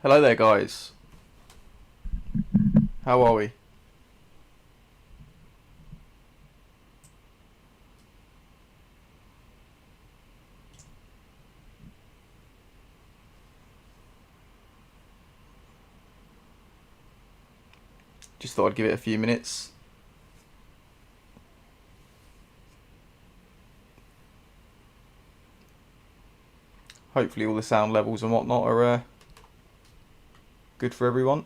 Hello there, guys. How are we? Just thought I'd give it a few minutes. Hopefully all the sound levels and whatnot are good for everyone.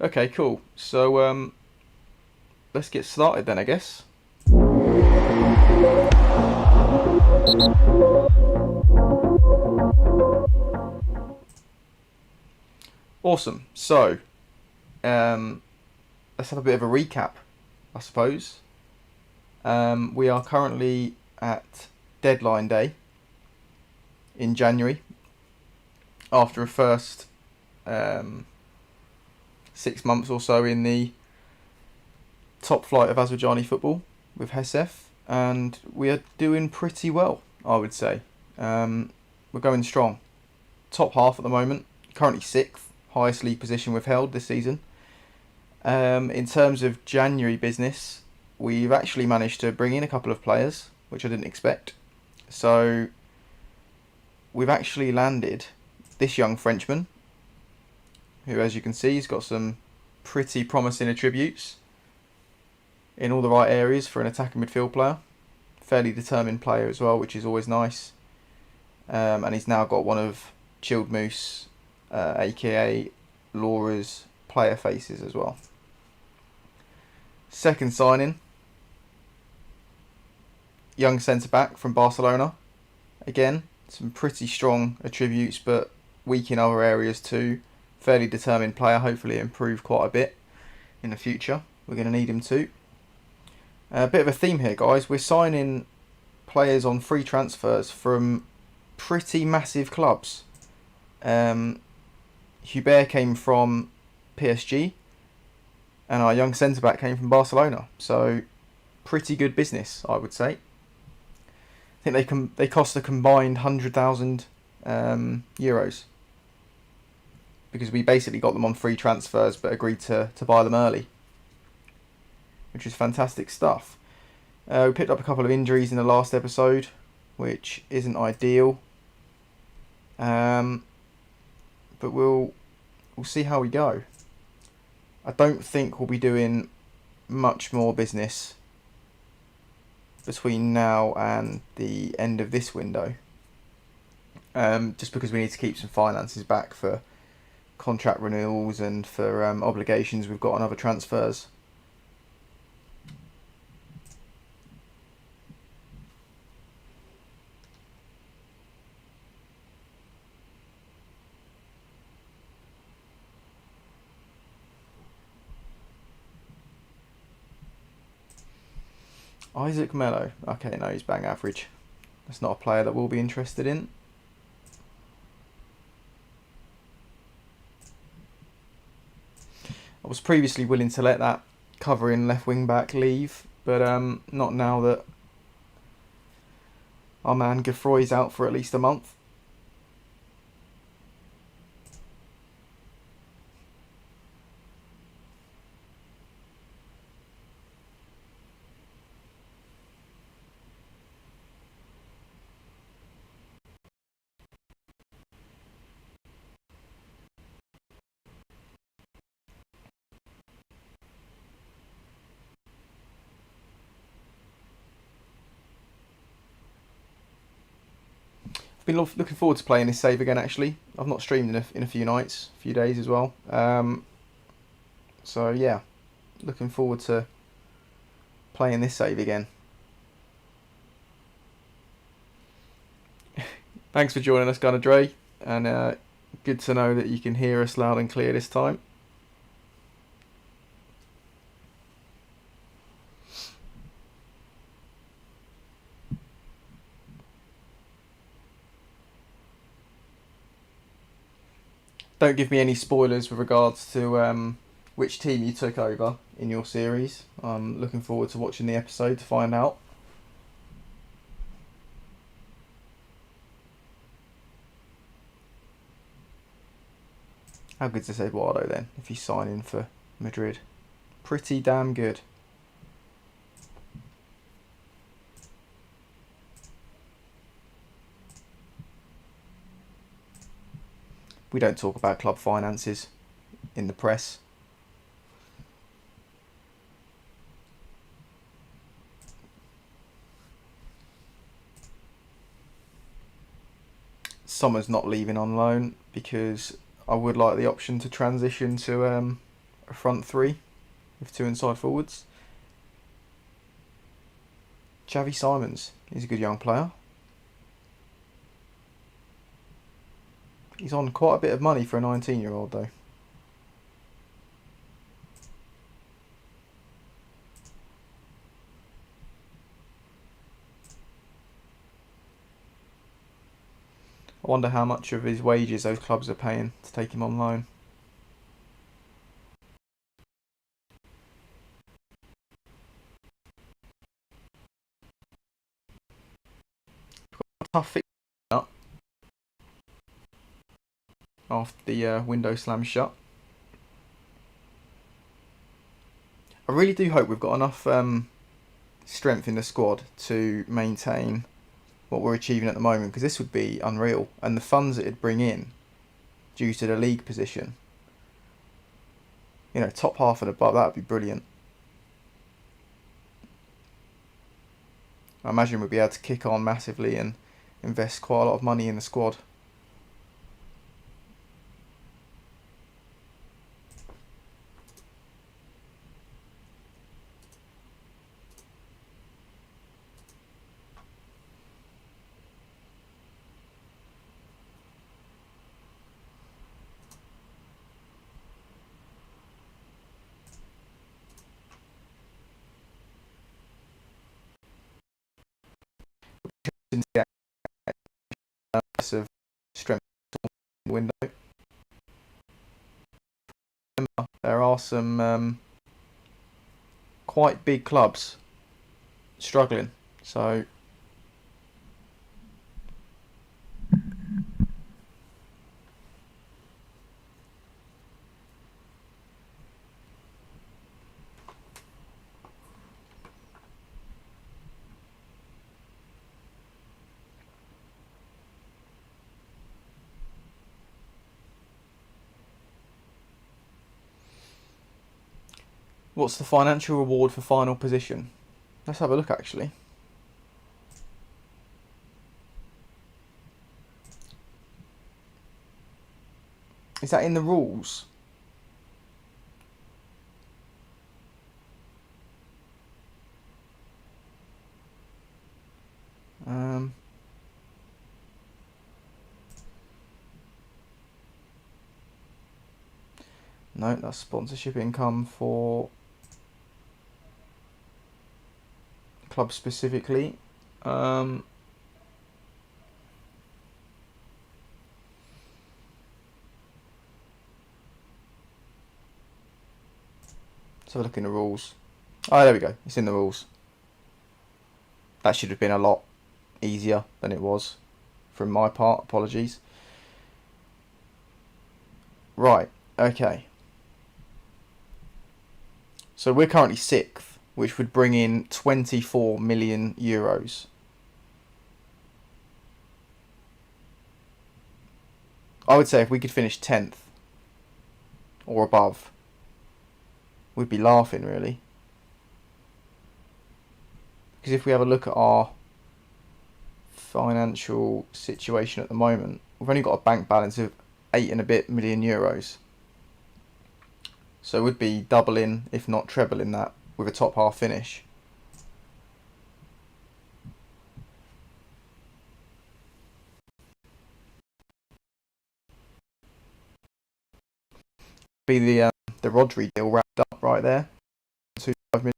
Okay, cool. So let's get started then, I guess. Awesome. So let's have a bit of a recap, I suppose. We are currently at deadline day in January after a first 6 months or so in the top flight of Aswijani football with Hesef, and we are doing pretty well, I would say. We're going strong. Top half at the moment, currently 6th, highest league position we've held this season. In terms of January business, we've actually managed to bring in a couple of players, which I didn't expect. So we've actually landed this young Frenchman, who, as you can see, has got some pretty promising attributes in all the right areas for an attacking midfield player. Fairly determined player as well, which is always nice. And he's now got one of Chilled Moose, aka Laura's player faces as well. Second signing, young centre-back from Barcelona. Again, some pretty strong attributes, but weak in other areas too. Fairly determined player, hopefully improve quite a bit in the future. We're going to need him to. A bit of a theme here, guys. We're signing players on free transfers from pretty massive clubs. Hubert came from PSG, and our young centre-back came from Barcelona. So, pretty good business, I would say. I think they cost a combined 100,000 euros. Because we basically got them on free transfers but agreed to buy them early, which is fantastic stuff. We picked up a couple of injuries in the last episode, which isn't ideal. But we'll see how we go. I don't think we'll be doing much more business between now and the end of this window. Just because we need to keep some finances back for contract renewals and for obligations we've got on other transfers. Isaac Mello. Okay, no, he's bang average. That's not a player that we'll be interested in. I was previously willing to let that covering left wing back leave, but not now that our man Geoffroy's out for at least a month. Been looking forward to playing this save again. Actually, I've not streamed in a few nights, a few days as well. So yeah, looking forward to playing this save again. Thanks for joining us, Gunnar Dre, and good to know that you can hear us loud and clear this time. Don't give me any spoilers with regards to which team you took over in your series. I'm looking forward to watching the episode to find out. How good's this Eduardo then, if he's signing for Madrid? Pretty damn good. We don't talk about club finances in the press. Sommer's not leaving on loan because I would like the option to transition to a front three with two inside forwards. Xavi Simons is a good young player. He's on quite a bit of money for a 19-year-old though. I wonder how much of his wages those clubs are paying to take him on loan. Tough fix up after the window slammed shut. I really do hope we've got enough strength in the squad to maintain what we're achieving at the moment, because this would be unreal, and the funds it'd bring in due to the league position, you know, top half and above, that would be brilliant. I imagine we'd be able to kick on massively and invest quite a lot of money in the squad. Of strength in the window. Remember, there are some quite big clubs struggling, so what's the financial reward for final position? Let's have a look actually. Is that in the rules? No, that's sponsorship income for clubs specifically. Let's have a look in the rules. Oh, there we go. It's in the rules. That should have been a lot easier than it was from my part. Apologies. Right. Okay. So we're currently 6th, which would bring in 24 million euros. I would say if we could finish 10th or above, we'd be laughing really. Because if we have a look at our financial situation at the moment, we've only got a bank balance of 8 and a bit million euros. So we'd be doubling, if not trebling that, with a top half finish. Be the Rodri deal wrapped up right there. 2.5 million.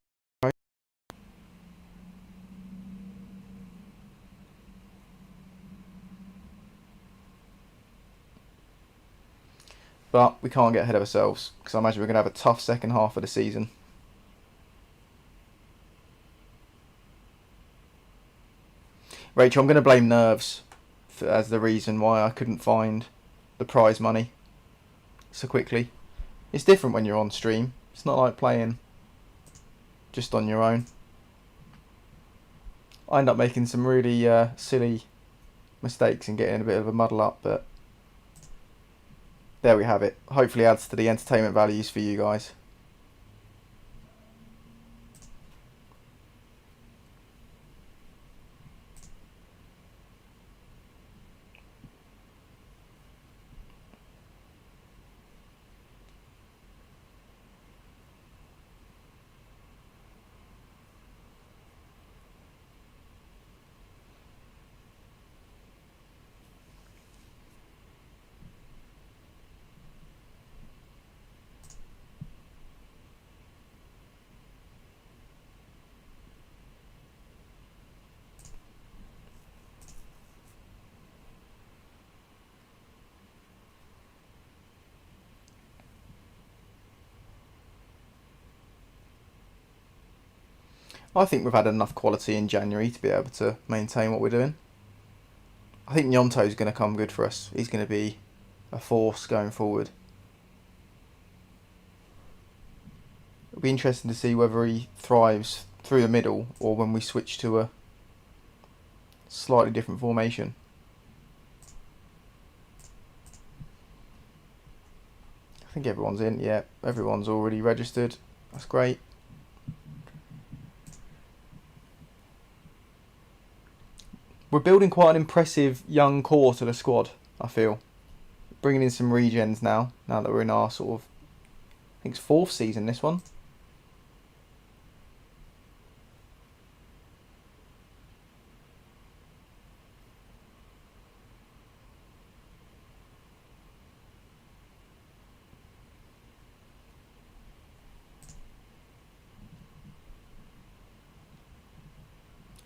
But we can't get ahead of ourselves, because I imagine we're going to have a tough second half of the season. Rachel, I'm going to blame nerves as the reason why I couldn't find the prize money so quickly. It's different when you're on stream. It's not like playing just on your own. I end up making some really silly mistakes and getting a bit of a muddle up, but there we have it. Hopefully adds to the entertainment values for you guys. I think we've had enough quality in January to be able to maintain what we're doing. I think Nyonto's going to come good for us. He's going to be a force going forward. It'll be interesting to see whether he thrives through the middle or when we switch to a slightly different formation. I think everyone's in. Yeah, everyone's already registered. That's great. We're building quite an impressive young core to the squad, I feel. Bringing in some regens now that we're in our sort of, I think it's 4th season, this one.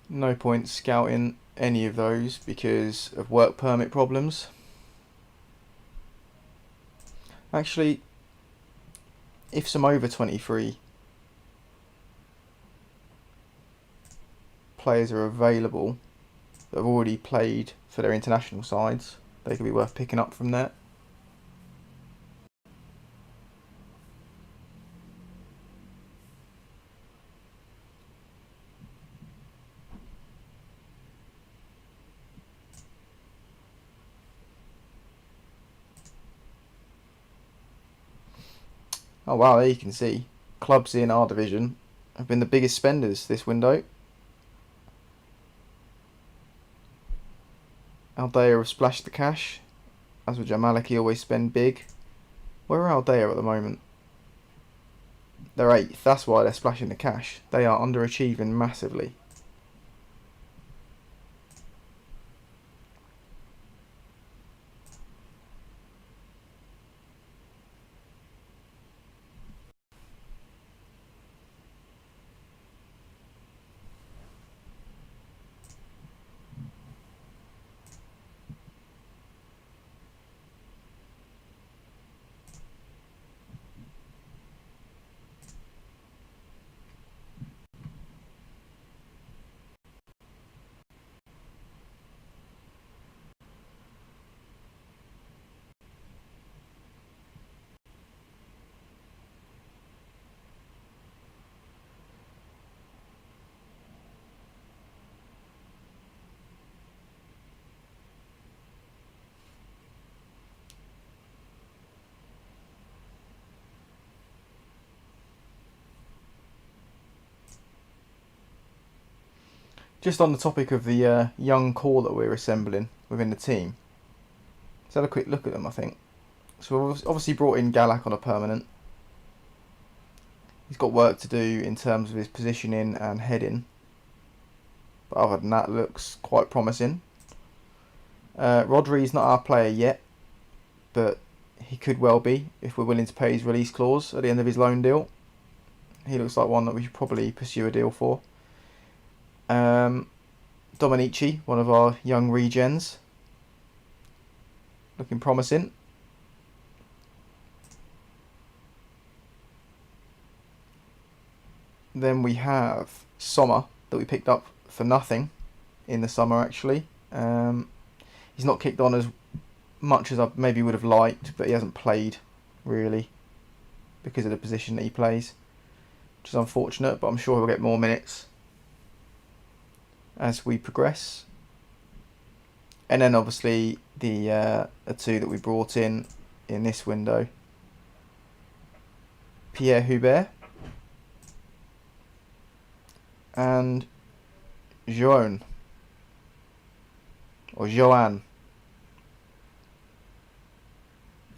No point scouting any of those because of work permit problems. Actually, if some over 23 players are available that have already played for their international sides, they could be worth picking up from there. Oh wow, there you can see clubs in our division have been the biggest spenders this window. Aldea have splashed the cash. Aswijan Maliki always spend big. Where are Aldea at the moment? They're 8th, that's why they're splashing the cash. They are underachieving massively. Just on the topic of the young core that we're assembling within the team, let's have a quick look at them, I think. So we've obviously brought in Galak on a permanent. He's got work to do in terms of his positioning and heading. But other than that, looks quite promising. Rodri's not our player yet, but he could well be if we're willing to pay his release clause at the end of his loan deal. He looks like one that we should probably pursue a deal for. Dominici, one of our young regens, looking promising. Then we have Sommer that we picked up for nothing in the summer actually. He's not kicked on as much as I maybe would have liked, but he hasn't played really because of the position that he plays, which is unfortunate, but I'm sure he'll get more minutes as we progress. And then obviously the two that we brought in this window, Pierre Hubert and Joan or Joanne.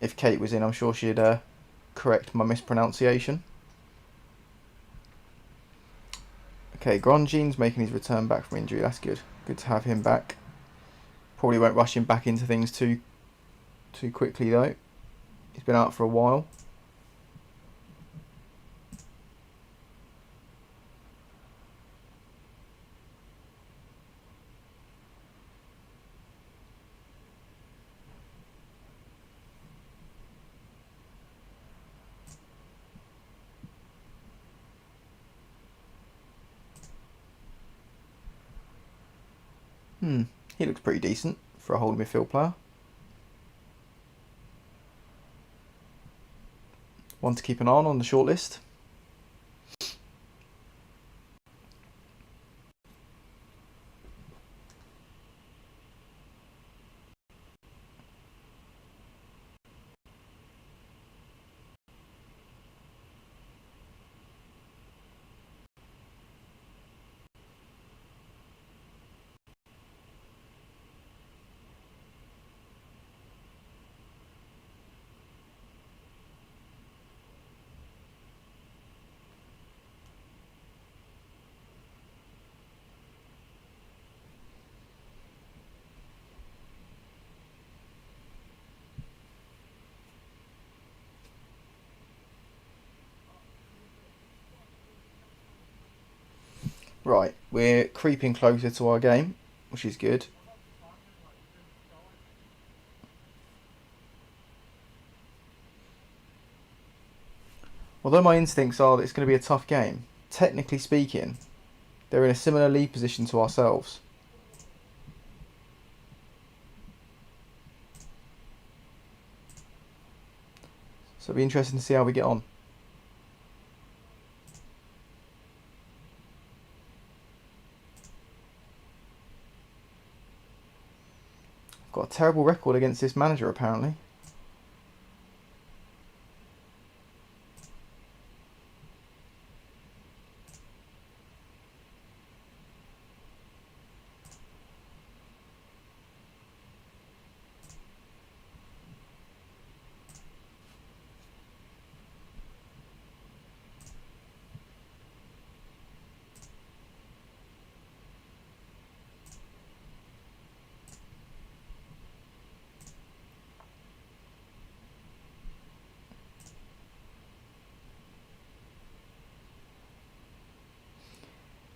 If Kate was in, I'm sure she'd correct my mispronunciation. Okay, Grandjean's making his return back from injury. That's good. Good to have him back. Probably won't rush him back into things too quickly though. He's been out for a while. He looks pretty decent for a holding midfield player. One to keep an eye on the shortlist. Right, we're creeping closer to our game, which is good. Although my instincts are that it's going to be a tough game, technically speaking, they're in a similar league position to ourselves. So it'll be interesting to see how we get on. I've got a terrible record against this manager apparently.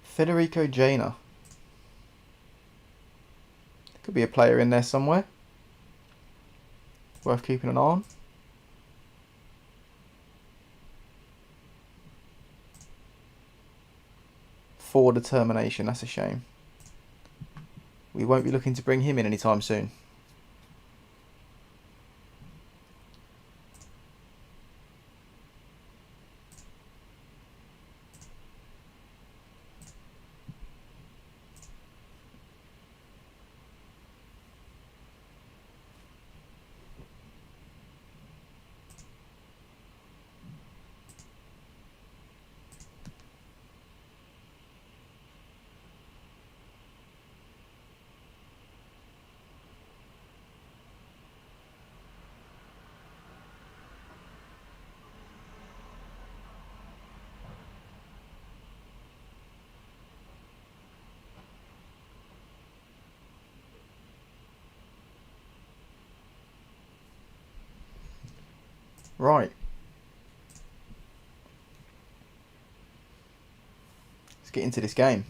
Federico Jaina. Could be a player in there somewhere. Worth keeping an eye on. For determination, that's a shame. We won't be looking to bring him in anytime soon. Right. Let's get into this game.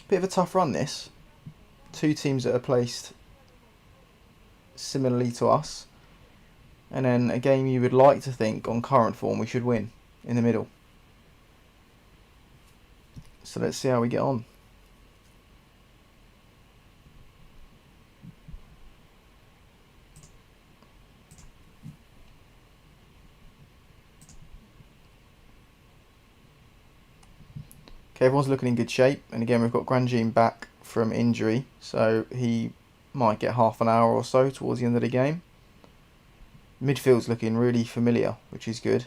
Bit of a tough run this. Two teams that are placed similarly to us. And then a game you would like to think on current form we should win in the middle. So let's see how we get on. Okay, everyone's looking in good shape, and again we've got Granjean back from injury, so he might get half an hour or so towards the end of the game. Midfield's looking really familiar, which is good.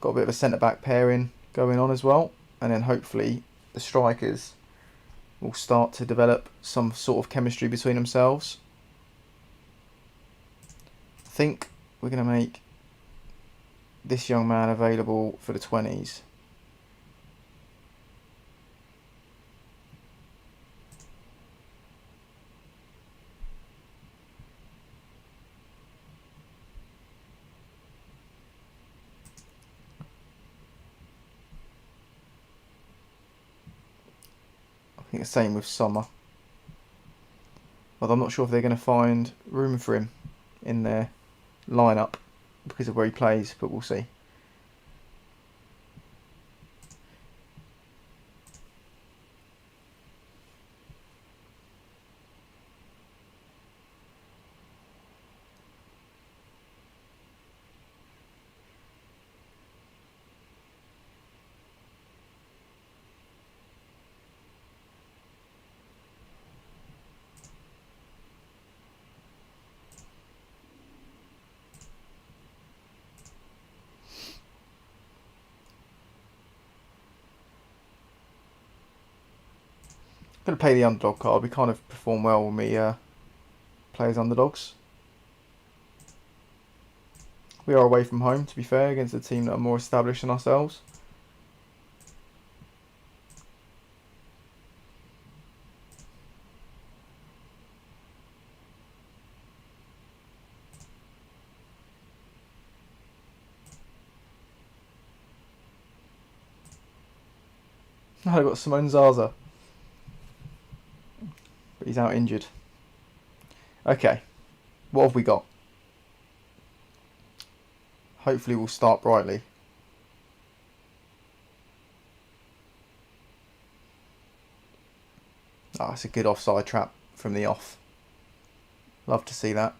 Got a bit of a centre-back pairing going on as well, and then hopefully the strikers will start to develop some sort of chemistry between themselves. I think we're going to make this young man available for the 20s. I think the same with Sommer. Although I'm not sure if they're going to find room for him in their lineup because of where he plays, but we'll see. I'm going to play the underdog card. We kind of perform well when we play as underdogs. We are away from home, to be fair, against a team that are more established than ourselves. I've got Simone Zaza. But he's out injured. Okay, what have we got? Hopefully we'll start brightly. Ah, it's a good offside trap from the off. Love to see that.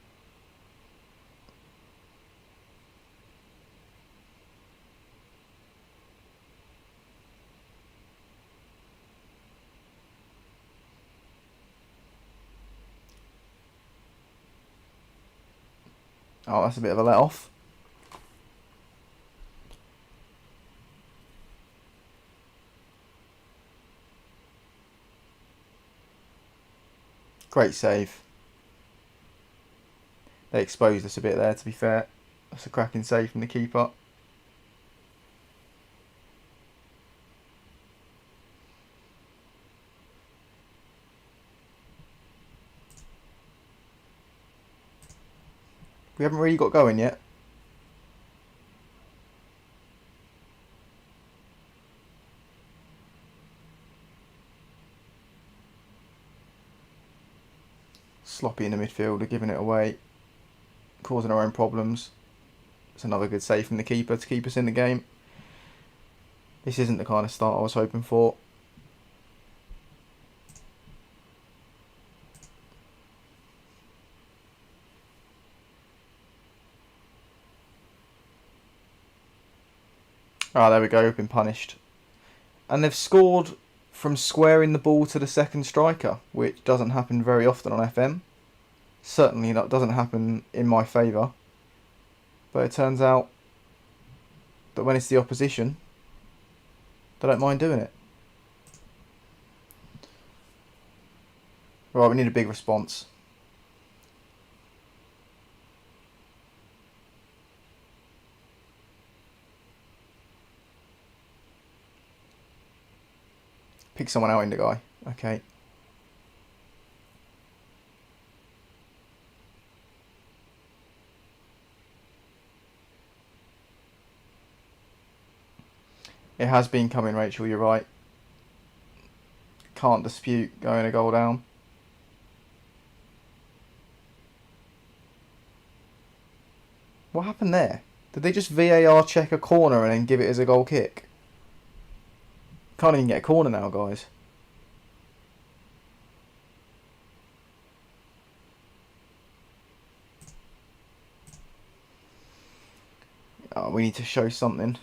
Oh, that's a bit of a let off. Great save. They exposed us a bit there, to be fair. That's a cracking save from the keeper. We haven't really got going yet. Sloppy in the midfield, are giving it away, causing our own problems. It's another good save from the keeper to keep us in the game. This isn't the kind of start I was hoping for. Ah, there we go, we've been punished. And they've scored from squaring the ball to the second striker, which doesn't happen very often on FM. Certainly that doesn't happen in my favour. But it turns out that when it's the opposition, they don't mind doing it. Right, we need a big response. Pick someone out in the guy. Okay. It has been coming, Rachel, you're right. Can't dispute going a goal down. What happened there? Did they just VAR check a corner and then give it as a goal kick? Can't even get a corner now, guys. Oh, we need to show something.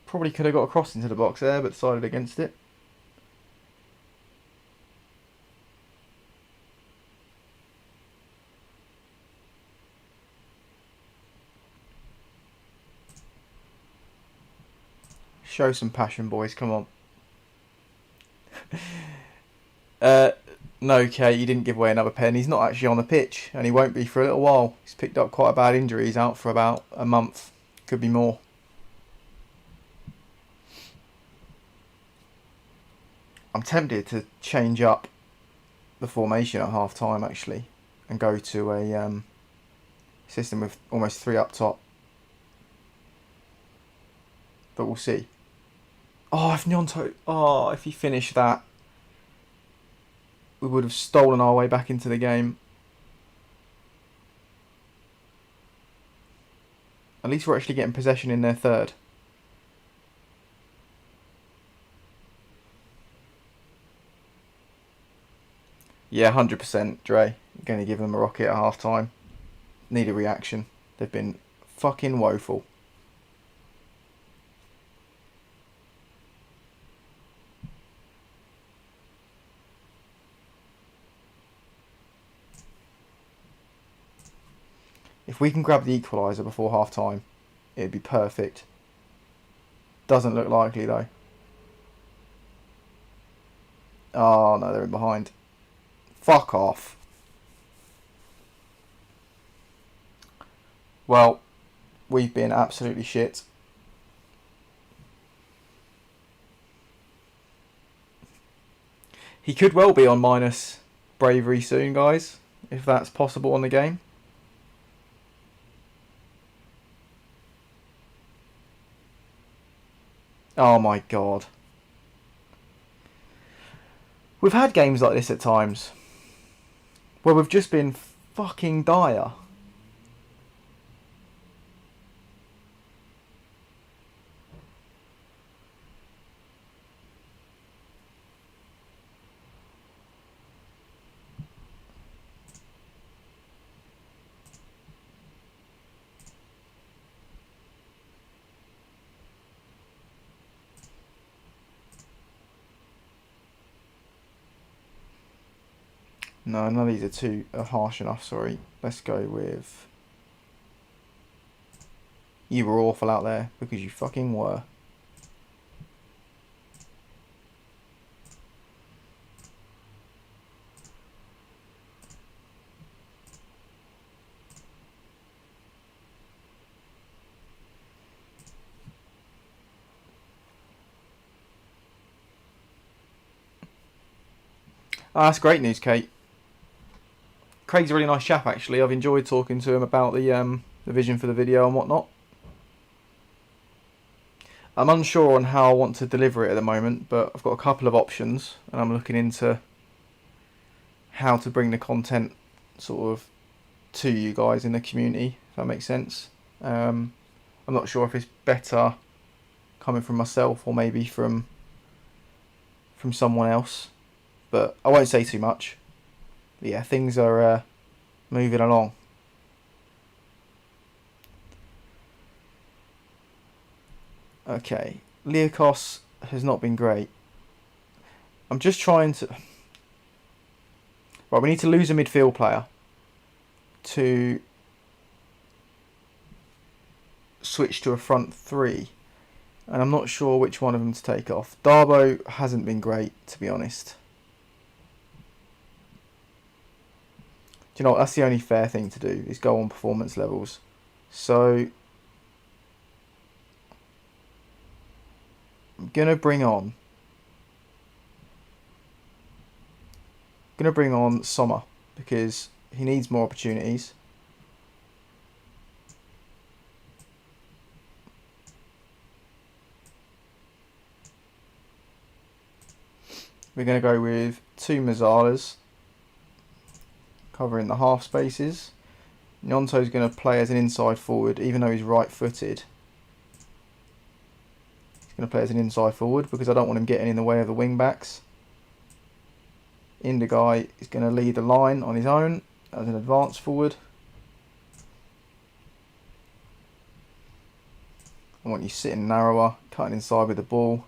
Probably could have got a cross into the box there, but decided against it. Show some passion, boys. Come on. No, Kate, he didn't give away another pen. He's not actually on the pitch, and he won't be for a little while. He's picked up quite a bad injury. He's out for about a month. Could be more. I'm tempted to change up the formation at half time, actually, and go to a system with almost 3 up top. But we'll see. Oh, if he finished that, we would have stolen our way back into the game. At least we're actually getting possession in their third. Yeah, 100%, Dre. I'm going to give them a rocket at half time. Need a reaction. They've been fucking woeful. If we can grab the equaliser before half time, it'd be perfect. Doesn't look likely though. Oh no, they're in behind. Fuck off. Well, we've been absolutely shit. He could well be on minus bravery soon, guys, if that's possible on the game. Oh my god. We've had games like this at times where we've just been fucking dire. No, none of these are harsh enough, sorry. Let's go with... You were awful out there, because you fucking were. Oh, that's great news, Kate. Craig's a really nice chap, actually. I've enjoyed talking to him about the vision for the video and whatnot. I'm unsure on how I want to deliver it at the moment, but I've got a couple of options, and I'm looking into how to bring the content sort of to you guys in the community, if that makes sense. I'm not sure if it's better coming from myself or maybe from someone else, but I won't say too much. But yeah, things are moving along. Okay, Liakos has not been great. I'm just trying to... Right, we need to lose a midfield player to switch to a front three. And I'm not sure which one of them to take off. Darbo hasn't been great, to be honest. Do you know what? That's the only fair thing to do, is go on performance levels. So I'm going to bring on Sommer because he needs more opportunities. We're going to go with 2 Mazzalas covering the half spaces. Gnonto's going to play as an inside forward, even though he's right-footed. He's going to play as an inside forward because I don't want him getting in the way of the wing-backs. Indigai is going to lead the line on his own as an advance forward. I want you sitting narrower, cutting inside with the ball.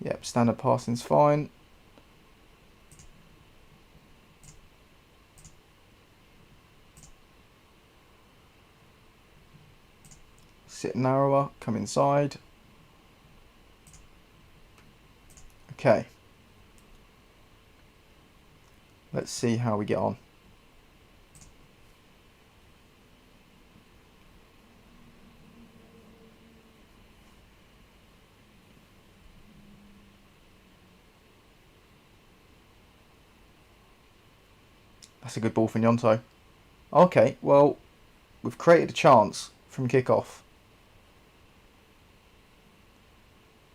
Yep, standard passing's fine. Sit narrower, come inside. Okay. Let's see how we get on. That's a good ball for Gnonto. Okay, well, we've created a chance from kick-off.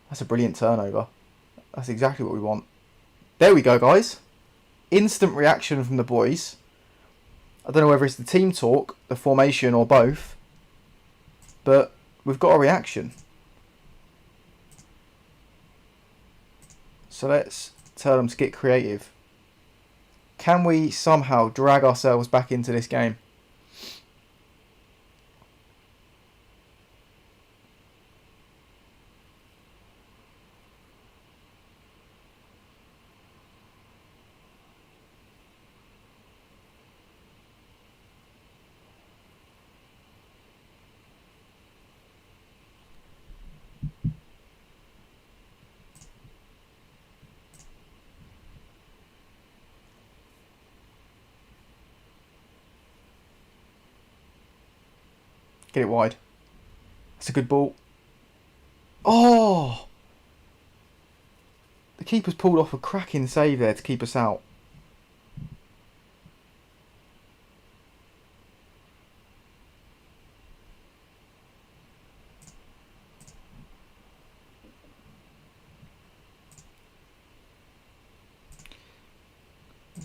That's a brilliant turnover. That's exactly what we want. There we go, guys. Instant reaction from the boys. I don't know whether it's the team talk, the formation, or both, but we've got a reaction. So let's tell them to get creative. Can we somehow drag ourselves back into this game? Get it wide. That's a good ball. Oh! The keeper's pulled off a cracking save there to keep us out.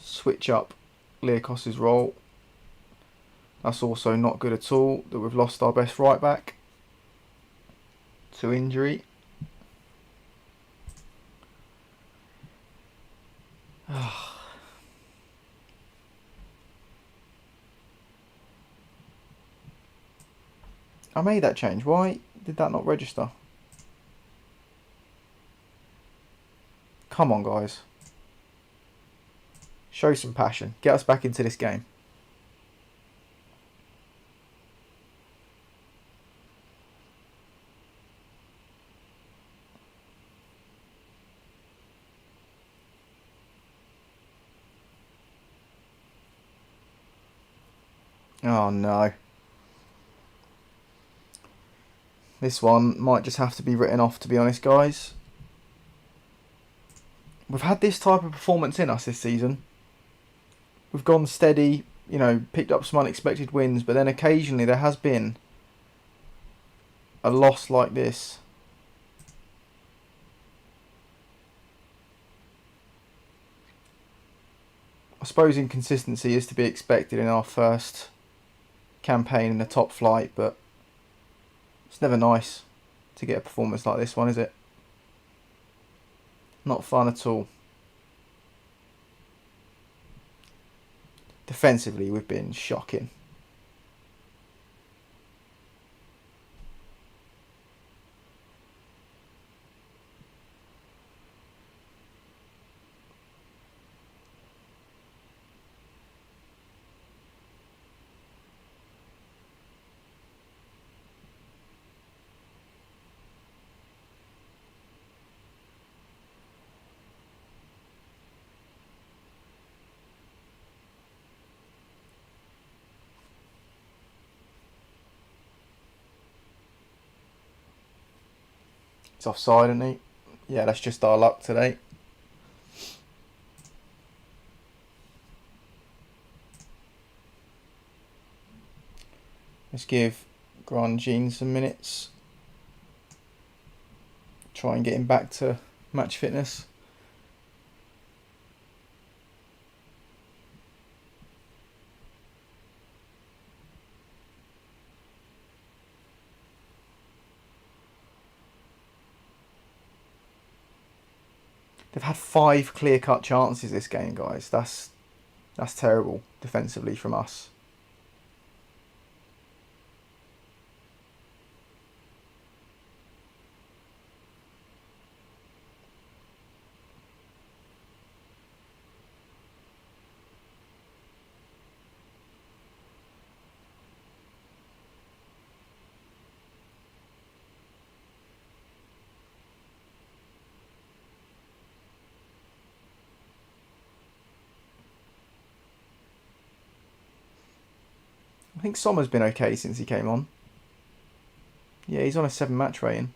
Switch up Leakos's role. That's also not good at all, that we've lost our best right back to injury. I made that change. Why did that not register? Come on, guys. Show some passion. Get us back into this game. Oh no. This one might just have to be written off, to be honest, guys. We've had this type of performance in us this season. We've gone steady, you know, picked up some unexpected wins, but then occasionally there has been a loss like this. I suppose inconsistency is to be expected in our first campaign in the top flight, but it's never nice to get a performance like this one, is it? Not fun at all. Defensively, we've been shocking. He's offside, isn't he? Yeah, that's just our luck today. Let's give Grandjean some minutes. Try and get him back to match fitness. They've had 5 clear-cut chances this game, guys. That's terrible defensively from us. I think Sommer's been okay since he came on. Yeah, he's on a 7 match rating.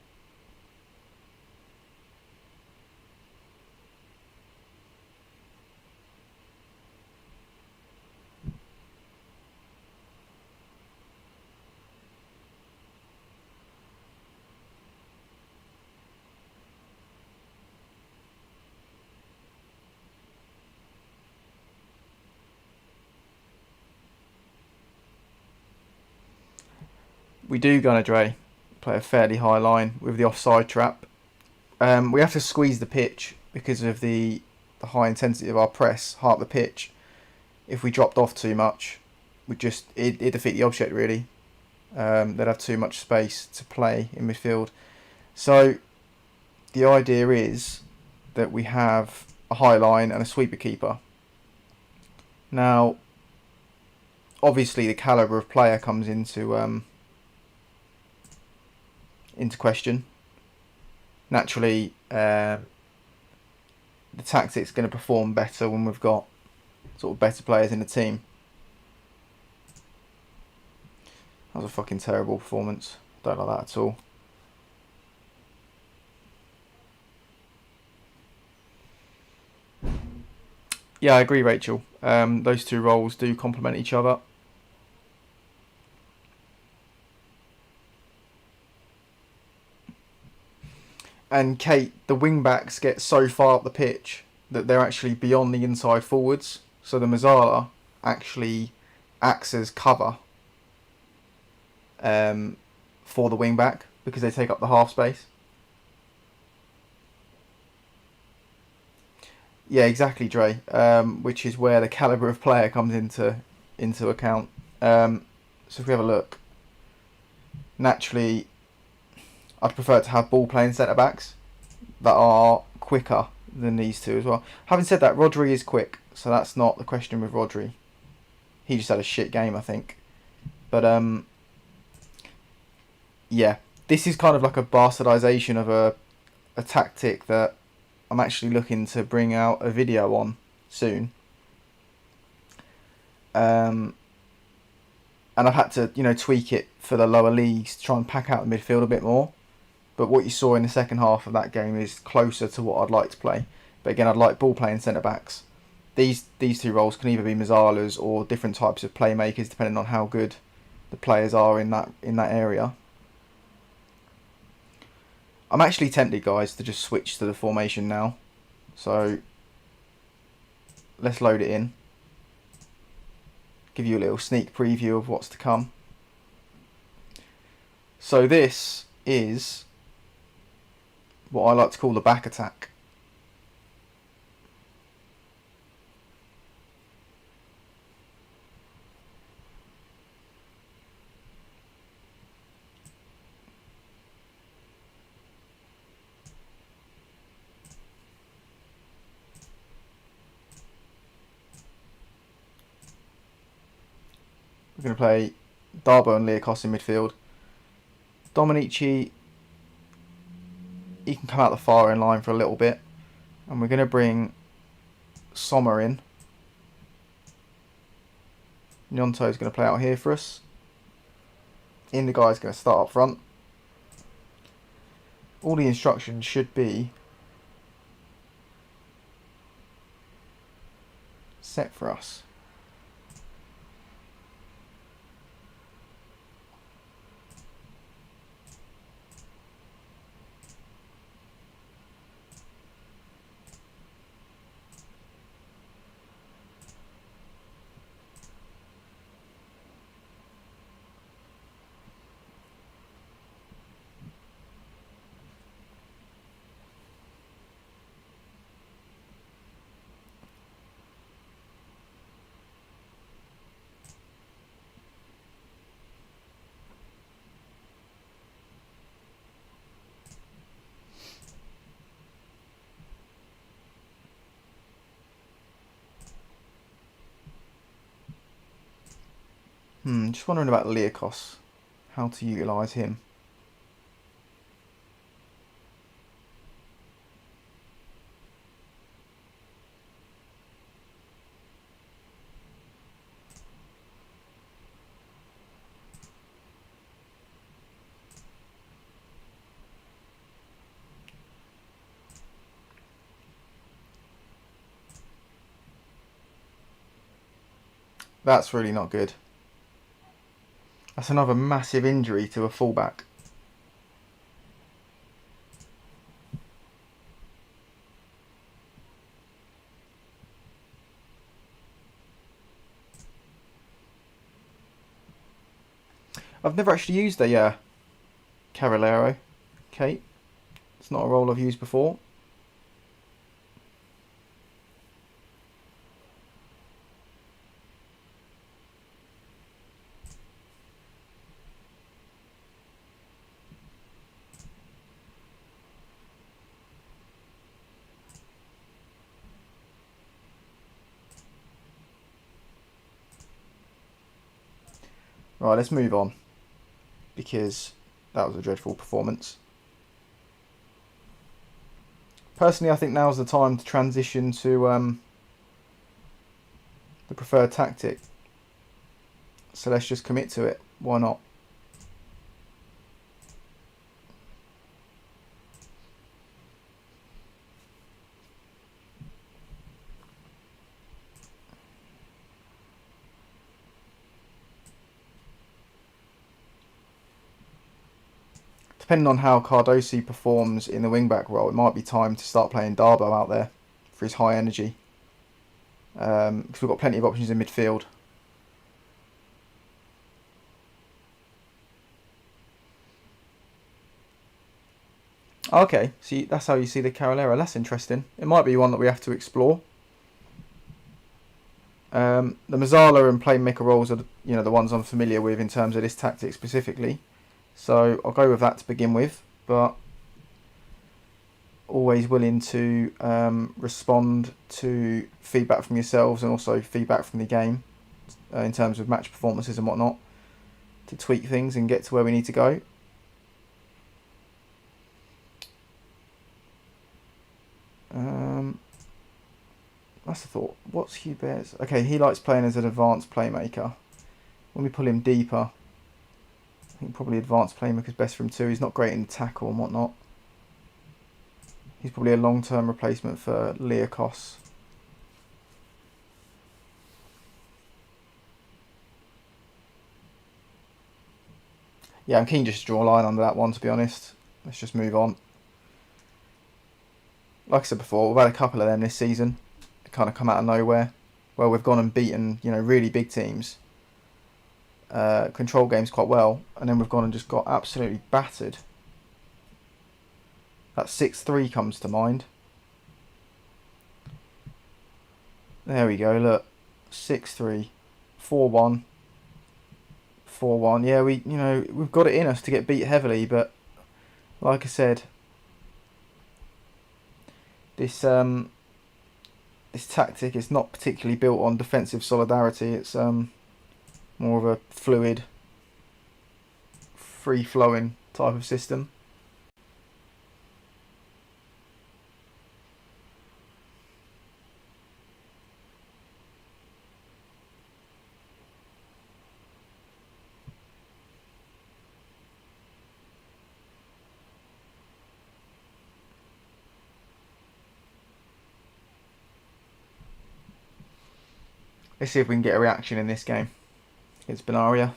We do, Gunnar Dre, play a fairly high line with the offside trap. We have to squeeze the pitch because of the high intensity of our press, half the pitch. If we dropped off too much, it'd defeat the object really. They'd have too much space to play in midfield. So the idea is that we have a high line and a sweeper keeper. Now, obviously the calibre of player comes into question. Naturally, the tactic's going to perform better when we've got sort of better players in the team. That was a fucking terrible performance. Don't like that at all. Yeah, I agree, Rachel. Those two roles do complement each other. And Kate, the wing backs get so far up the pitch that they're actually beyond the inside forwards. So the Mazzala actually acts as cover for the wing back because they take up the half space. Yeah, exactly, Dre. Which is where the calibre of player comes into account. So if we have a look, naturally, I'd prefer to have ball playing centre backs that are quicker than these two as well. Having said that, Rodri is quick, so that's not the question with Rodri. He just had a shit game, I think. But yeah, this is kind of like a bastardisation of a tactic that I'm actually looking to bring out a video on soon. And I've had to, tweak it for the lower leagues to try and pack out the midfield a bit more. But what you saw in the second half of that game is closer to what I'd like to play. But again, I'd like ball playing centre backs. These two roles can either be Mazzalas or different types of playmakers, depending on how good the players are in that area. I'm actually tempted, guys, to just switch to the formation now. So let's load it in. Give you a little sneak preview of what's to come. So this is what I like to call the back attack. We're going to play Darbo and Liakos in midfield. Dominici, he can come out the far end line for a little bit. And we're going to bring Sommer in. Nyonto's going to play out here for us. Indegai's going to start up front. all the instructions should be set for us. Just wondering about Leokos, how to utilise him. That's really not good. That's another massive injury to a fullback. I've never actually used a Carolero. Okay, it's not a role I've used before. Right, let's move on, because that was a dreadful performance. Personally, I think now's the time to transition to the preferred tactic. So let's just commit to it. Why not? Depending on how Cardosi performs in the wing-back role, it might be time to start playing Darbo out there for his high energy. Because we've got plenty of options in midfield. Okay, see, that's how you see the Carolera. That's interesting. It might be one that we have to explore. The Mazzala and Playmaker roles are the ones I'm familiar with in terms of this tactic specifically. So I'll go with that to begin with, but always willing to respond to feedback from yourselves and also feedback from the game in terms of match performances and whatnot to tweak things and get to where we need to go. That's the thought. What's Hubert's? Okay, he likes playing as an advanced playmaker. When we pull him deeper, I think probably advanced playmaker is best for him too. He's not great in tackle and whatnot. He's probably a long-term replacement for Leokos. Yeah, I'm keen just to draw a line under that one, to be honest. Let's just move on. Like I said before, we've had a couple of them this season. They kind of come out of nowhere. Well, we've gone and beaten, really big teams. Control games quite well, and then we've gone and just got absolutely battered. That 6-3 comes to mind. There we go, look. 6-3. 4-1. 4-1. Yeah, we've got it in us to get beat heavily, but like I said, this tactic is not particularly built on defensive solidarity. It's more of a fluid, free-flowing type of system. Let's see if we can get a reaction in this game against Benaria.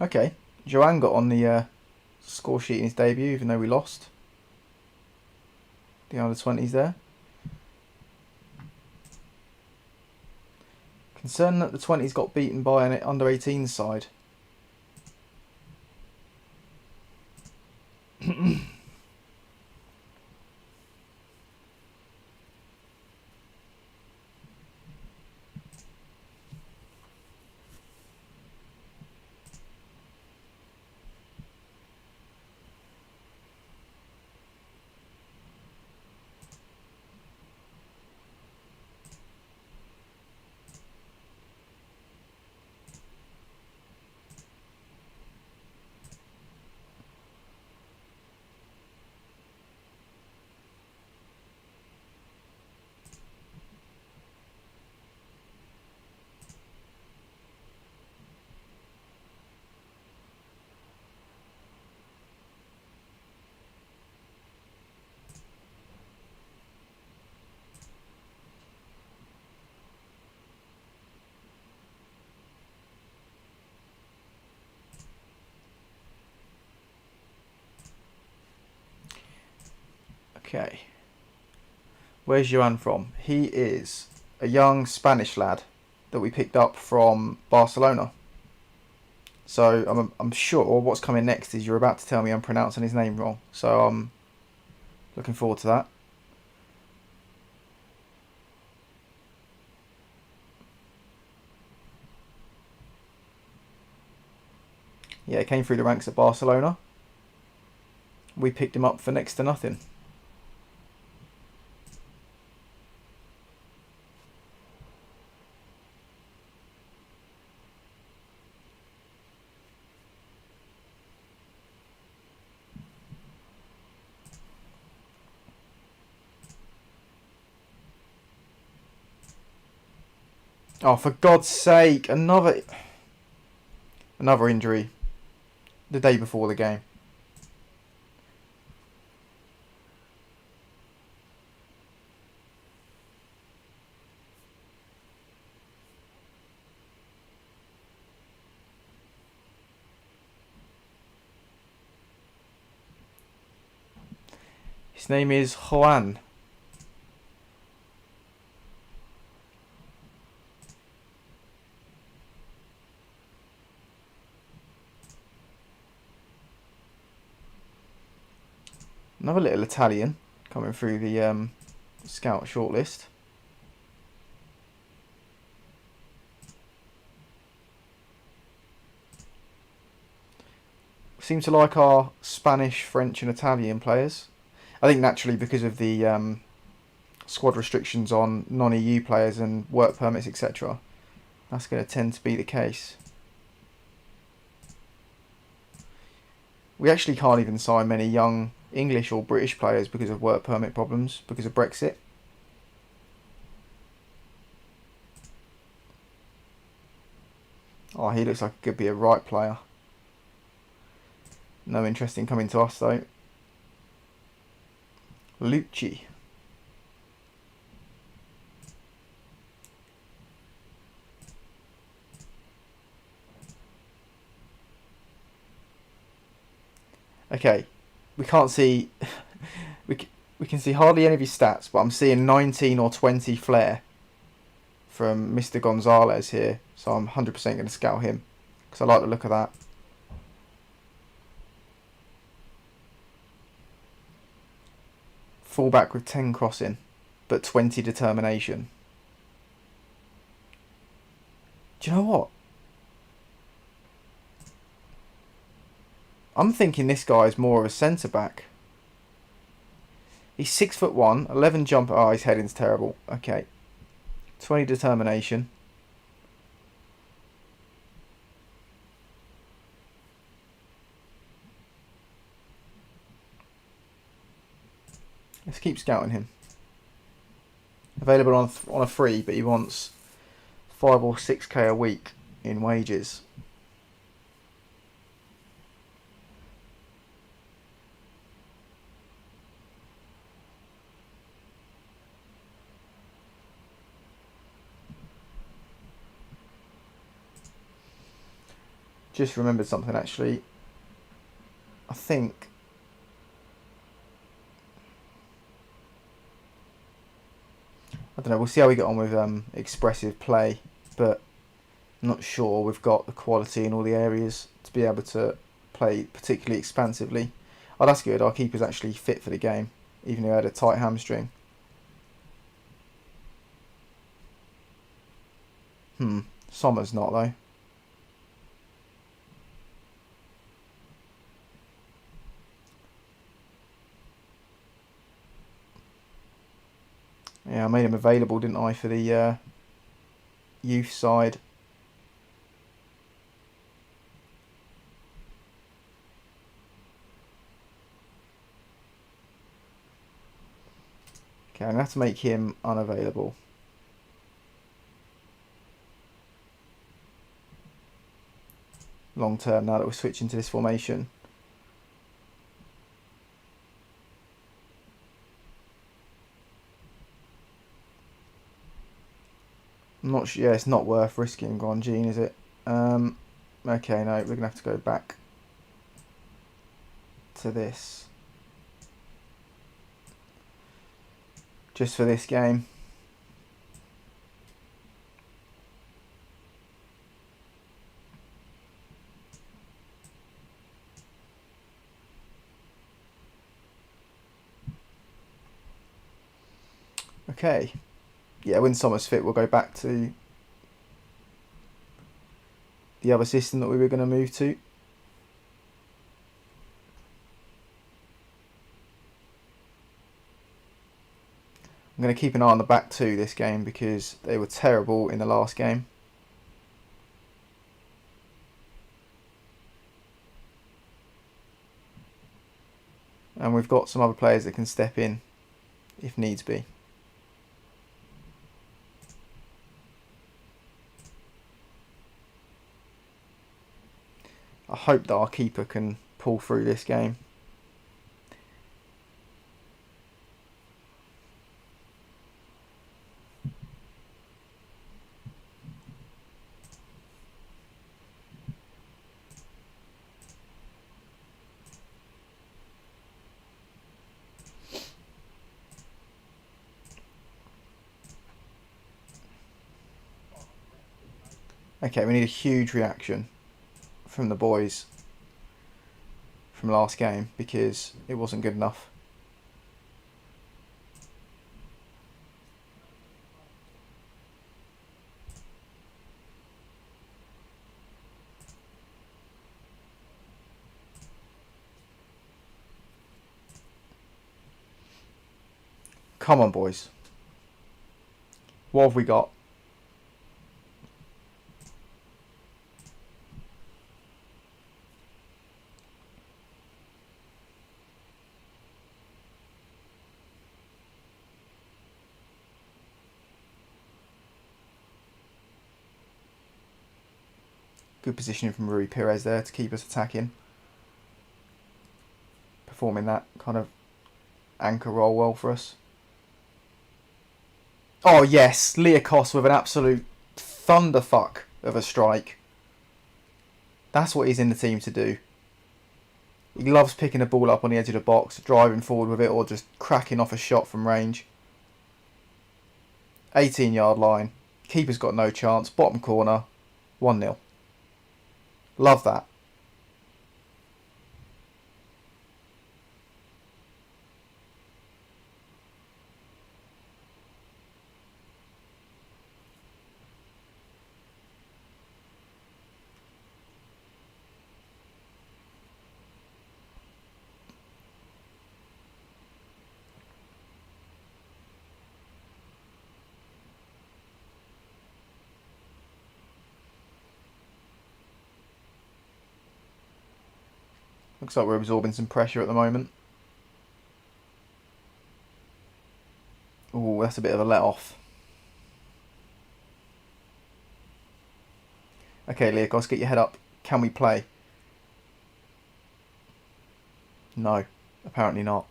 Okay, Joanne got on the score sheet in his debut, even though we lost. The under-20s there. Concerned that the 20s got beaten by an under-18s side. Okay. Where's Joan from? He is a young Spanish lad that we picked up from Barcelona. So I'm sure what's coming next is you're about to tell me I'm pronouncing his name wrong. So I'm looking forward to that. Yeah, he came through the ranks at Barcelona. We picked him up for next to nothing. Oh, for God's sake, another injury the day before the game. His name is Juan. Another little Italian coming through the scout shortlist. Seem to like our Spanish, French and Italian players. I think naturally because of the squad restrictions on non-EU players and work permits, etc. That's going to tend to be the case. We actually can't even sign many young English or British players because of work permit problems, because of Brexit. Oh, he looks like he could be a right player. No interest in coming to us though. Lucci. Okay, we can't see... we can see hardly any of his stats, but I'm seeing 19 or 20 flair from Mr. Gonzalez here. So I'm 100% going to scout him, because I like the look of that. Fullback with 10 crossing, but 20 determination. Do you know what? I'm thinking this guy is more of a centre-back. He's 6'1", 11 jump. Oh, his heading's terrible. Okay. 20 determination. Let's keep scouting him. Available on a free, but he wants 5 or 6k a week in wages. Just remembered something actually. I think I don't know. We'll see how we get on with expressive play, but I'm not sure we've got the quality in all the areas to be able to play particularly expansively. Oh, that's good. Our keeper's actually fit for the game, even though he had a tight hamstring. Sommer's not though. Yeah, I made him available, didn't I, for the youth side. Okay, I'm going to have to make him unavailable. Long term, now that we're switching to this formation. I'm not sure. Yeah, it's not worth risking Grandjean, is it? Okay, no, we're going to have to go back to this. Just for this game. Okay. Yeah, when Sommer's fit, we'll go back to the other system that we were going to move to. I'm going to keep an eye on the back two this game because they were terrible in the last game. And we've got some other players that can step in if needs be. I hope that our keeper can pull through this game. Okay, we need a huge reaction from the boys from last game because it wasn't good enough. Come on, boys. What have we got? Good positioning from Rui Perez there to keep us attacking. Performing that kind of anchor role well for us. Oh yes, Liakos with an absolute thunderfuck of a strike. That's what he's in the team to do. He loves picking a ball up on the edge of the box, driving forward with it, or just cracking off a shot from range. 18-yard line. Keeper's got no chance. Bottom corner. 1-0. Love that. Looks like we're absorbing some pressure at the moment. Oh, that's a bit of a let off. Okay, Leokos, get your head up. Can we play? No, apparently not.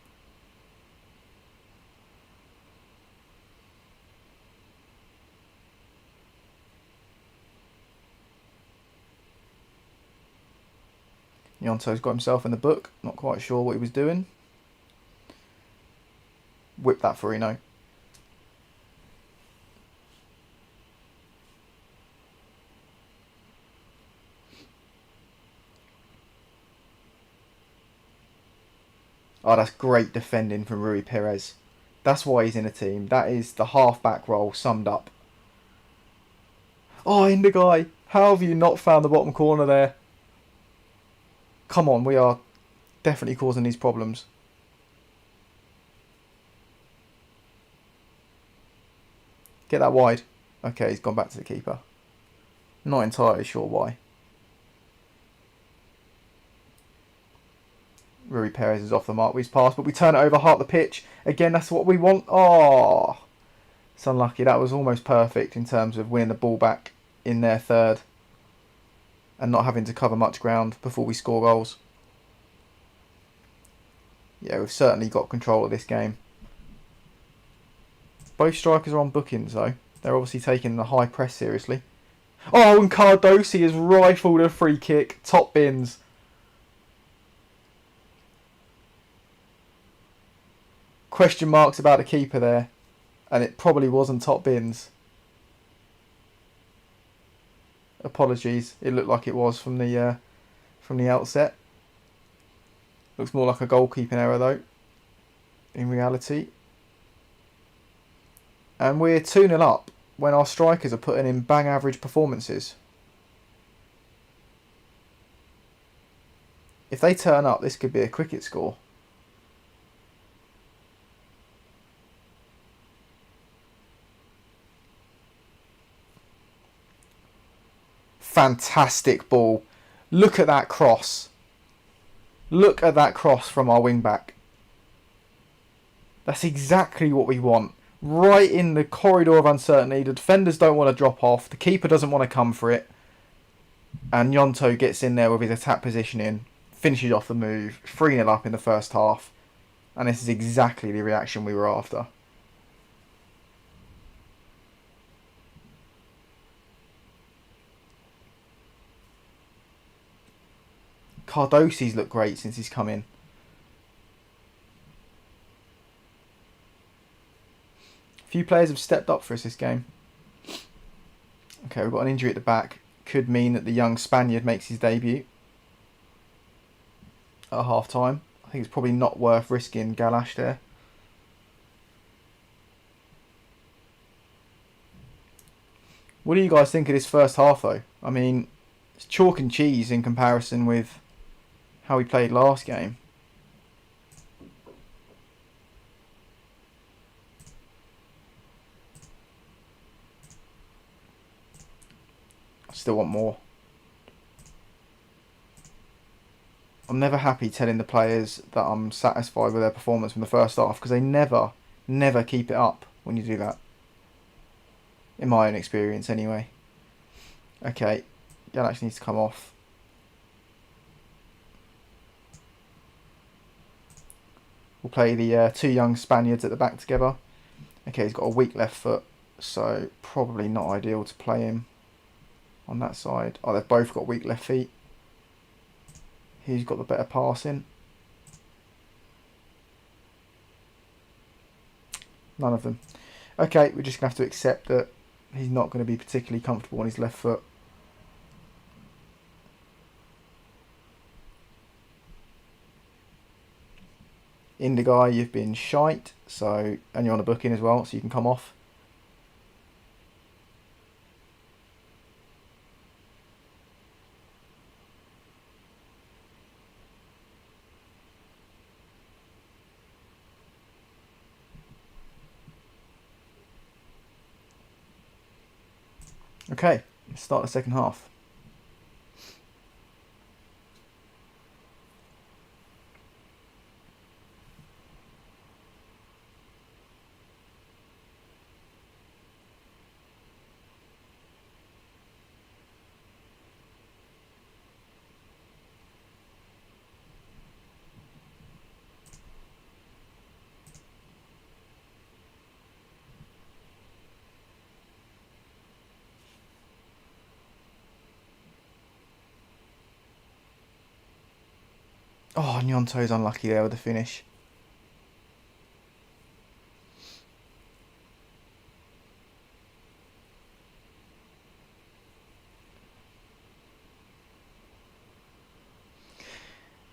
Yonto's got himself in the book. Not quite sure what he was doing. Whip that for Eno. Oh, that's great defending from Rui Perez. That's why he's in a team. That is the half-back role summed up. Oh, Indigai, how have you not found the bottom corner there? Come on, we are definitely causing these problems. Get that wide. Okay, he's gone back to the keeper. Not entirely sure why. Rui Perez is off the mark with his pass, but we turn it over half the pitch. Again, that's what we want. Oh, it's unlucky. That was almost perfect in terms of winning the ball back in their third and not having to cover much ground before we score goals. Yeah, we've certainly got control of this game. Both strikers are on bookings though. They're obviously taking the high press seriously. Oh, and Cardosi has rifled a free kick. Top bins. Question marks about the keeper there. And it probably wasn't top bins. Apologies. It looked like it was from the outset. Looks more like a goalkeeping error though. In reality. And we're 2-0 up when our strikers are putting in bang average performances. If they turn up, this could be a cricket score. Fantastic ball. Look at that cross. Look at that cross from our wing back. That's exactly what we want. Right in the corridor of uncertainty. The defenders don't want to drop off. The keeper doesn't want to come for it. And Yonto gets in there with his attack positioning. Finishes off the move. 3-0 up in the first half. And this is exactly the reaction we were after. Cardosi's looked great since he's come in. A few players have stepped up for us this game. Okay, we've got an injury at the back. Could mean that the young Spaniard makes his debut at half time. I think it's probably not worth risking Galash there. What do you guys think of this first half though? I mean, it's chalk and cheese in comparison with how we played last game. I still want more. I'm never happy telling the players that I'm satisfied with their performance from the first half because they never keep it up when you do that. In my own experience anyway. Okay, Galax needs to come off. We'll play the two young Spaniards at the back together. Okay, he's got a weak left foot, so probably not ideal to play him on that side. Oh, they've both got weak left feet. He's got the better passing. None of them. Okay, we're just going to have to accept that he's not going to be particularly comfortable on his left foot. Indigai, you've been shite, so, and you're on a booking as well, so you can come off. Okay, let's start the second half. Oh, Nyonto's unlucky there with the finish.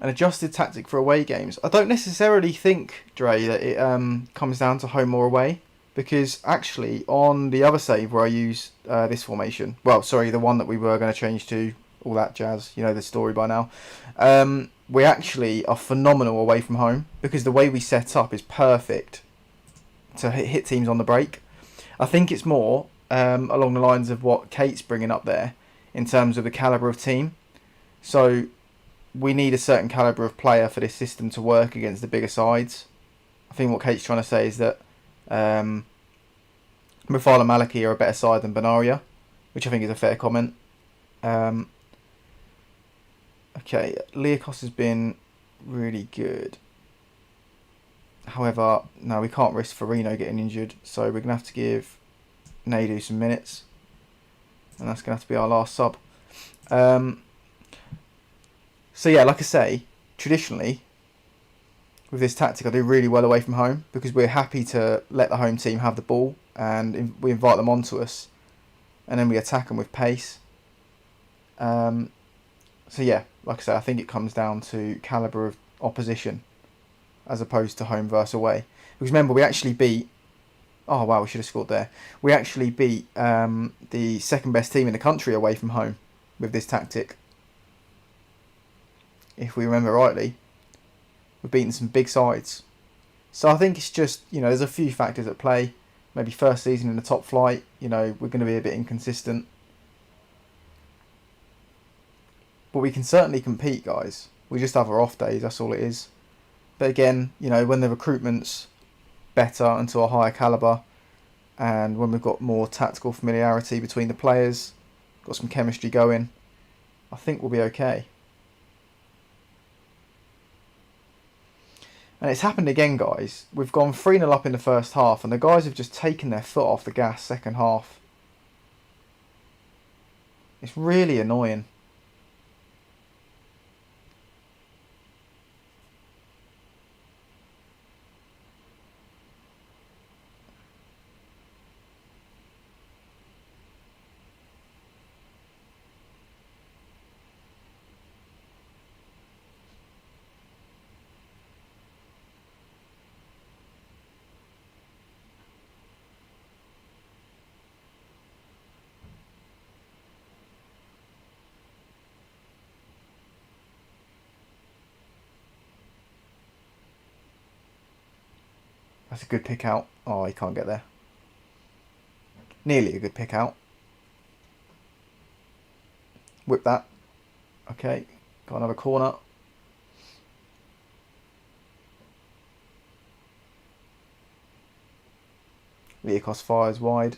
An adjusted tactic for away games. I don't necessarily think, Dre, that it comes down to home or away, because actually on the other save where I use this formation, well, sorry, the one that we were going to change to, all that jazz, you know the story by now, we actually are phenomenal away from home because the way we set up is perfect to hit teams on the break. I think it's more along the lines of what Kate's bringing up there in terms of the calibre of team. So we need a certain calibre of player for this system to work against the bigger sides. I think what Kate's trying to say is that Mufala Maliki are a better side than Benaria, which I think is a fair comment. Okay, Leakos has been really good. However, no, we can't risk Farino getting injured, so we're going to have to give Nadu some minutes. And that's going to have to be our last sub. So yeah, like I say, traditionally, with this tactic, I do really well away from home because we're happy to let the home team have the ball and we invite them onto us, and then we attack them with pace. So yeah, like I say, I think it comes down to calibre of opposition as opposed to home versus away. Because remember, we actually beat... Oh wow, we should have scored there. We actually beat the second best team in the country away from home with this tactic. If we remember rightly, we've beaten some big sides. So I think it's just, you know, there's a few factors at play. Maybe first season in the top flight, you know, we're going to be a bit inconsistent. But we can certainly compete, guys. We just have our off days, that's all it is. But again, you know, when the recruitment's better and to a higher calibre, and when we've got more tactical familiarity between the players, got some chemistry going, I think we'll be okay. And it's happened again, guys. We've gone 3-0 up in the first half, and the guys have just taken their foot off the gas second half. It's really annoying. That's a good pick out. Oh, he can't get there. Nearly a good pick out. Whip that. Okay, got another corner. Leakos fires wide.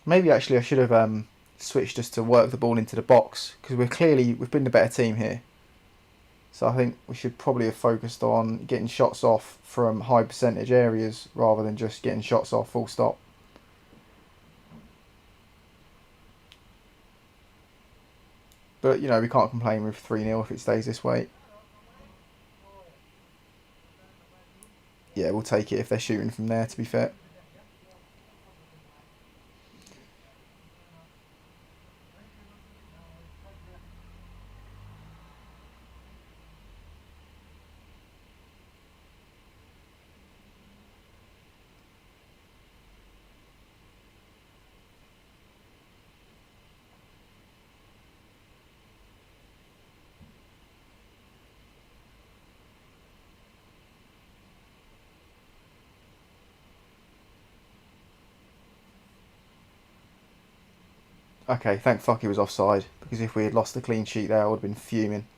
Maybe actually I should have switched just to work the ball into the box because we've been the better team here. So I think we should probably have focused on getting shots off from high percentage areas rather than just getting shots off full stop. But, you know, we can't complain with 3-0 if it stays this way. Yeah, we'll take it if they're shooting from there, to be fair. Okay, thank fuck he was offside, because if we had lost the clean sheet there, I would have been fuming.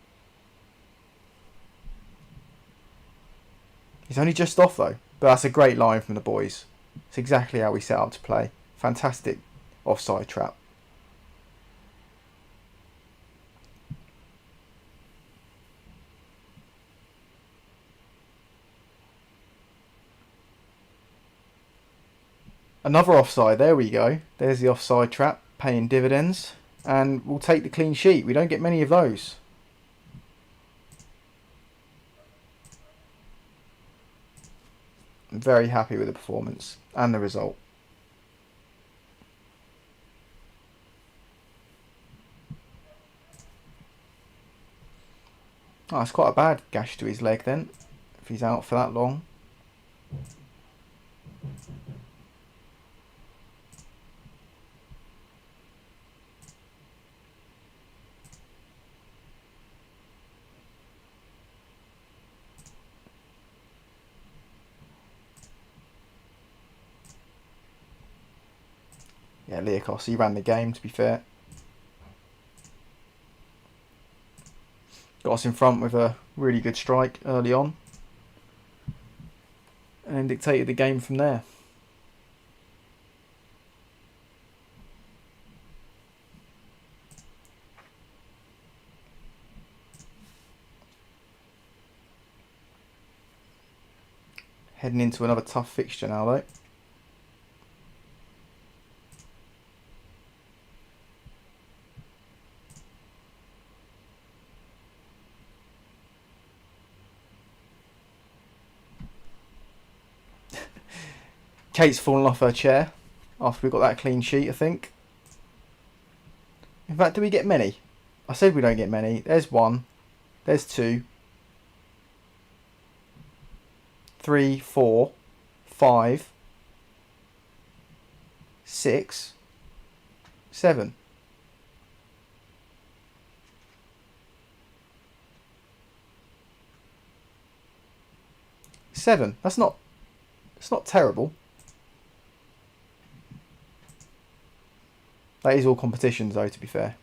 He's only just off though, but that's a great line from the boys. It's exactly how we set up to play. Fantastic offside trap. Another offside, there we go. There's the offside trap, paying dividends. and we'll take the clean sheet. We don't get many of those. I'm very happy with the performance and the result. Oh, it's quite a bad gash to his leg then, if he's out for that long. Yeah, Liakos, he ran the game, to be fair. Got us in front with a really good strike early on, and dictated the game from there. Heading into another tough fixture now though. Kate's fallen off her chair after we got that clean sheet, I think. In fact, do we get many? I said we don't get many. There's one. There's two. 3, 4, 5, 6, 7. Seven. It's not terrible. That is all competitions though, to be fair.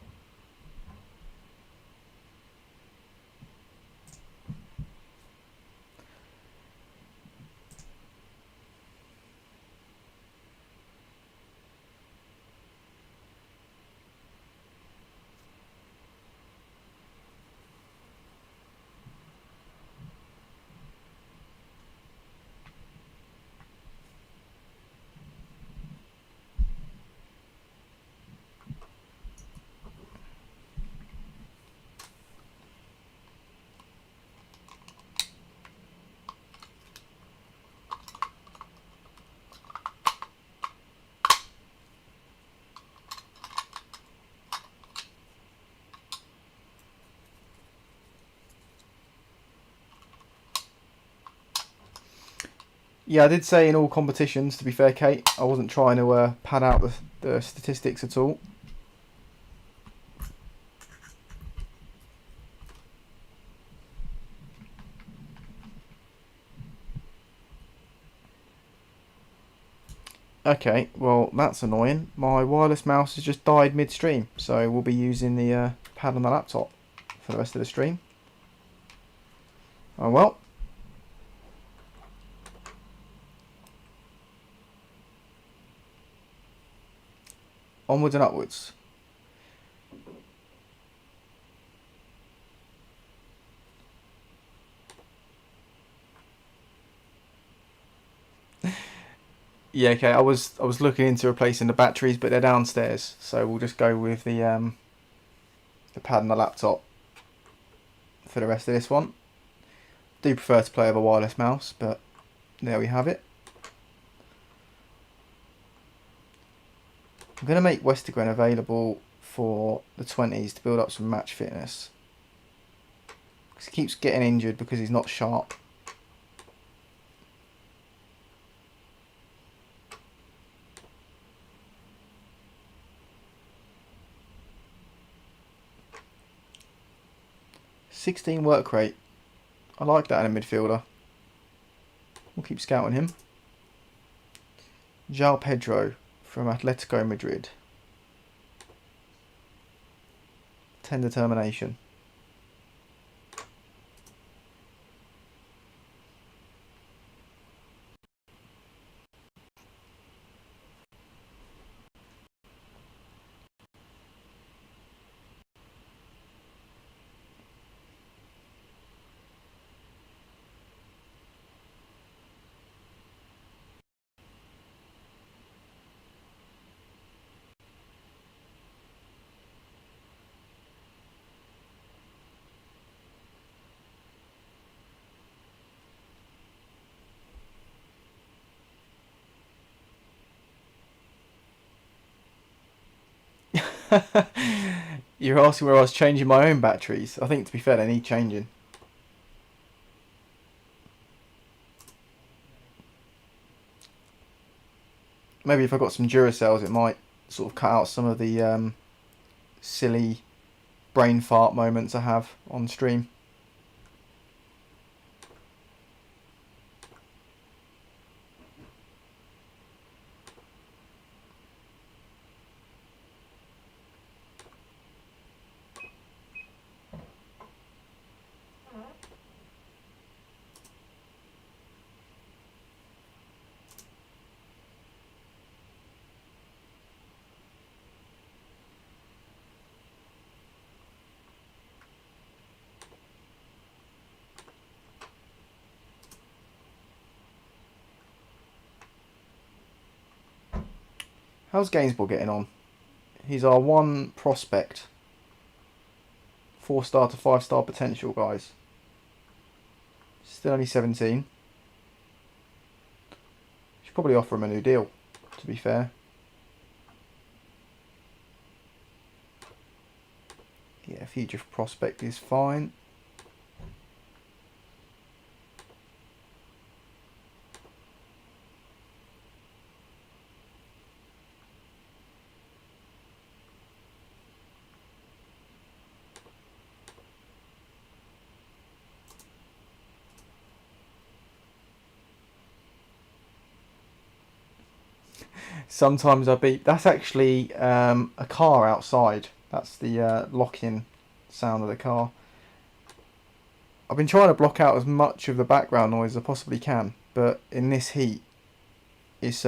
Yeah, I did say in all competitions, to be fair, Kate. I wasn't trying to pad out the statistics at all. Okay, well, that's annoying. My wireless mouse has just died midstream, so we'll be using the pad on the laptop for the rest of the stream. Oh well. Onwards and upwards. Yeah, okay. I was looking into replacing the batteries, but they're downstairs, so we'll just go with the pad and the laptop for the rest of this one. Do prefer to play with a wireless mouse, but there we have it. I'm going to make Westergren available for the 20s to build up some match fitness. Because he keeps getting injured because he's not sharp. .16 work rate. I like that in a midfielder. We'll keep scouting him. João Pedro from Atletico Madrid. 10 determination. You're asking where I was changing my own batteries. I think, to be fair, they need changing. Maybe if I got some Duracells, it might sort of cut out some of the silly brain fart moments I have on stream. How's Gainsborough getting on? He's our one prospect. 4-star to 5-star potential, guys. Still only 17. Should probably offer him a new deal, to be fair. Yeah, future prospect is fine. Sometimes I beep. That's actually a car outside. That's the lock-in sound of the car. I've been trying to block out as much of the background noise as I possibly can, but in this heat, it's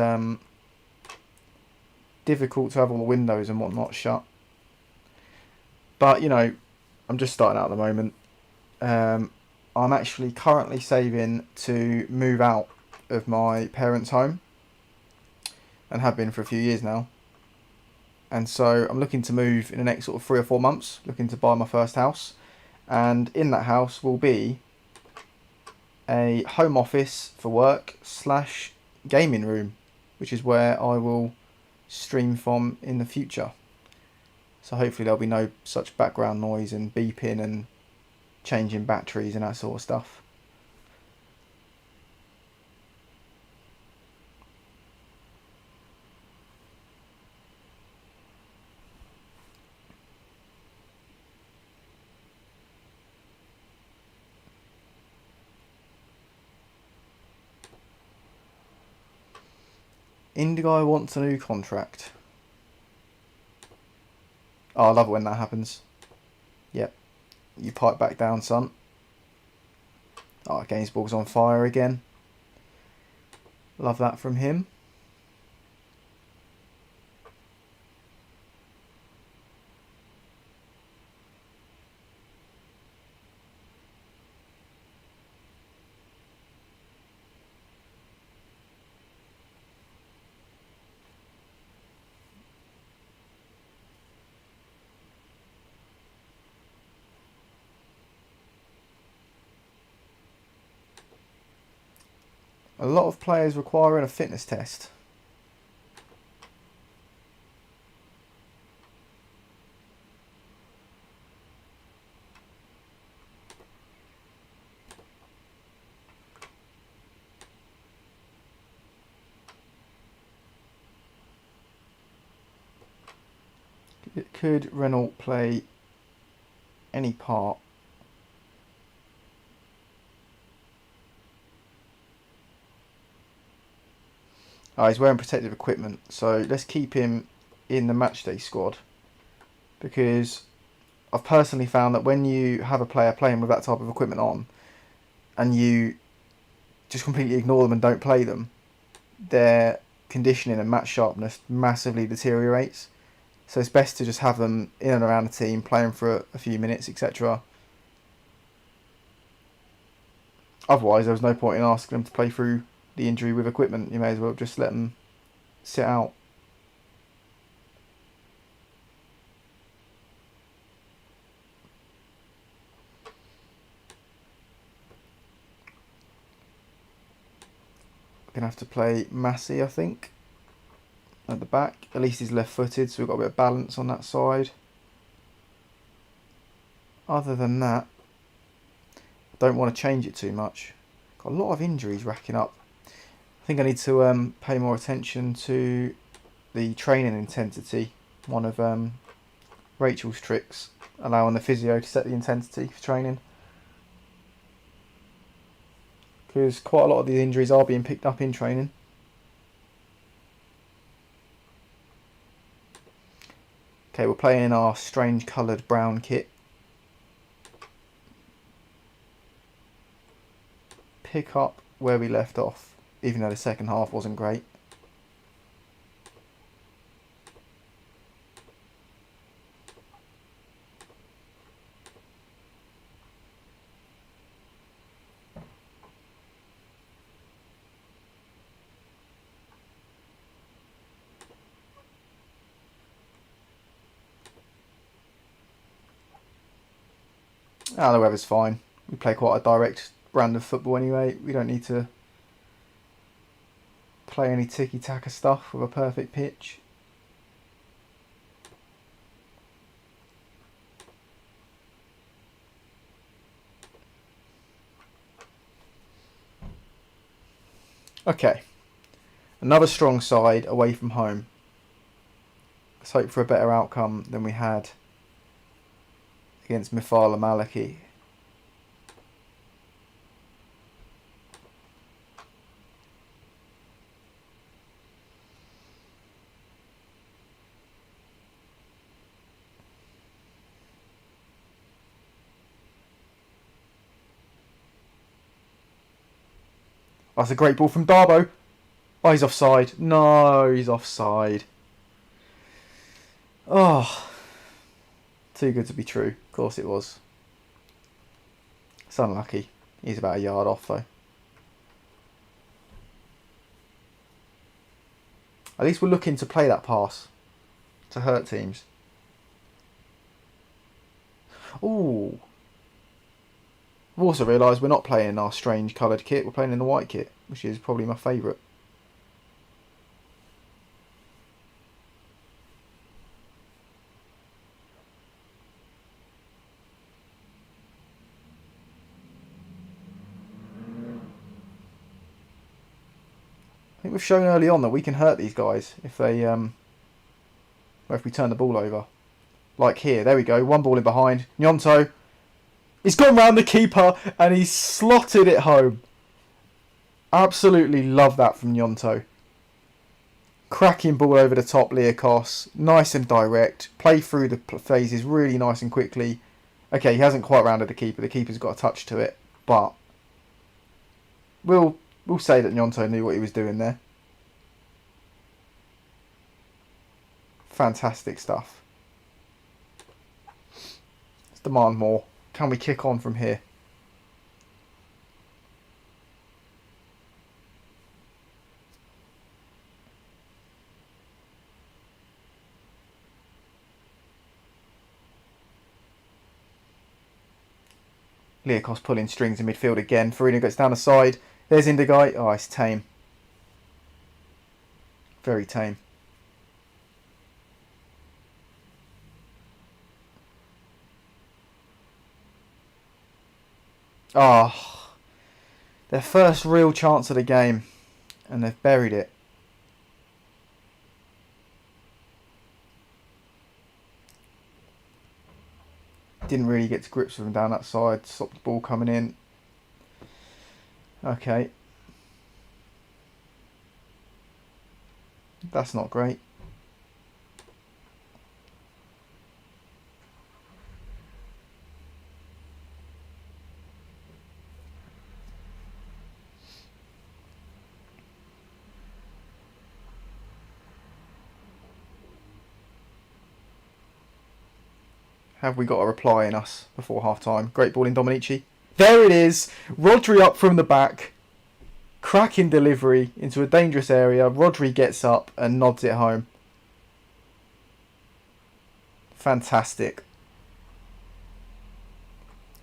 difficult to have all the windows and whatnot shut. But, you know, I'm just starting out at the moment. I'm actually currently saving to move out of my parents' home, and have been for a few years now. And so I'm looking to move in the next sort of 3 or 4 months, looking to buy my first house. And in that house will be a home office for work / gaming room, which is where I will stream from in the future. So hopefully there'll be no such background noise and beeping and changing batteries and that sort of stuff. Indigo wants a new contract. Oh, I love it when that happens. Yep. You pipe back down, son. Oh, Gainsborough's on fire again. Love that from him. A lot of players requiring a fitness test. Could Renault play any part? Oh, he's wearing protective equipment, so let's keep him in the matchday squad, because I've personally found that when you have a player playing with that type of equipment on and you just completely ignore them and don't play them, their conditioning and match sharpness massively deteriorates. So it's best to just have them in and around the team, playing for a few minutes, etc. Otherwise, there was no point in asking them to play through the injury with equipment. You may as well just let them sit out. We're going to have to play Massey, I think. at the back. At least he's left-footed, so we've got a bit of balance on that side. Other than that, I don't want to change it too much. Got a lot of injuries racking up. I think I need to pay more attention to the training intensity. One of Rachel's tricks, allowing the physio to set the intensity for training. Because quite a lot of the injuries are being picked up in training. Okay, we're playing our strange coloured brown kit. Pick up where we left off, even though the second half wasn't great. The weather's fine. We play quite a direct brand of football anyway. We don't need to play any tiki-taka stuff with a perfect pitch. Okay, another strong side away from home. Let's hope for a better outcome than we had against Mifala Maliki. That's a great ball from Darbo. Oh, he's offside. No, he's offside. Oh, too good to be true. Of course it was. It's unlucky. He's about a yard off though. At least we're looking to play that pass to hurt teams. Ooh. I've also realised we're not playing in our strange coloured kit. We're playing in the white kit, which is probably my favourite. I think we've shown early on that we can hurt these guys if they if we turn the ball over. Like here, there we go. One ball in behind. Nyonto. He's gone round the keeper and he's slotted it home. Absolutely love that from Nyonto. Cracking ball over the top, Liakos. Nice and direct. Play through the phases really nice and quickly. Okay, he hasn't quite rounded the keeper. The keeper's got a touch to it. But we'll say that Nyonto knew what he was doing there. Fantastic stuff. Let's demand more. Can we kick on from here? Liakos pulling strings in midfield again. Farina gets down the side. There's Indigai. Oh, it's tame. Very tame. Oh, their first real chance of the game, and they've buried it. Didn't really get to grips with them down that side. Stopped the ball coming in. Okay. That's not great. Have we got a reply in us before half-time? Great ball in Dominici. There it is. Rodri up from the back. Cracking delivery into a dangerous area. Rodri gets up and nods it home. Fantastic.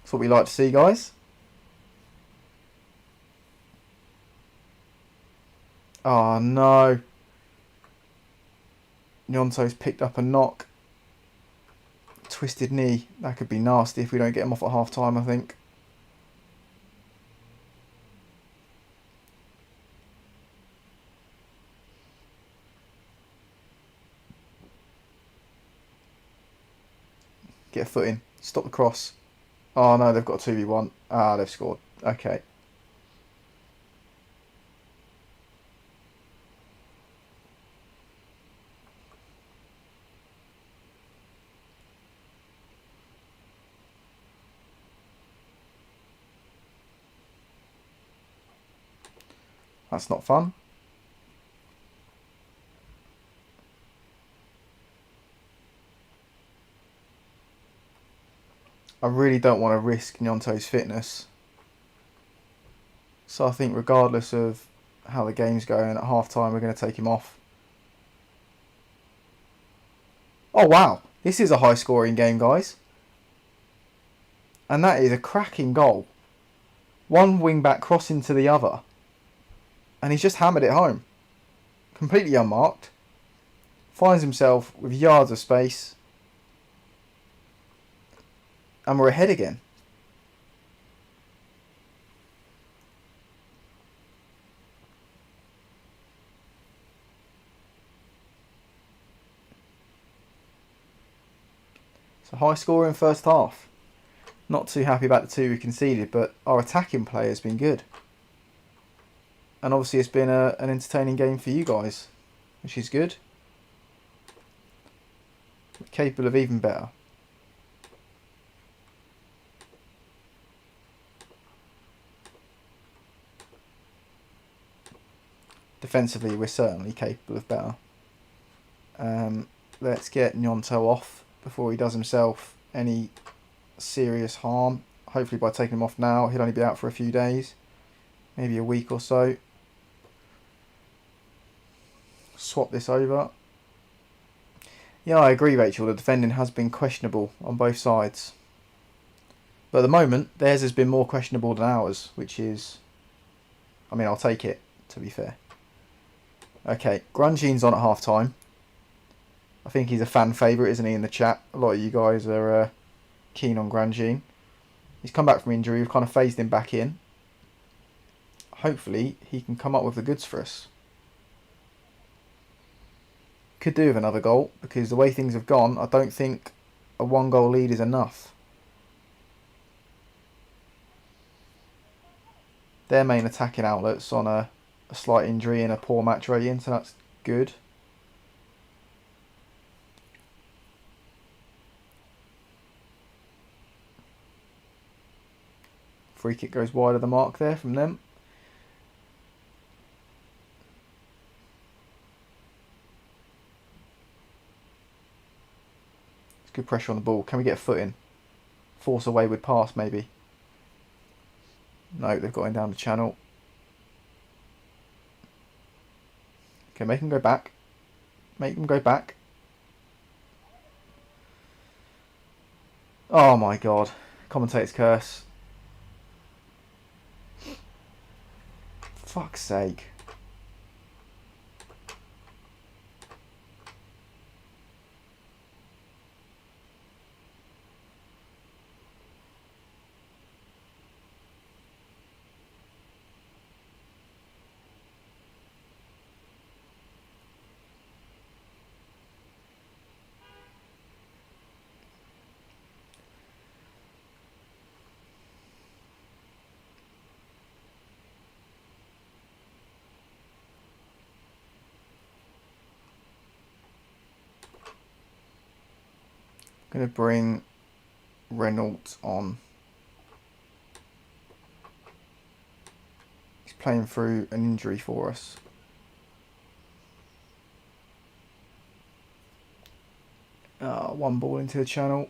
That's what we like to see, guys. Oh, no. Nyonto's picked up a knock. Twisted knee. That could be nasty if we don't get him off at half time, I think. Get a foot in. Stop the cross. Oh no, they've got a 2v1. Ah, they've scored. Okay. That's not fun. I really don't want to risk Nyonto's fitness. So I think regardless of how the game's going, at half time we're going to take him off. Oh wow, this is a high scoring game, guys. And that is a cracking goal. One wing back crossing to the other. And he's just hammered it home. Completely unmarked. Finds himself with yards of space. And we're ahead again. So high score in first half. Not too happy about the 2 we conceded, but our attacking play has been good. And obviously it's been an entertaining game for you guys, which is good. We're capable of even better. Defensively, we're certainly capable of better. Let's get Nyonto off before he does himself any serious harm. Hopefully by taking him off now, he'll only be out for a few days. Maybe a week or so. Swap this over. Yeah, I agree, Rachel. The defending has been questionable on both sides. But at the moment, theirs has been more questionable than ours, which is... I mean, I'll take it, to be fair. Okay, Grungeon's on at half-time. I think he's a fan favourite, isn't he, in the chat? A lot of you guys are keen on Grungeon. He's come back from injury. We've kind of phased him back in. Hopefully, he can come up with the goods for us. Could do with another goal, because the way things have gone, I don't think a 1-goal lead is enough. Their main attacking outlets on a slight injury and a poor match rating, so that's good. Free kick goes wide of the mark there from them. It's good pressure on the ball. Can we get a foot in? Force a wayward pass maybe. No, they've got him down the channel. Okay, make him go back. Make him go back. Oh my god. Commentator's curse. Fuck's sake. Going to bring Reynolds on. He's playing through an injury for us. One ball into the channel.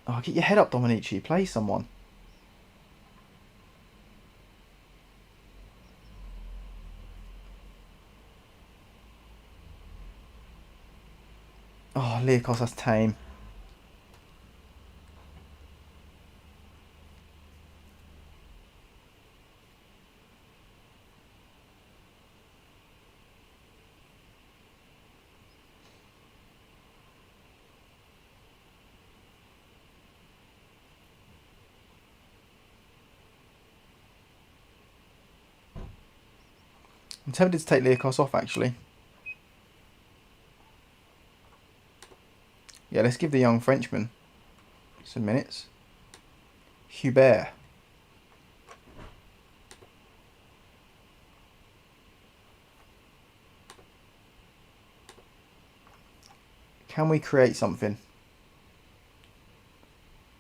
Oh, get your head up, Dominici. Play someone. Oh, Leakos, that's tame. I'm tempted to take Liakos off, actually. Yeah, let's give the young Frenchman some minutes. Hubert. Can we create something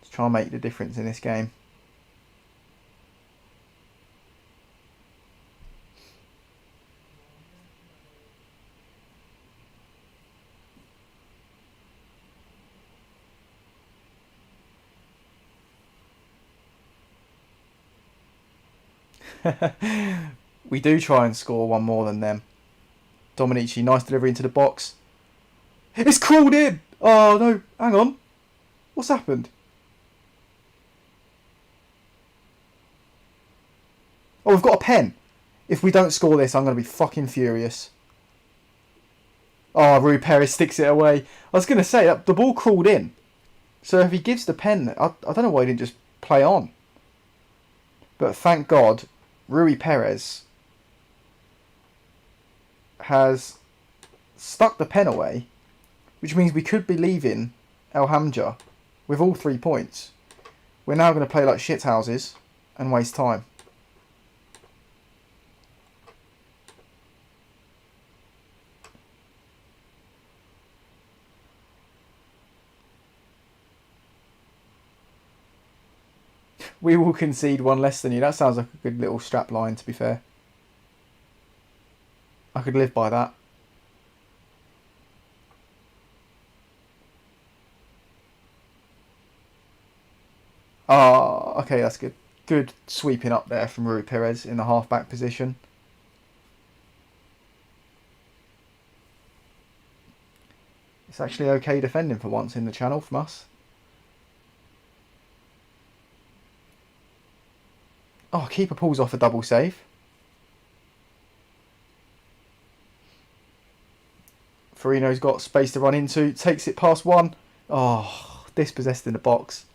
to try and make the difference in this game? We do try and score one more than them. Dominici, nice delivery into the box. It's crawled in! Oh no, hang on. What's happened? Oh, we've got a pen. If we don't score this, I'm going to be fucking furious. Oh, Rui Perez sticks it away. I was going to say, the ball crawled in. So if he gives the pen, I don't know why he didn't just play on. But thank God, Rui Perez has stuck the pen away, which means we could be leaving El Hamja with all 3 points. We're now going to play like shithouses and waste time. We will concede one less than you. That sounds like a good little strap line, to be fair. I could live by that. Ah, okay, that's good. Good sweeping up there from Rui Perez in the half-back position. It's actually okay defending for once in the channel from us. Oh, keeper pulls off a double save. Farino's got space to run into. Takes it past one. Oh, dispossessed in the box.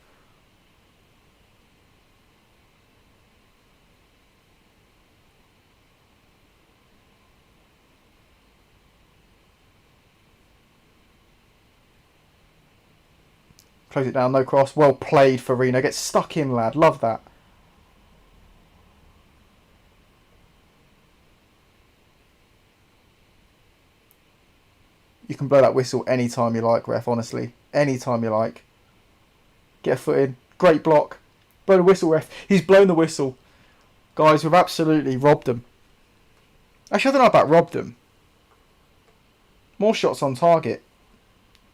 Close it down, no cross. Well played, Farino. Gets stuck in, lad. Love that. You can blow that whistle anytime you like, ref, honestly. Anytime you like. Get a foot in. Great block. Blow the whistle, ref. He's blown the whistle. Guys, we've absolutely robbed them. Actually, I don't know about robbed them. More shots on target.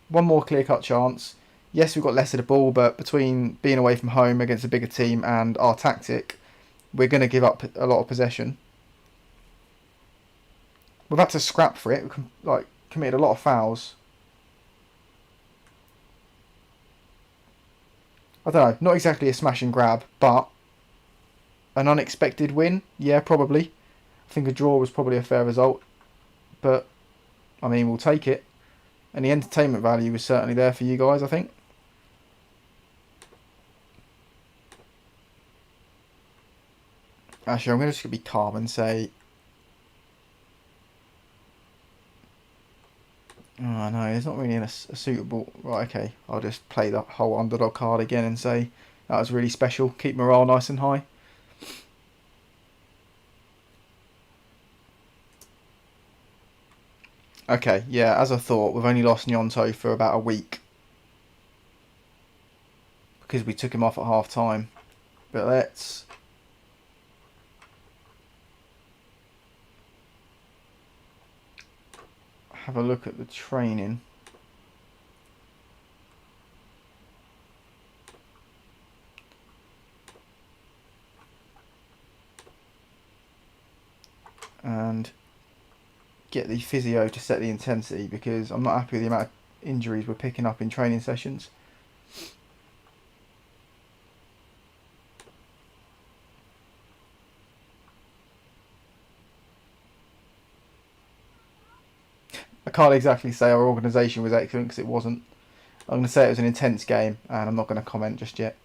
One more clear-cut chance. Yes, we've got less of the ball, but between being away from home against a bigger team and our tactic, we're going to give up a lot of possession. We've had to scrap for it. We've committed a lot of fouls. I don't know, not exactly a smash and grab, but an unexpected win? Yeah, probably. I think a draw was probably a fair result, but I mean, we'll take it. And the entertainment value was certainly there for you guys, I think. Actually, I'm just going to be calm and say... Oh, no, there's not really a suitable... Right, okay, I'll just play the whole underdog card again and say that was really special. Keep morale nice and high. Okay, yeah, as I thought, we've only lost Nyonto for about a week. Because we took him off at half time. But let's... have a look at the training. And get the physio to set the intensity, because I'm not happy with the amount of injuries we're picking up in training sessions. I can't exactly say our organisation was excellent, because it wasn't. I'm going to say it was an intense game, and I'm not going to comment just yet.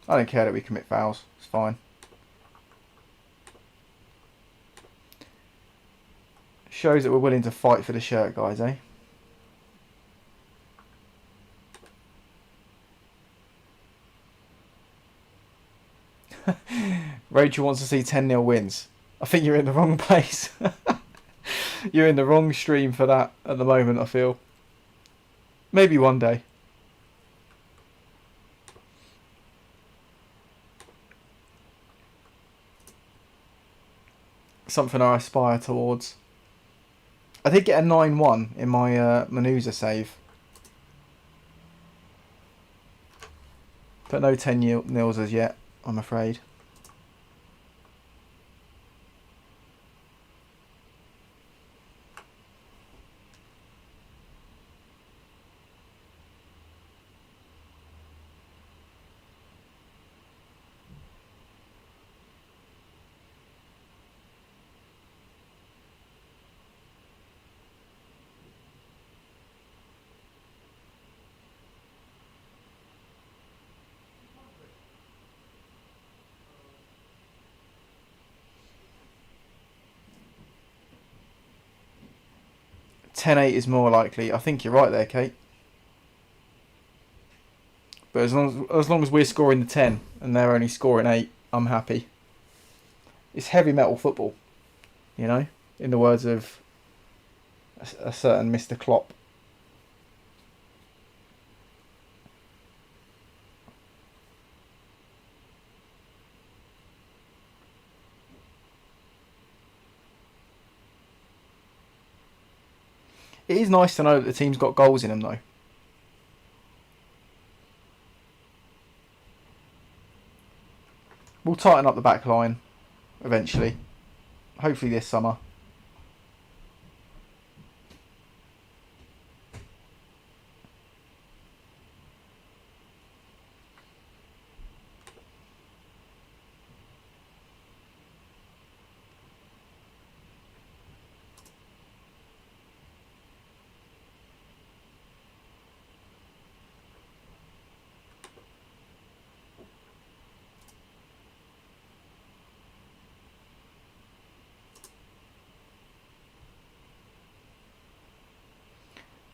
I don't care that we commit fouls. It's fine. Shows that we're willing to fight for the shirt, guys, eh? Rachel wants to see 10-0 wins. I think you're in the wrong place. You're in the wrong stream for that at the moment, I feel. Maybe one day. Something I aspire towards. I did get a 9-1 in my Manuza save. But no 10-0s as yet, I'm afraid. $10-8 is more likely. I think you're right there, Kate. But as long as we're scoring the 10 and they're only scoring 8, I'm happy. It's heavy metal football, you know, in the words of a certain Mr. Klopp. It is nice to know that the team's got goals in them, though. We'll tighten up the back line eventually. Hopefully this summer.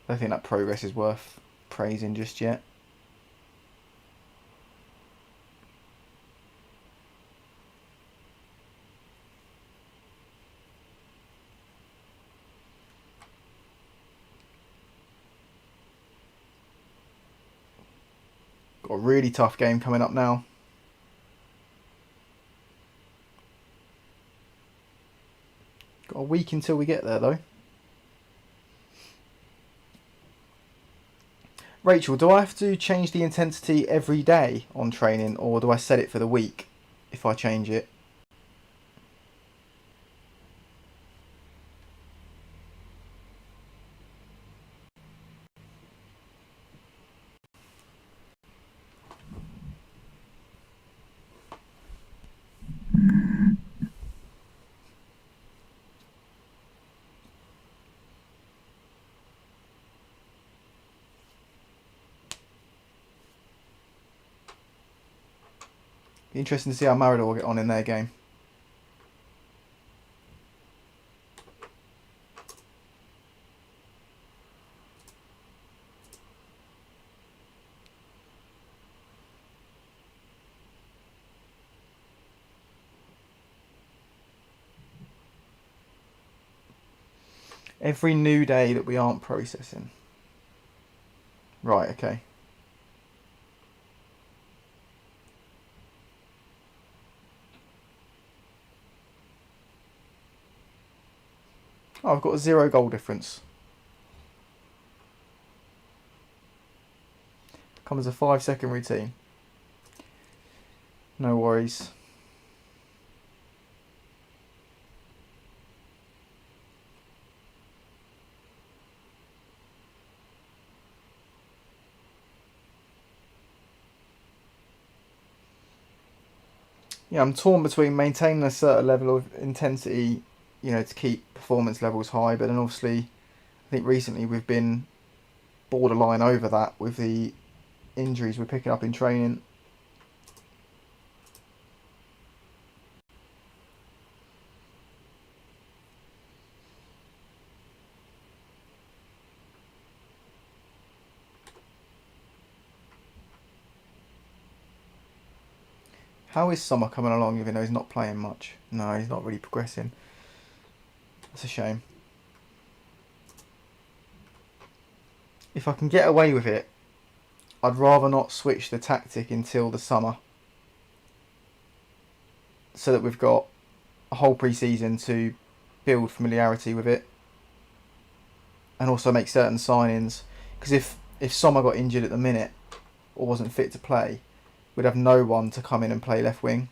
I don't think that progress is worth praising just yet. Got a really tough game coming up now. Got a week until we get there, though. Rachel, do I have to change the intensity every day on training, or do I set it for the week if I change it? Be interesting to see how Marador will get on in their game. Every new day that we aren't processing. Right, okay. Oh, I've got a 0 goal difference. Comes a 5-second routine. No worries. Yeah, I'm torn between maintaining a certain level of intensity, you know, to keep performance levels high, but then obviously I think recently we've been borderline over that with the injuries we're picking up in training. How is Sommer coming along even though he's not playing much? No, he's not really progressing. That's a shame. If I can get away with it, I'd rather not switch the tactic until the summer. So that we've got a whole pre-season to build familiarity with it. And also make certain signings. Because if Sommer got injured at the minute, or wasn't fit to play, we'd have no one to come in and play left wing.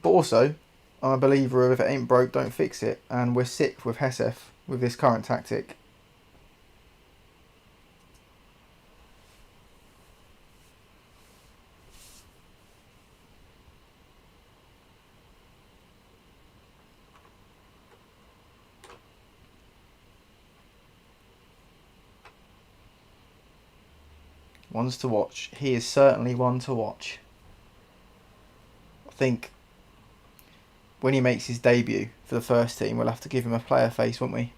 But also, I'm a believer of if it ain't broke, don't fix it. And we're sick with Hesef with this current tactic. Ones to watch. He is certainly one to watch. I think when he makes his debut for the first team, we'll have to give him a player face, won't we?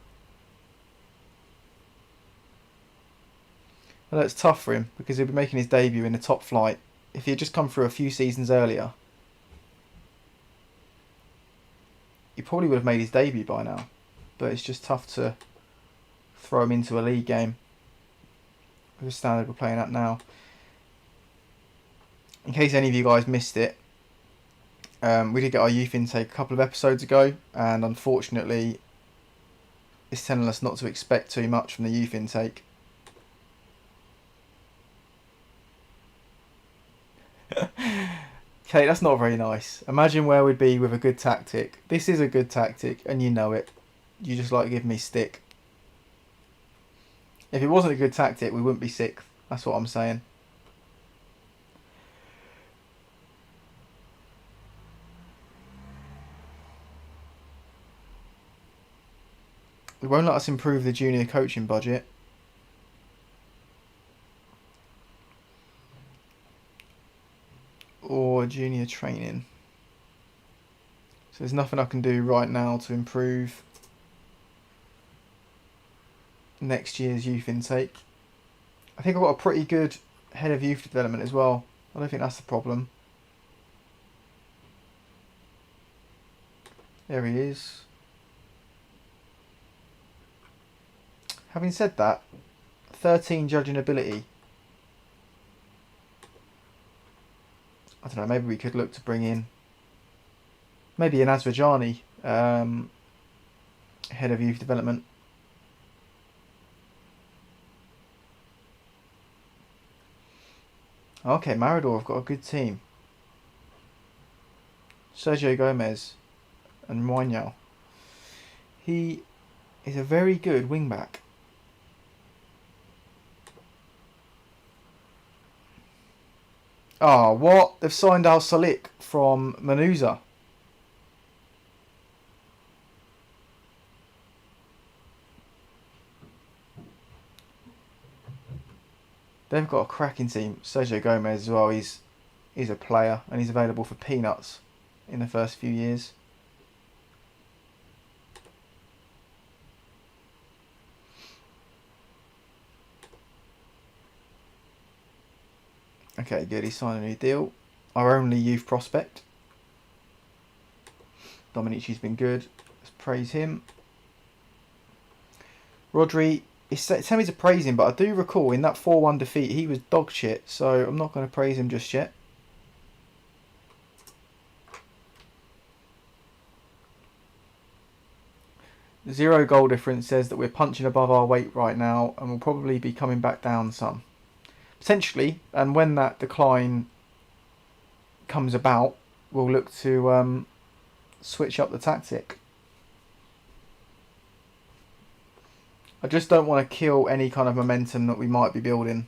Well, it's tough for him because he'll be making his debut in the top flight. If he had just come through a few seasons earlier, he probably would have made his debut by now. But it's just tough to throw him into a league game with the standard we're playing at now. In case any of you guys missed it, we did get our youth intake a couple of episodes ago, and unfortunately it's telling us not to expect too much from the youth intake. Okay, that's not very nice. Imagine where we'd be with a good tactic. This is a good tactic, and you know it. You just like to give me stick. If it wasn't a good tactic, we wouldn't be sixth. That's what I'm saying. It won't let us improve the junior coaching budget. Or junior training. So there's nothing I can do right now to improve next year's youth intake. I think I've got a pretty good head of youth development as well. I don't think that's the problem. There he is. Having said that, 13 judging ability. I don't know, maybe we could look to bring in maybe an Aswijani head of youth development. Okay, Marador have got a good team. Sergio Gomez and Voin. He is a very good wing back. Oh, what? They've signed Al Salik from Manusa. They've got a cracking team. Sergio Gomez as well. He's a player and he's available for peanuts in the first few years. Okay, good. He's signed a new deal. Our only youth prospect. Dominici's been good. Let's praise him. Rodri, it's telling me to praise him, but I do recall in that 4-1 defeat he was dog shit, so I'm not going to praise him just yet. The 0 goal difference says that we're punching above our weight right now and we'll probably be coming back down some. Potentially, and when that decline comes about, we'll look to switch up the tactic. I just don't want to kill any kind of momentum that we might be building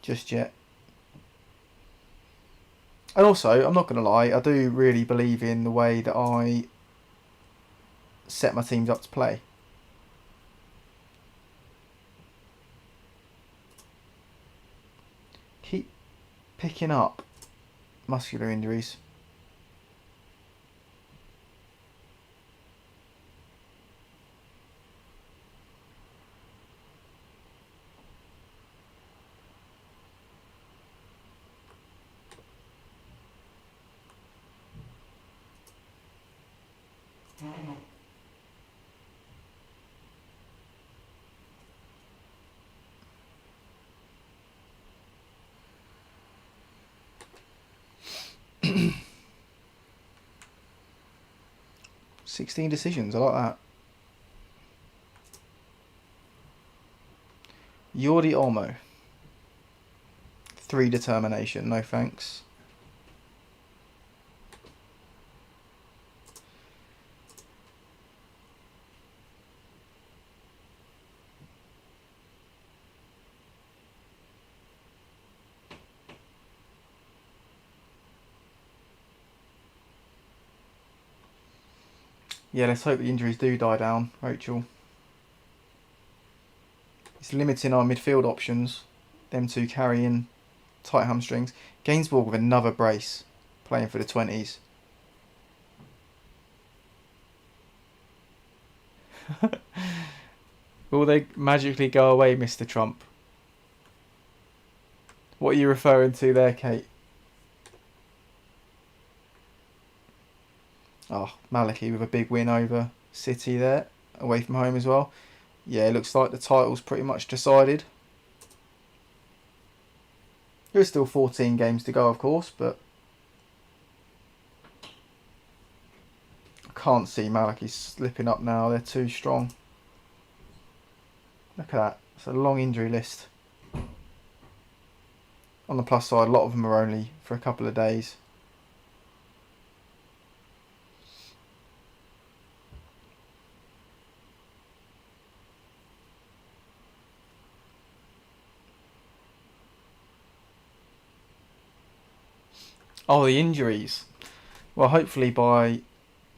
just yet. And also, I'm not going to lie, I do really believe in the way that I set my teams up to play. Keep picking up muscular injuries. 16 decisions, I like that. Jordi Olmo. 3 determination, no thanks. Yeah, let's hope the injuries do die down, Rachel. It's limiting our midfield options. Them two carrying tight hamstrings. Gainsbourg with another brace, playing for the 20s. Will they magically go away, Mr. Trump? What are you referring to there, Kate? Oh, Maliki with a big win over City there, away from home as well. Yeah, it looks like the title's pretty much decided. There's still 14 games to go, of course, but I can't see Maliki slipping up now. They're too strong. Look at that. It's a long injury list. On the plus side, a lot of them are only for a couple of days. Oh, the injuries. Well, hopefully by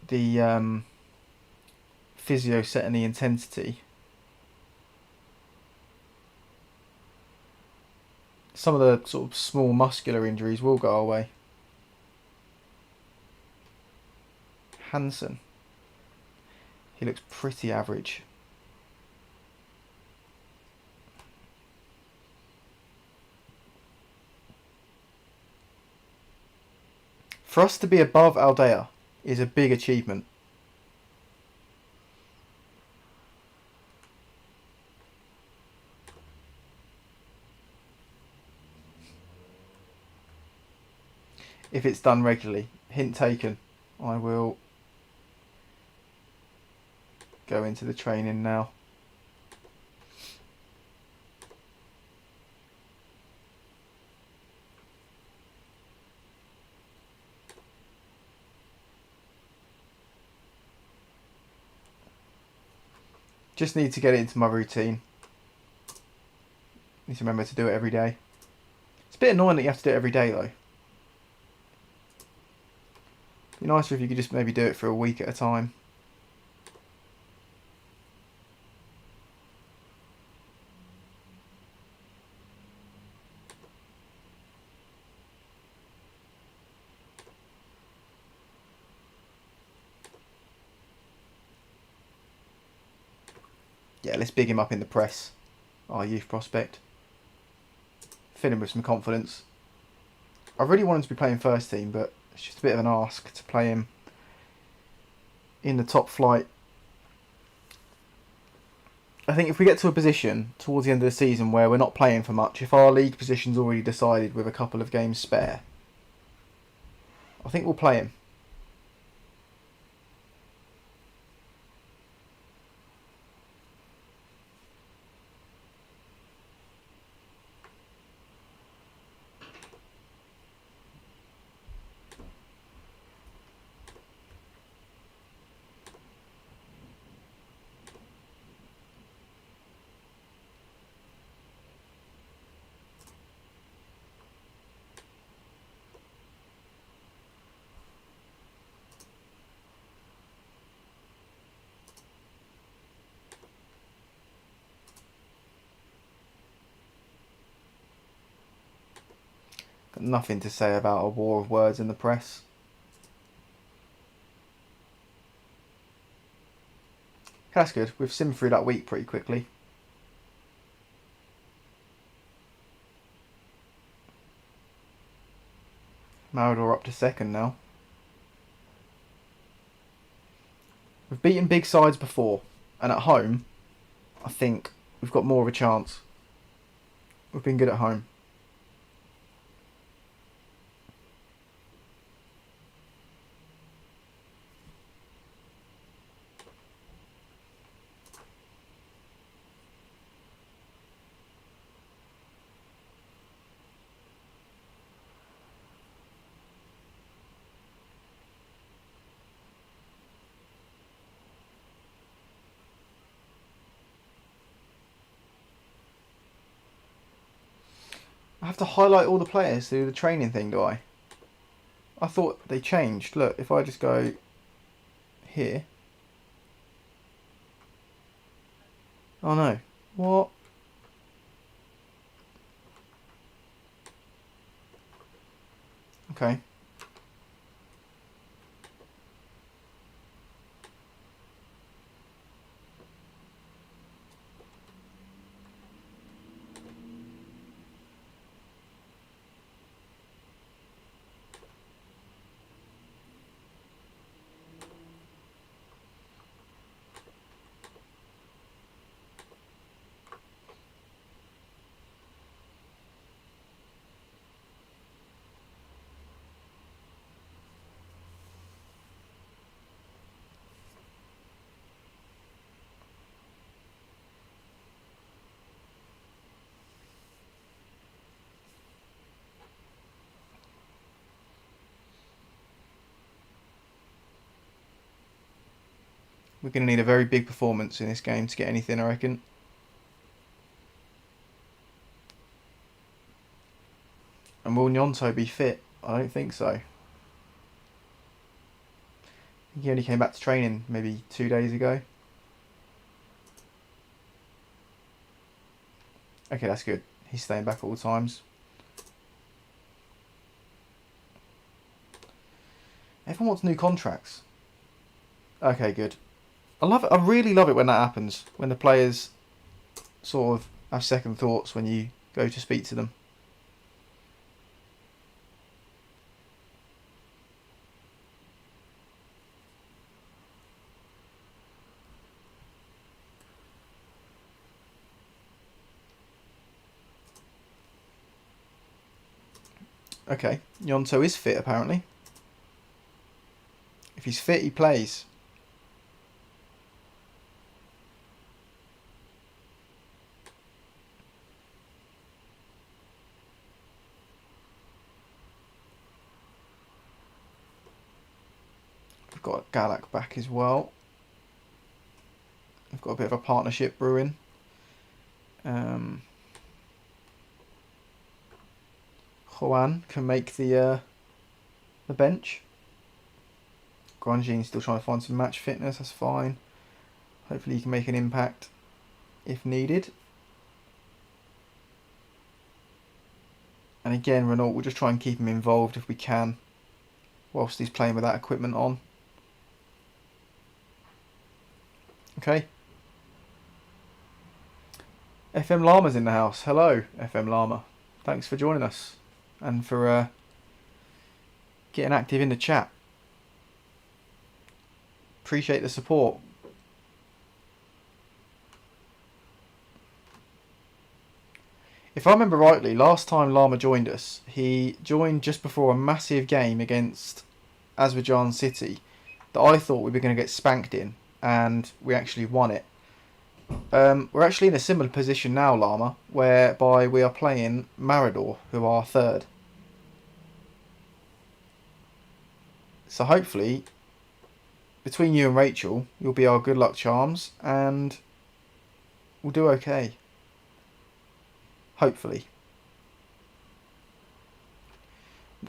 the physio setting the intensity, some of the sort of small muscular injuries will go away. Hansen. He looks pretty average. For us to be above Aldea is a big achievement. If it's done regularly. Hint taken. I will go into the training now. Just need to get it into my routine. Need to remember to do it every day. It's a bit annoying that you have to do it every day though. It'd be nicer if you could just maybe do it for a week at a time. Yeah, let's big him up in the press. Our youth prospect. Fill him with some confidence. I really want him to be playing first team, but it's just a bit of an ask to play him in the top flight. I think if we get to a position towards the end of the season where we're not playing for much, if our league position's already decided with a couple of games spare, I think we'll play him. Got nothing to say about a war of words in the press. That's good. We've simmed through that week pretty quickly. Marador up to second now. We've beaten big sides before, and at home, I think we've got more of a chance. We've been good at home. I have to highlight all the players to do the training thing, do I? I thought they changed. Look, if I just go here. Oh no. What? Okay. We're going to need a very big performance in this game to get anything, I reckon. And will Nyonto be fit? I don't think so. I think he only came back to training maybe 2 days ago. Okay, that's good. He's staying back at all times. Everyone wants new contracts. Okay, good. I love it. I really love it when that happens. When the players sort of have second thoughts when you go to speak to them. Okay, Nyonto is fit apparently. If he's fit, he plays. We've got Galak back as well. We've got a bit of a partnership brewing. Juan can make the bench. Grangin's still trying to find some match fitness, that's fine. Hopefully he can make an impact if needed. And again, Renault will just try and keep him involved if we can, whilst he's playing with that equipment on. Okay. FM Llama's in the house. Hello, FM Llama. Thanks for joining us and for getting active in the chat. Appreciate the support. If I remember rightly, last time Llama joined us, he joined just before a massive game against Aswijan City that I thought we were going to get spanked in, and we actually won it. We're actually in a similar position now, Llama, whereby we are playing Marador, who are third. So hopefully, between you and Rachel, you'll be our good luck charms, and we'll do okay. Hopefully.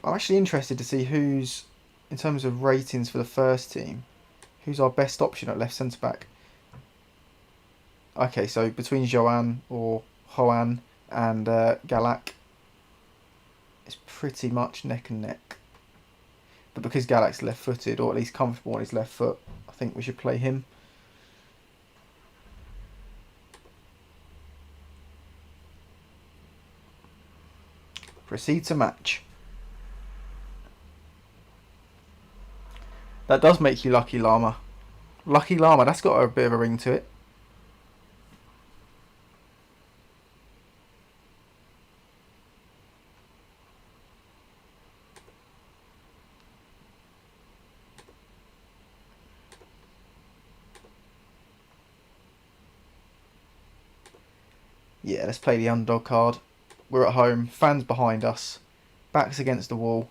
I'm actually interested to see who's, in terms of ratings for the first team, who's our best option at left centre back. Okay, so between Joanne or Joan and Galak, it's pretty much neck and neck. But because Galak's left-footed, or at least comfortable on his left foot, I think we should play him. Proceed to match. That does make you Lucky Llama. Lucky Llama, that's got a bit of a ring to it. Yeah, let's play the underdog card. We're at home, fans behind us, backs against the wall.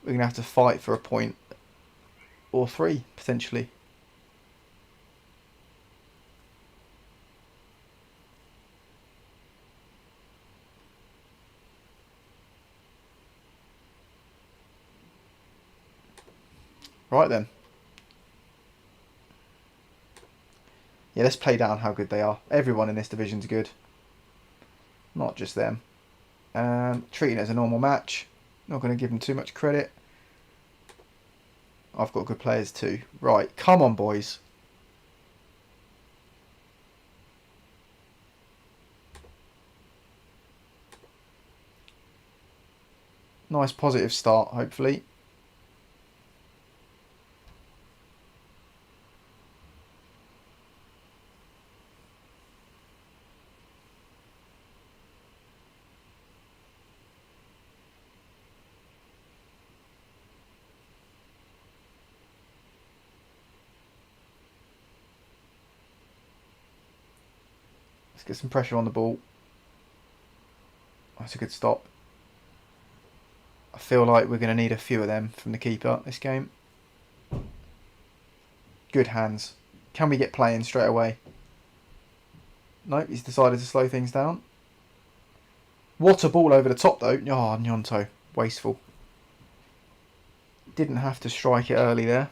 We're going to have to fight for a point. Or 3, potentially. Right then. Yeah, let's play down how good they are. Everyone in this division's good. Not just them. Treating it as a normal match. Not going to give them too much credit. I've got good players too. Right, come on, boys. Nice positive start, hopefully. Let's get some pressure on the ball. That's a good stop. I feel like we're going to need a few of them from the keeper this game. Good hands. Can we get playing straight away? Nope, he's decided to slow things down. What a ball over the top though. Oh, Nyonto. Wasteful. Didn't have to strike it early there.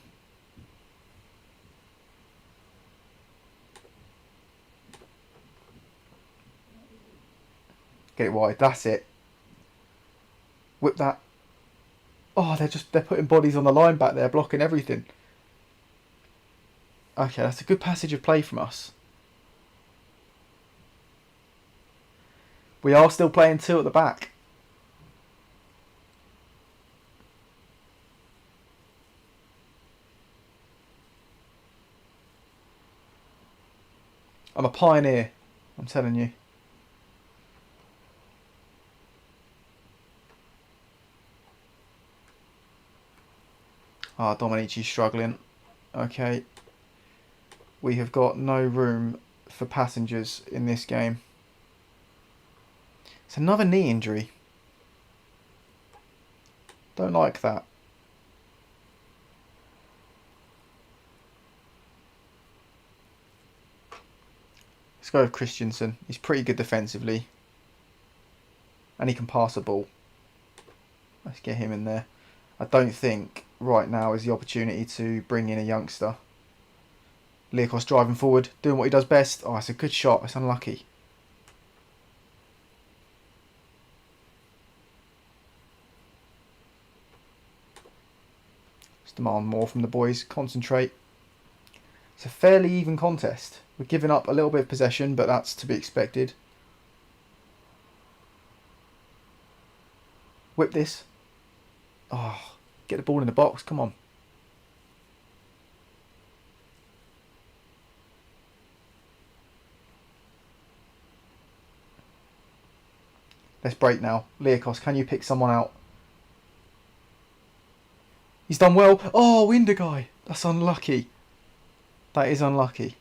Get it wide. That's it. Whip that. Oh, they're putting bodies on the line back there, blocking everything. Okay, that's a good passage of play from us. We are still playing two at the back. I'm a pioneer, I'm telling you. Ah, Dominici's struggling. Okay. We have got no room for passengers in this game. It's another knee injury. Don't like that. Let's go with Christensen. He's pretty good defensively. And he can pass a ball. Let's get him in there. I don't think right now is the opportunity to bring in a youngster. Liakos driving forward, doing what he does best. Oh, it's a good shot. It's unlucky. Let's demand more from the boys. Concentrate. It's a fairly even contest. We're giving up a little bit of possession, but that's to be expected. Whip this. Oh, get the ball in the box. Come on. Let's break now. Liakos, can you pick someone out? He's done well. Oh, Winder guy. That's unlucky. That is unlucky.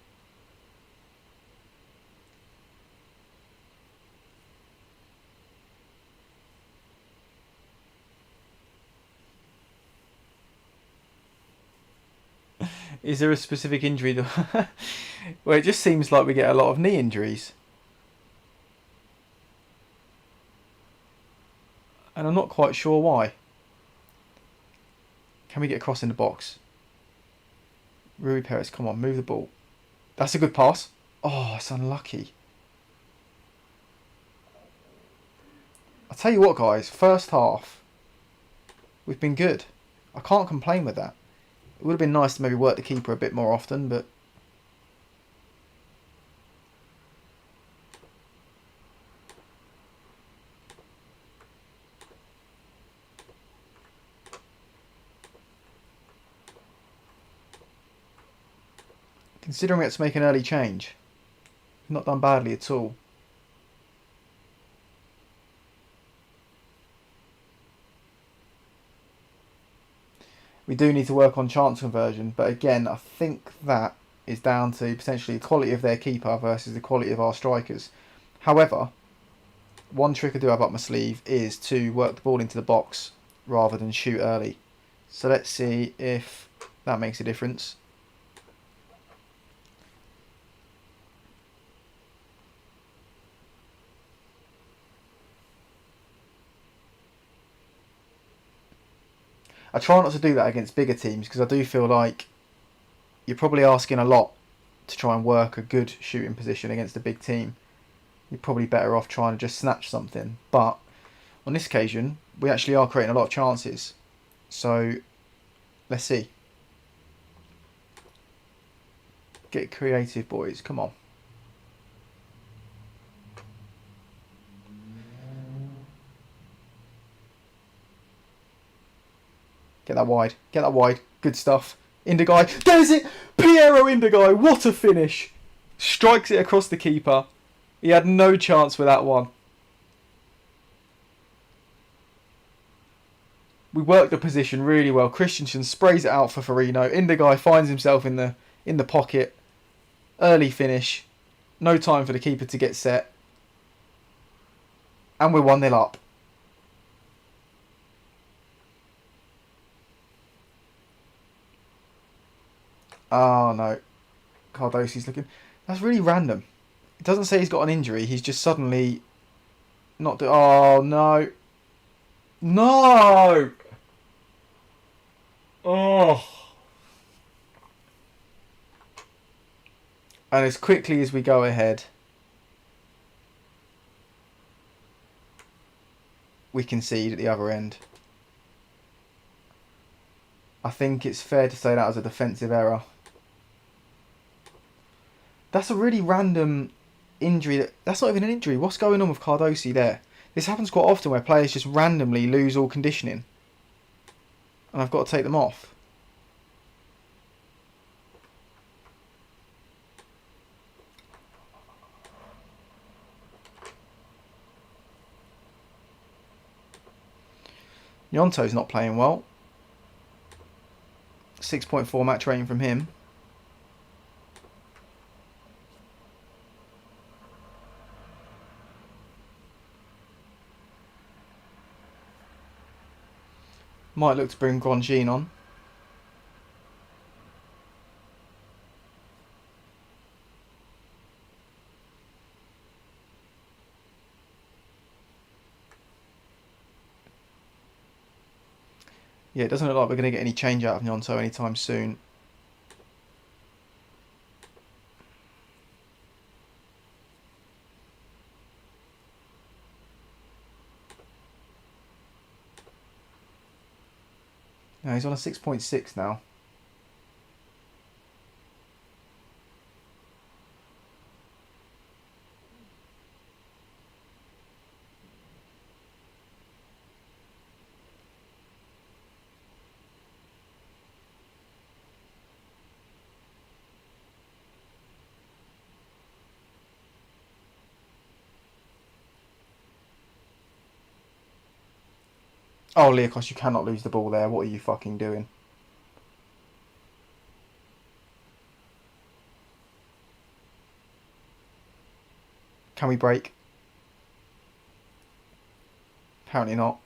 Is there a specific injury that... Well, it just seems like we get a lot of knee injuries. And I'm not quite sure why. Can we get across in the box? Rui Perez, come on, move the ball. That's a good pass. Oh, it's unlucky. I'll tell you what, guys. First half, we've been good. I can't complain with that. It would have been nice to maybe work the keeper a bit more often, but... Considering we had to make an early change, not done badly at all. We do need to work on chance conversion, but again, I think that is down to potentially the quality of their keeper versus the quality of our strikers. However, one trick I do have up my sleeve is to work the ball into the box rather than shoot early. So let's see if that makes a difference. I try not to do that against bigger teams because I do feel like you're probably asking a lot to try and work a good shooting position against a big team. You're probably better off trying to just snatch something. But on this occasion, we actually are creating a lot of chances. So let's see. Get creative, boys. Come on. Get that wide. Get that wide. Good stuff. Indigai. There's it! Piero Indigai. What a finish. Strikes it across the keeper. He had no chance with that one. We worked the position really well. Christensen sprays it out for Farino. Indigai finds himself in the pocket. Early finish. No time for the keeper to get set. And we're 1-0 up. Oh no. Cardosi's looking... That's really random. It doesn't say he's got an injury. He's just suddenly not... Oh no. No! Oh. And as quickly as we go ahead, we concede at the other end. I think it's fair to say that was a defensive error. That's a really random injury. That's not even an injury. What's going on with Cardosi there? This happens quite often where players just randomly lose all conditioning. And I've got to take them off. Gnonto's not playing well. 6.4 match rating from him. Might look to bring Grandjean on. Yeah, it doesn't look like we're going to get any change out of Gnonto anytime soon. No, he's on a 6.6 now. Oh, Leokos, you cannot lose the ball there. What are you fucking doing? Can we break? Apparently not.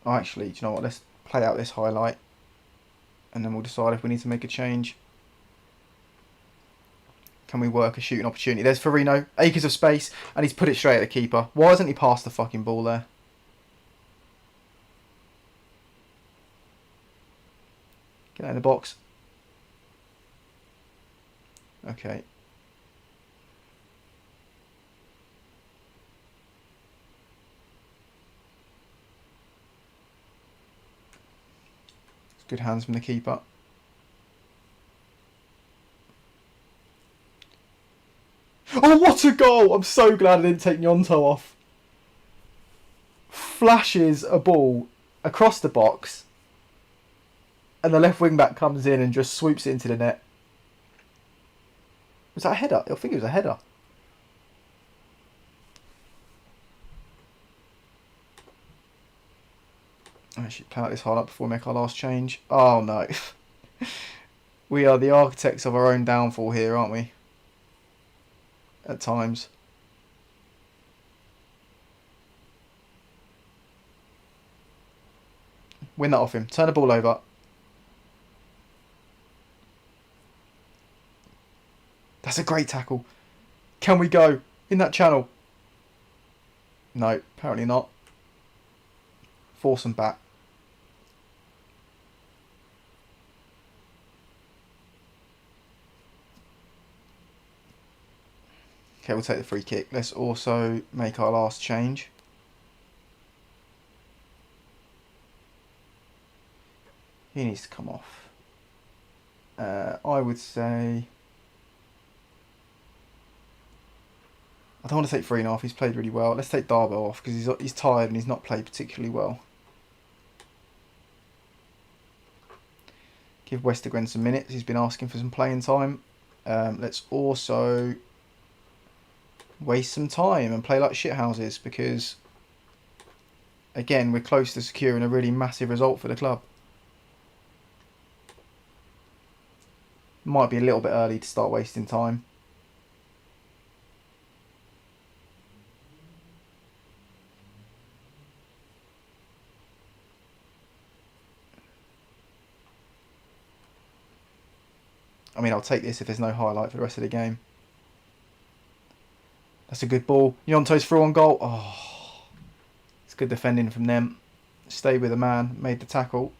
Oh, actually, do you know what? Let's play out this highlight. And then we'll decide if we need to make a change. Can we work a shooting opportunity? There's Farino. Acres of space. And he's put it straight at the keeper. Why hasn't he passed the fucking ball there? Get out in the box. Okay. It's good hands from the keeper. Oh, what a goal! I'm so glad I didn't take Gnonto off. Flashes a ball across the box. And the left wing back comes in and just swoops it into the net. Was that a header? I think it was a header. I should play out this hard up before we make our last change. Oh no. We are the architects of our own downfall here, aren't we? At times. Win that off him. Turn the ball over. That's a great tackle. Can we go in that channel? No, apparently not. Force them back. Okay, we'll take the free kick. Let's also make our last change. He needs to come off. I would say... I don't want to take Voin off. He's played really well. Let's take Darbo off because he's tired and he's not played particularly well. Give Westergren some minutes. He's been asking for some playing time. Let's also waste some time and play like shithouses because, again, we're close to securing a really massive result for the club. Might be a little bit early to start wasting time. I mean, I'll take this if there's no highlight for the rest of the game. That's a good ball. Yonto's through on goal. Oh, it's good defending from them. Stayed with the man, made the tackle.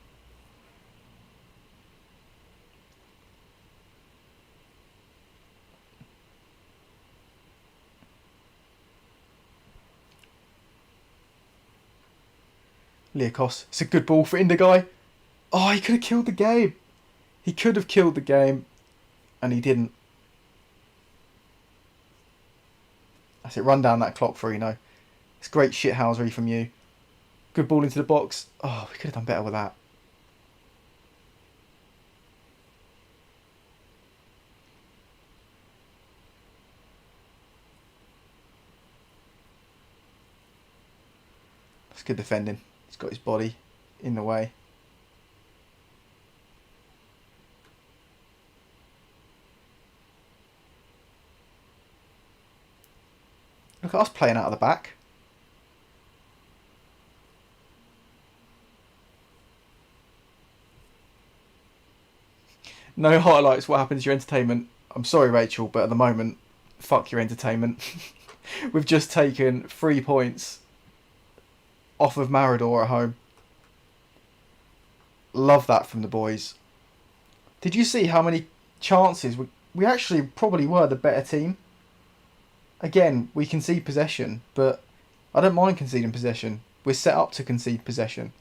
Liakos. It's a good ball for Indigai. Oh, he could have killed the game. He could have killed the game, and he didn't. That's it. Run down that clock, Frino. It's great shithousery from you. Good ball into the box. Oh, we could have done better with that. That's good defending. He's got his body in the way. Look at us playing out of the back. No highlights. What happens to your entertainment? I'm sorry, Rachel, but at the moment, fuck your entertainment. We've just taken 3 points off of Marador at home. Love that from the boys. Did you see how many chances? We actually probably were the better team. Again, we concede possession, but I don't mind conceding possession. We're set up to concede possession.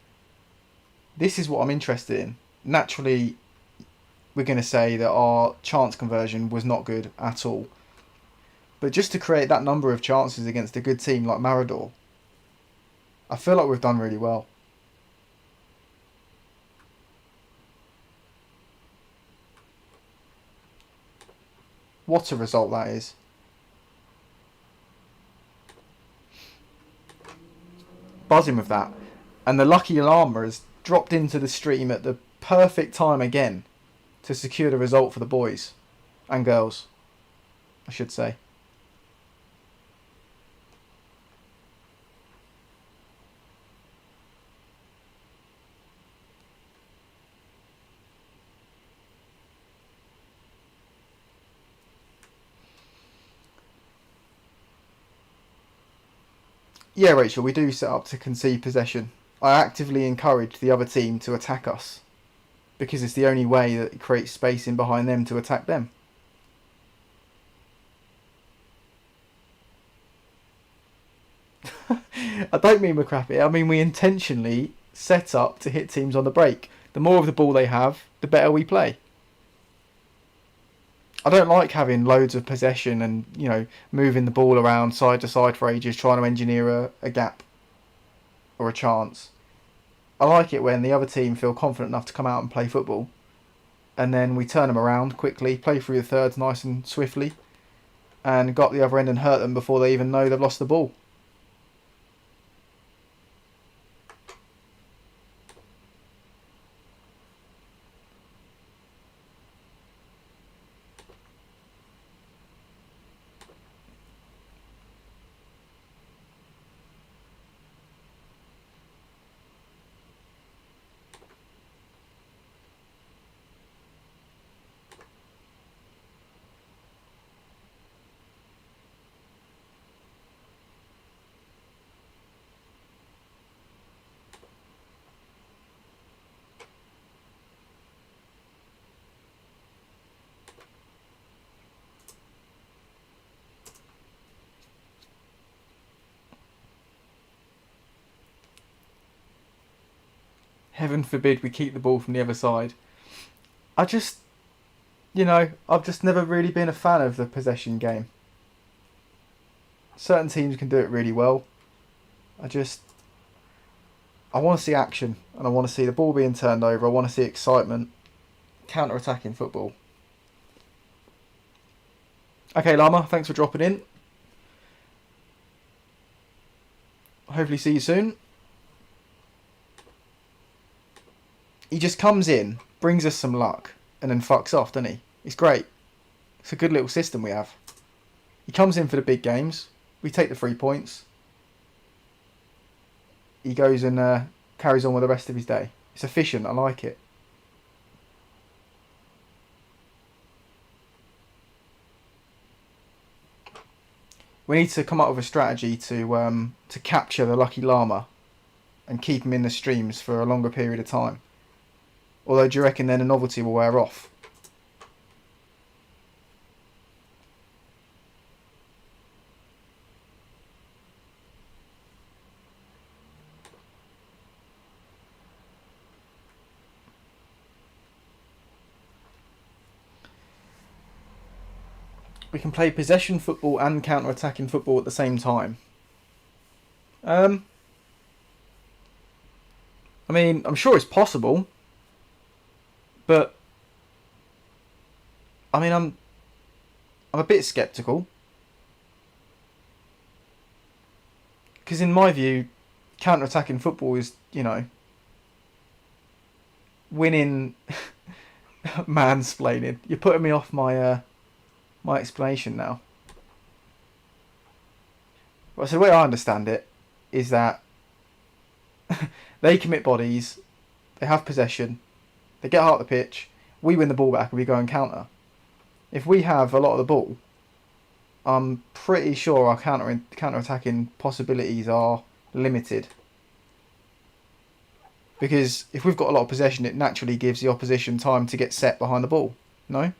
This is what I'm interested in. Naturally, we're going to say that our chance conversion was not good at all. But just to create that number of chances against a good team like Marador, I feel like we've done really well. What a result that is. Buzzing with that. And the lucky alarmer has dropped into the stream at the perfect time again to secure the result for the boys and girls, I should say. Yeah, Rachel, we do set up to concede possession. I actively encourage the other team to attack us because it's the only way that it creates space in behind them to attack them. I don't mean we're crappy. I mean we intentionally set up to hit teams on the break. The more of the ball they have, the better we play. I don't like having loads of possession and, you know, moving the ball around side to side for ages, trying to engineer a gap or a chance. I like it when the other team feel confident enough to come out and play football, and then we turn them around quickly, play through the thirds nice and swiftly, and got the other end and hurt them before they even know they've lost the ball. Heaven forbid we keep the ball from the other side. I just, I've just never really been a fan of the possession game. Certain teams can do it really well. I want to see action, and I want to see the ball being turned over. I want to see excitement. Counter-attacking football. Okay, Llama, thanks for dropping in. Hopefully see you soon. He just comes in, brings us some luck, and then fucks off, doesn't he? It's great. It's a good little system we have. He comes in for the big games. We take the 3 points. He goes and carries on with the rest of his day. It's efficient. I like it. We need to come up with a strategy to capture the lucky llama and keep him in the streams for a longer period of time. Although, do you reckon then the novelty will wear off? We can play possession football and counter-attacking football at the same time. I mean, I'm sure it's possible. But I mean, I'm a bit sceptical. Because in my view, counter-attacking football is, winning mansplaining. You're putting me off my my explanation now. Right, so the way I understand it is that they commit bodies, they have possession, they get half the pitch, we win the ball back and we go and counter. If we have a lot of the ball, I'm pretty sure our counter-attacking possibilities are limited. Because if we've got a lot of possession, it naturally gives the opposition time to get set behind the ball. No?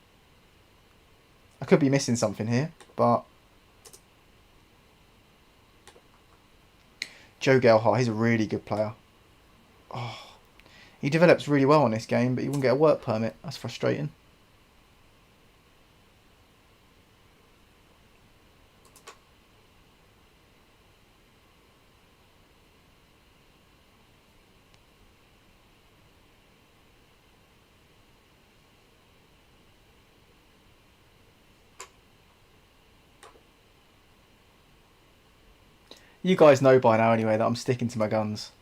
I could be missing something here, but Joe Gelhardt, he's a really good player. Oh, he develops really well on this game, but he wouldn't get a work permit. That's frustrating. You guys know by now anyway that I'm sticking to my guns.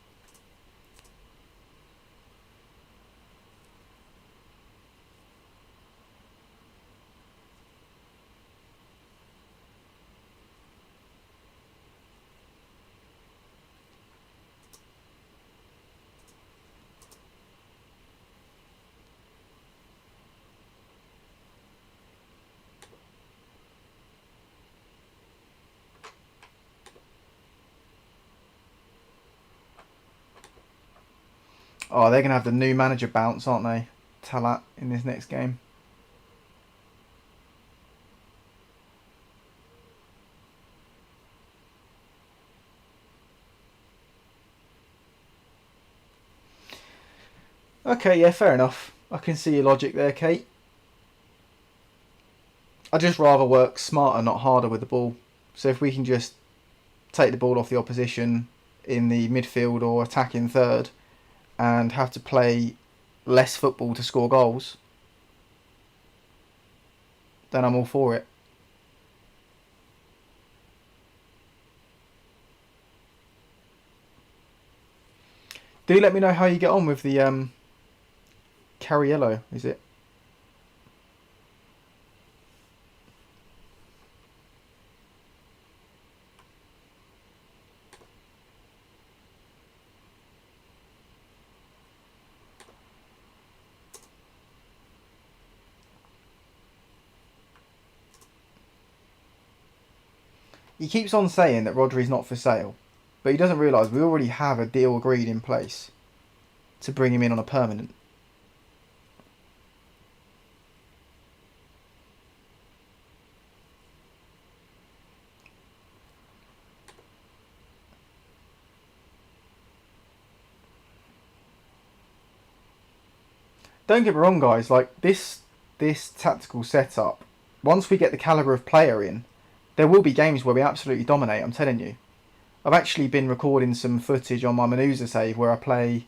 Oh, they're going to have the new manager bounce, aren't they? Talat in this next game. Okay, yeah, fair enough. I can see your logic there, Kate. I'd just rather work smarter, not harder with the ball. So if we can just take the ball off the opposition in the midfield or attacking third and have to play less football to score goals, then I'm all for it. Do let me know how you get on with the Cariello, is it? He keeps on saying that Rodri's not for sale, but he doesn't realise we already have a deal agreed in place to bring him in on a permanent. Don't get me wrong, guys. Like this tactical setup, once we get the caliber of player in, there will be games where we absolutely dominate. I'm telling you. I've actually been recording some footage on my Manuza save where I play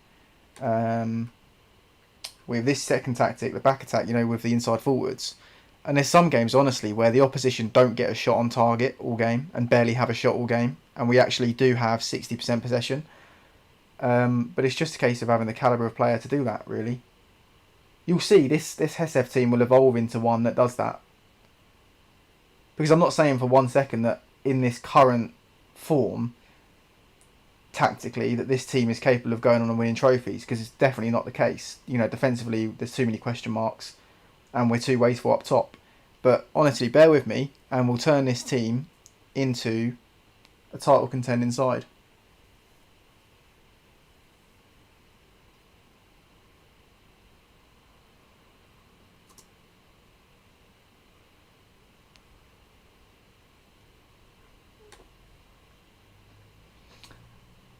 with this second tactic, the back attack, you know, with the inside forwards. And there's some games, honestly, where the opposition don't get a shot on target all game and barely have a shot all game, and we actually do have 60% possession. But it's just a case of having the caliber of player to do that, really. You'll see this HSF team will evolve into one that does that. Because I'm not saying for 1 second that in this current form, tactically, that this team is capable of going on and winning trophies, because it's definitely not the case. You know, defensively, there's too many question marks, and we're too wasteful up top. But honestly, bear with me, and we'll turn this team into a title contending side.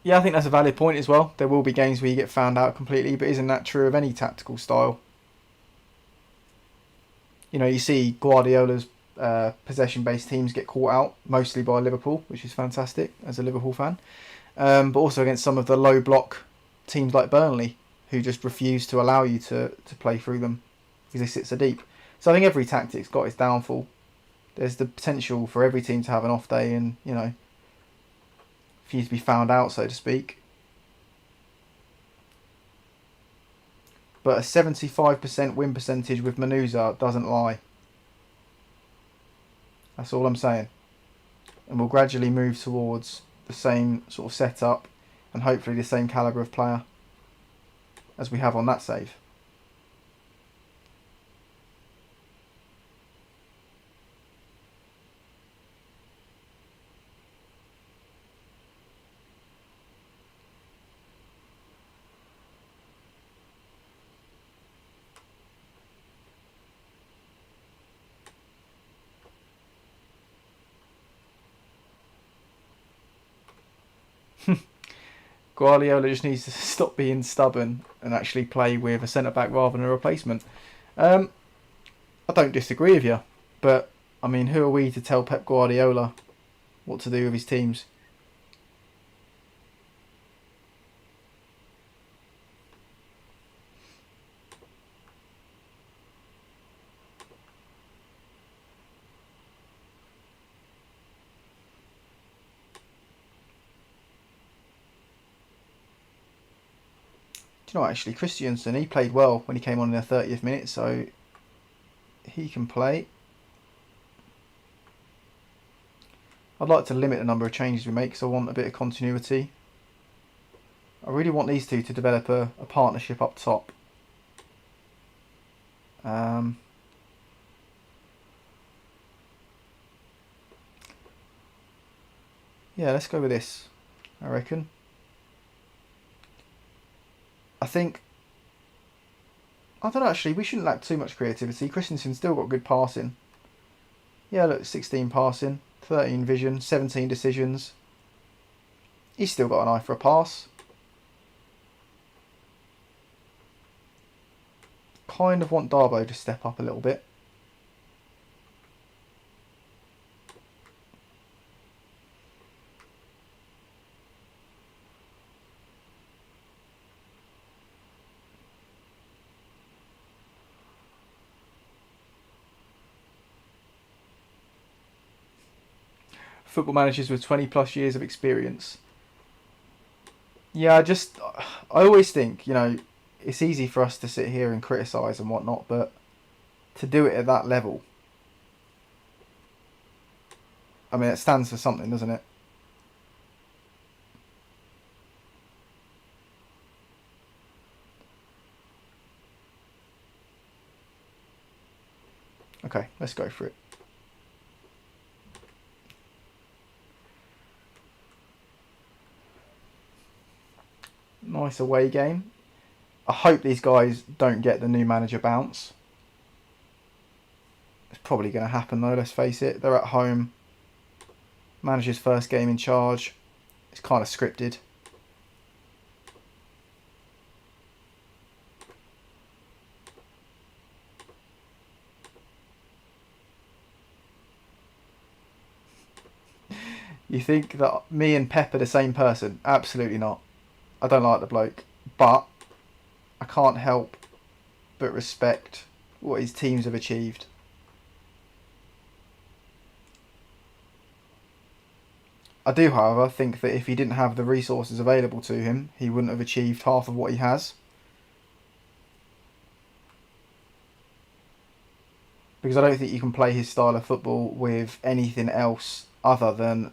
Yeah, I think that's a valid point as well. There will be games where you get found out completely, but isn't that true of any tactical style? You know, you see Guardiola's possession-based teams get caught out, mostly by Liverpool, which is fantastic as a Liverpool fan. But also against some of the low block teams like Burnley, who just refuse to allow you to play through them because they sit so deep. So I think every tactic's got its downfall. There's the potential for every team to have an off day and, you know, for you to be found out, so to speak. But a 75% win percentage with Manuza doesn't lie. That's all I'm saying. And we'll gradually move towards the same sort of setup and hopefully the same calibre of player as we have on that save. Guardiola just needs to stop being stubborn and actually play with a centre-back rather than a replacement. I don't disagree with you, but I mean, who are we to tell Pep Guardiola what to do with his teams? Do you know what, actually, Christiansen, he played well when he came on in the 30th minute, so he can play. I'd like to limit the number of changes we make because I want a bit of continuity. I really want these two to develop a partnership up top. Yeah, let's go with this, I reckon. I think, I don't know, actually, we shouldn't lack too much creativity. Christensen's still got good passing. Yeah, look, 16 passing, 13 vision, 17 decisions. He's still got an eye for a pass. Kind of want Darbo to step up a little bit. Football managers with 20 plus years of experience. Yeah, I always think, you know, it's easy for us to sit here and criticise and whatnot, but to do it at that level, I mean, it stands for something, doesn't it? Okay, let's go for it. Nice away game. I hope these guys don't get the new manager bounce. It's probably going to happen though, let's face it. They're at home. Manager's first game in charge. It's kind of scripted. think that me and Pep are the same person? Absolutely not. I don't like the bloke. But I can't help but respect what his teams have achieved. I do, however, think that if he didn't have the resources available to him, he wouldn't have achieved half of what he has. Because I don't think you can play his style of football with anything else other than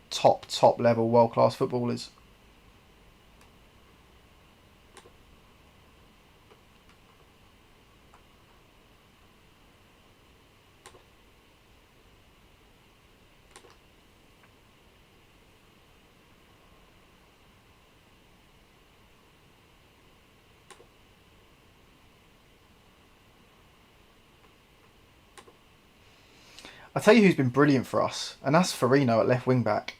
top level world class footballers. I tell you who's been brilliant for us, and that's Firmino at left wing back.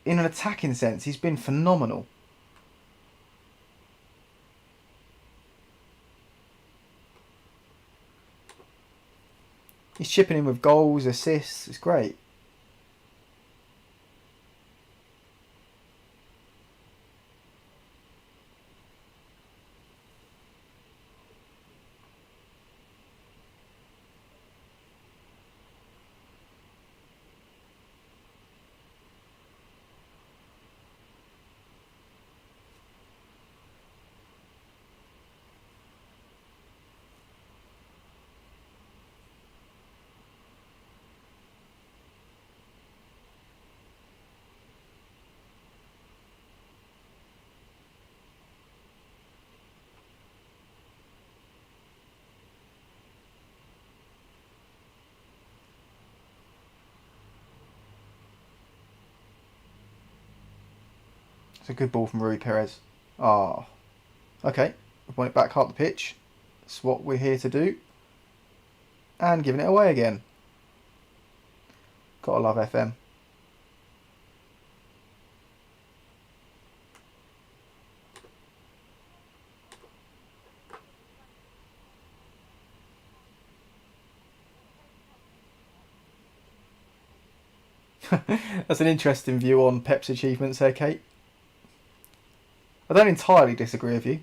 In an attacking sense, he's been phenomenal. He's chipping in with goals, assists. It's great. It's a good ball from Rui Perez. Ah, okay. We want it back half the pitch. That's what we're here to do. And giving it away again. Gotta love FM. That's an interesting view on Pep's achievements there, Kate. I don't entirely disagree with you.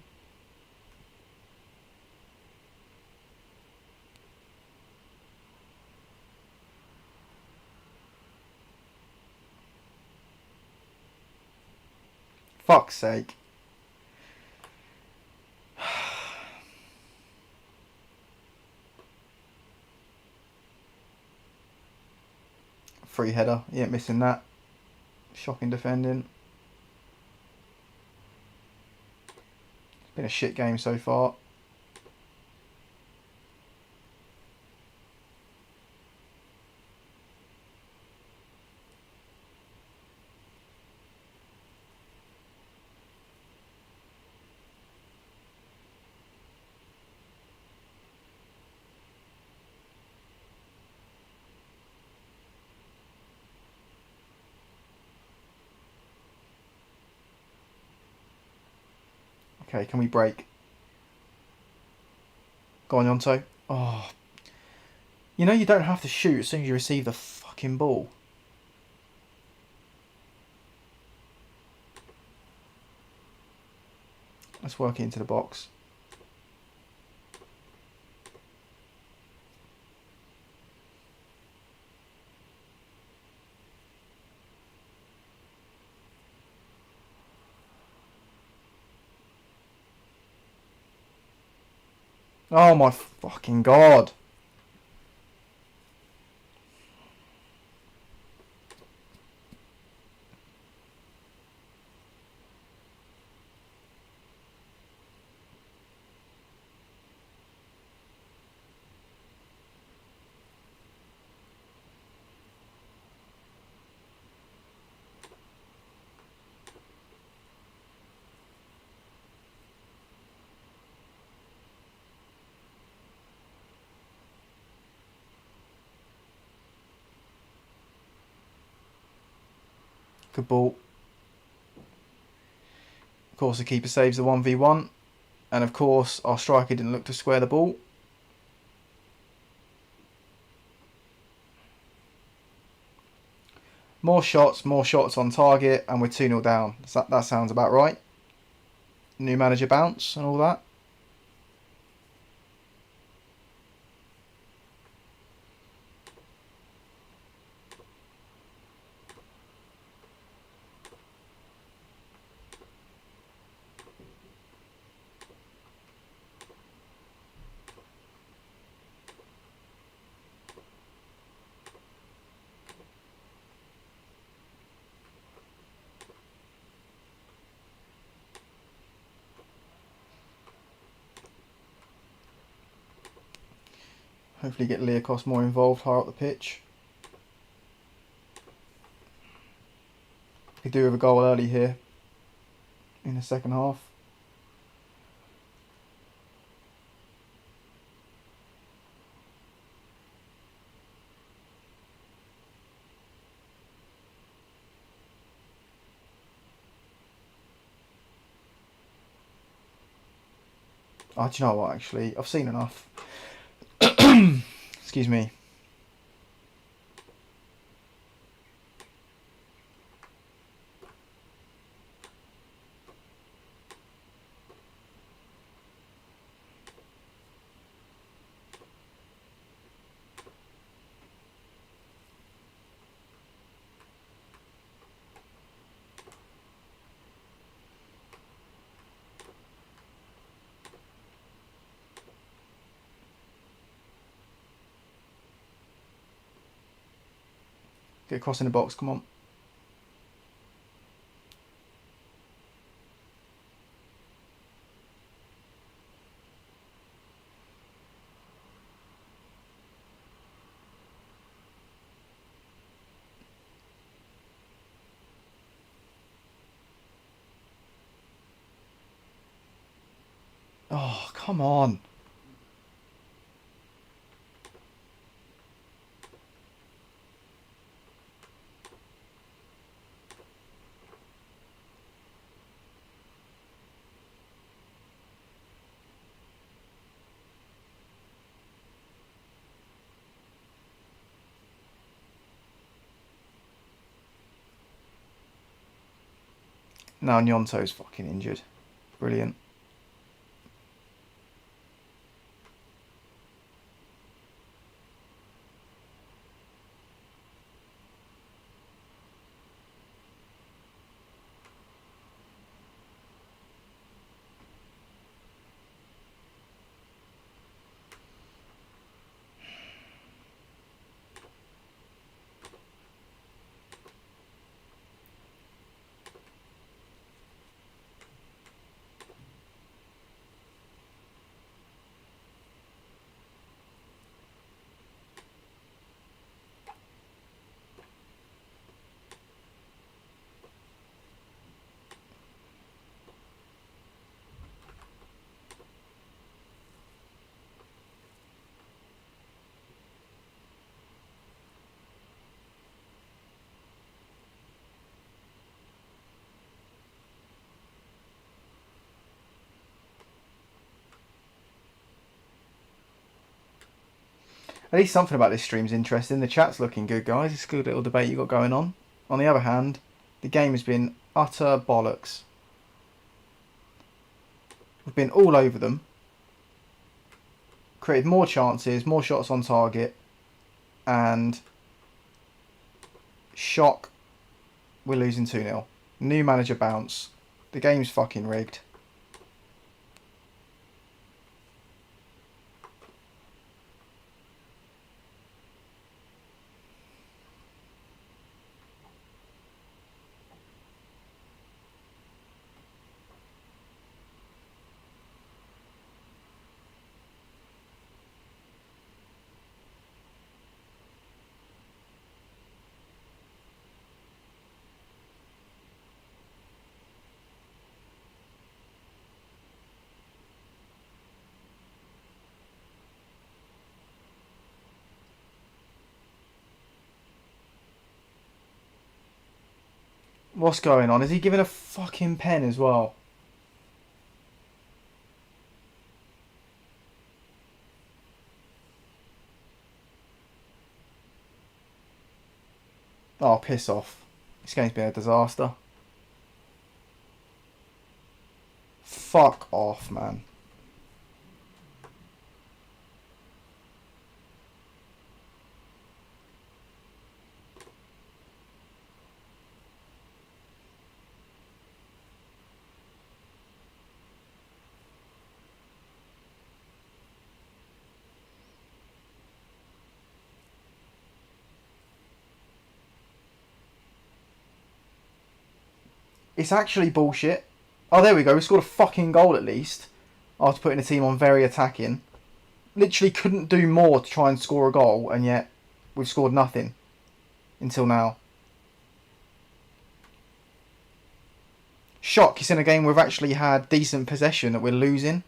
Fuck's sake. Free header. You ain't missing that. Shocking defending. It's been a shit game so far. Okay, can we break? Go on, Yonto. Oh. You know you don't have to shoot as soon as you receive the fucking ball. Let's work it into the box. Oh my fucking god. Good ball. Of course the keeper saves the 1v1. And of course our striker didn't look to square the ball. more shots on target, and we're 2-0 down. That sounds about right. New manager bounce and all that. Hopefully get Leakos more involved higher up the pitch. Could do with a goal early here in the second half. Oh, do you know what, actually? I've seen enough. Excuse me. Get across in the box, come on. Oh, come on. Now Nyonto's fucking injured. Brilliant. At least something about this stream's interesting. The chat's looking good, guys. It's a good little debate you got going on. On the other hand, the game has been utter bollocks. We've been all over them. Created more chances, more shots on target. And shock, we're losing 2-0. New manager bounce. The game's fucking rigged. What's going on? Is he giving a fucking pen as well? Oh, piss off. This game's been a disaster. Fuck off, man. It's actually bullshit. Oh, there we go. We scored a fucking goal at least. After putting the team on very attacking. Literally couldn't do more to try and score a goal, and yet we've scored nothing until now. Shock, it's in a game we've actually had decent possession that we're losing.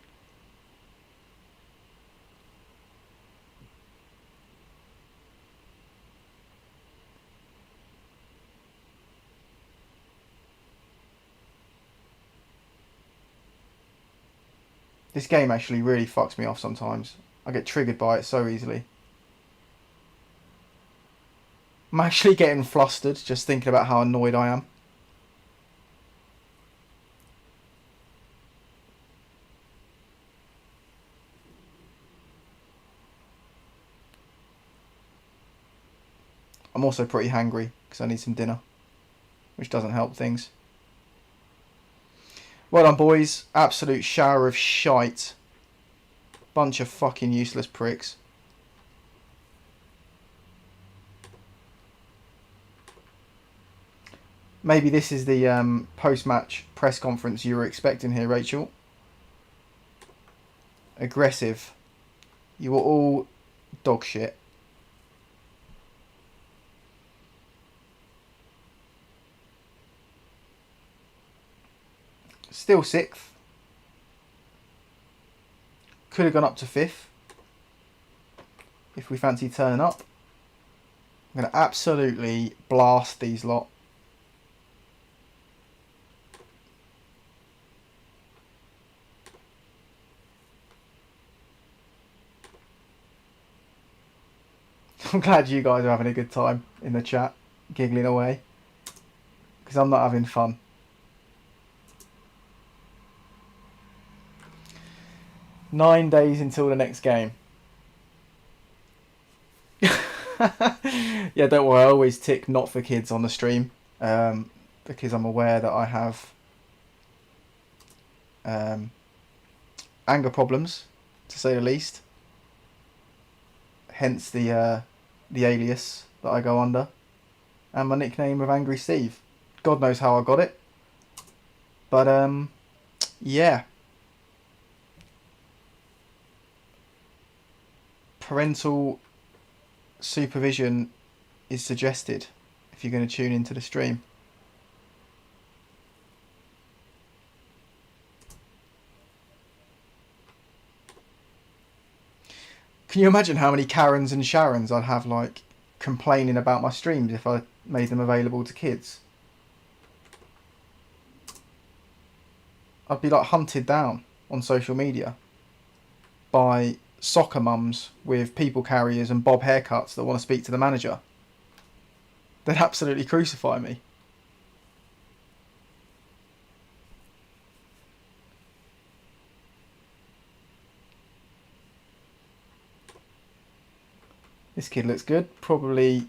This game actually really fucks me off sometimes. I get triggered by it so easily. I'm actually getting flustered just thinking about how annoyed I am. I'm also pretty hangry because I need some dinner, which doesn't help things. Well done, boys. Absolute shower of shite. Bunch of fucking useless pricks. Maybe this is the post-match press conference you were expecting here, Rachel. Aggressive. You were all dog shit. Still 6th. Could have gone up to 5th. If we fancy turning up. I'm going to absolutely blast these lot. I'm glad you guys are having a good time in the chat, giggling away. Because I'm not having fun. Nine days until the next game. Yeah, don't worry, I always tick not for kids on the stream. Because I'm aware that I have anger problems, to say the least. Hence the alias that I go under. And my nickname of Angry Steve. God knows how I got it. But, yeah. Parental supervision is suggested if you're going to tune into the stream. Can you imagine how many Karens and Sharons I'd have, like, complaining about my streams if I made them available to kids? I'd be, like, hunted down on social media by soccer mums with people carriers and bob haircuts that want to speak to the manager. They'd absolutely crucify me. This kid looks good. Probably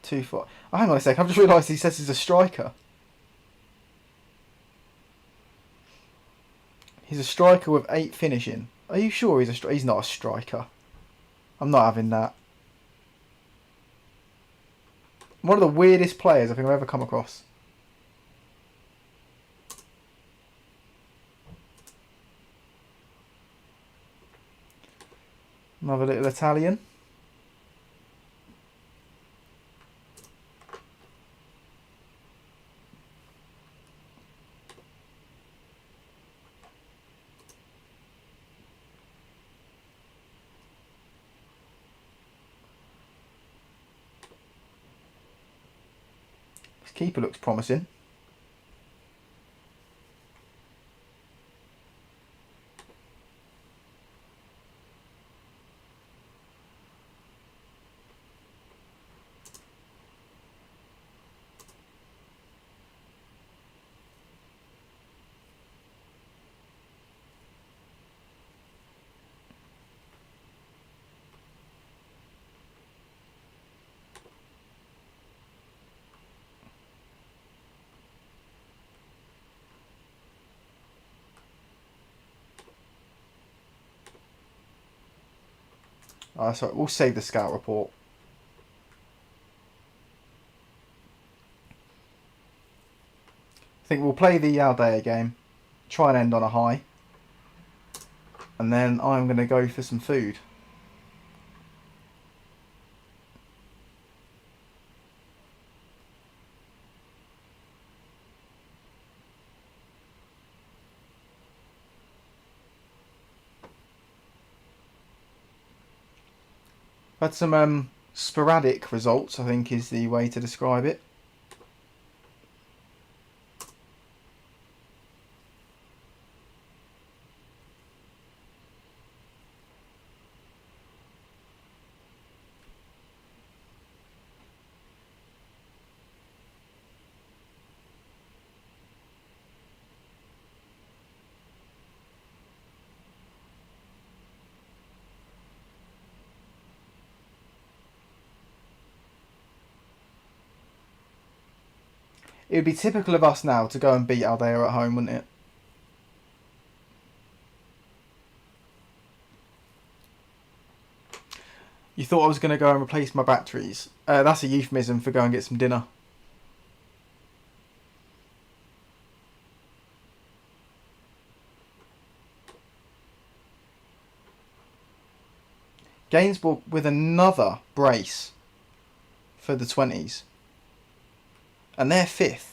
too far. Oh, hang on a sec. I've just realised he says he's a striker. He's a striker with 8 finishing. Are you sure he's a striker? He's not a striker. I'm not having that. One of the weirdest players I think I've ever come across. Another little Italian. This keeper looks promising. Sorry, we'll save the scout report. I think we'll play the Aldea game, try and end on a high, and then I'm going to go for some food. Had some sporadic results, I think is the way to describe it. It would be typical of us now to go and beat Aldea at home, wouldn't it? You thought I was going to go and replace my batteries. That's a euphemism for go and get some dinner. Gainsborough with another brace for the 20s. And they're 5th.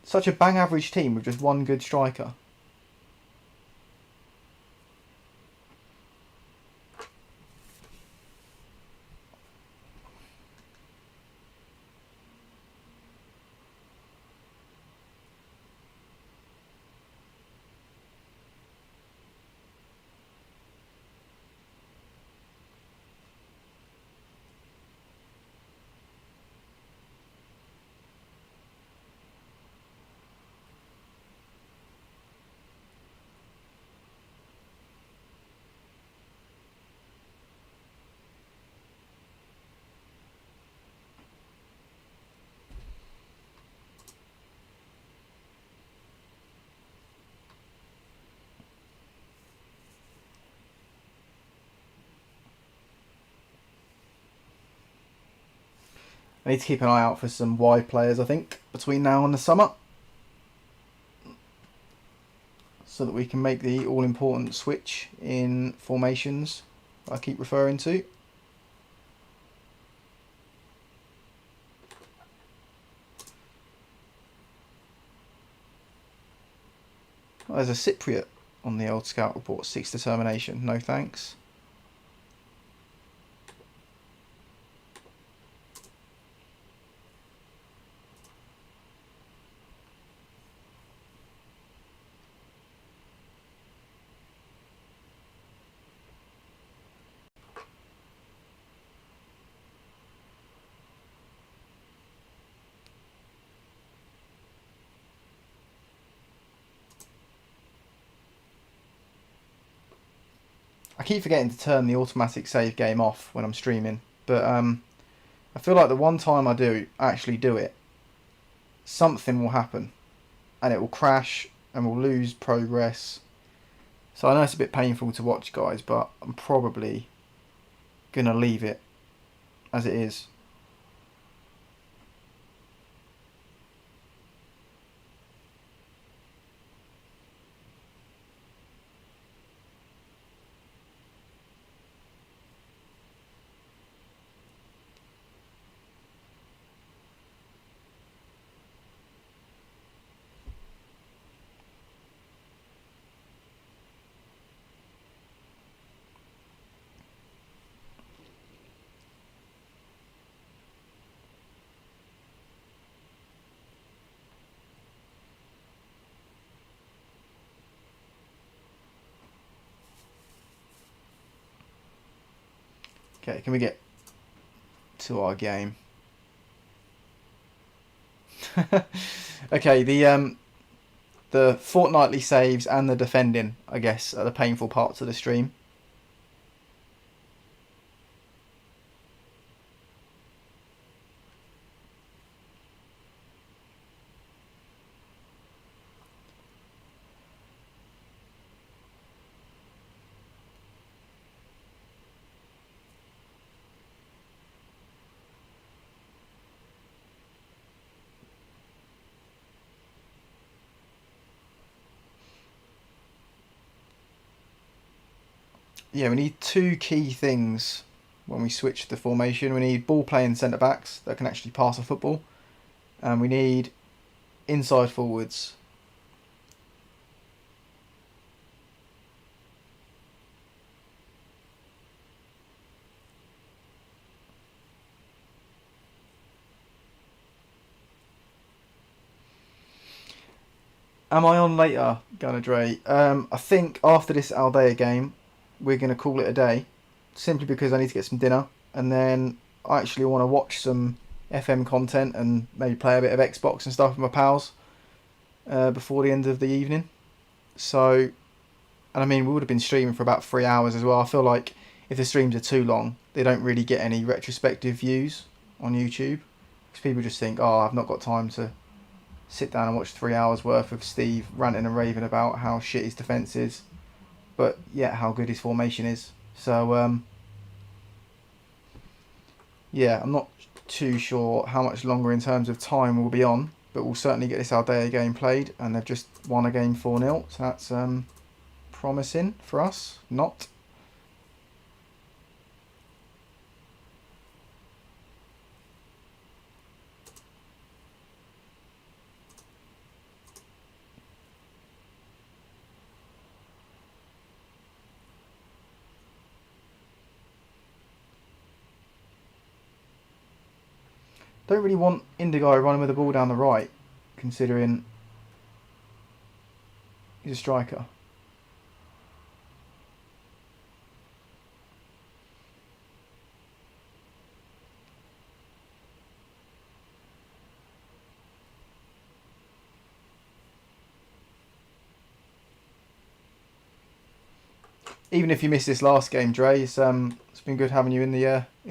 Such a bang average team with just one good striker. I need to keep an eye out for some wide players, I think, between now and the summer. So that we can make the all-important switch in formations I keep referring to. Oh, there's a Cypriot on the old scout report. 6 determination. No thanks. I keep forgetting to turn the automatic save game off when I'm streaming, but I feel like the one time I do actually do it, something will happen, and it will crash, and we'll lose progress. So I know it's a bit painful to watch, guys, but I'm probably going to leave it as it is. Okay, can we get to our game? Okay, the fortnightly saves and the defending, I guess, are the painful parts of the stream. yeah, we need two key things when we switch the formation. We need ball playing centre backs that can actually pass a football, and we need inside forwards. Am I on later, Gunnar Dre? I think after this Aldea game, we're going to call it a day, simply because I need to get some dinner, and then I actually want to watch some FM content and maybe play a bit of Xbox and stuff with my pals before the end of the evening. So, and I mean, we would have been streaming for about 3 hours as well. I feel like if the streams are too long, they don't really get any retrospective views on YouTube, because people just think, oh, I've not got time to sit down and watch 3 hours worth of Steve ranting and raving about how shit his defence is, but yet how good his formation is. So yeah, I'm not too sure how much longer in terms of time we'll be on, but we'll certainly get this Aldea game played, and they've just won a game 4-0, so that's promising for us. Not. Don't really want Indigo running with the ball down the right, considering he's a striker. Even if you missed this last game, Dre, it's been good having you in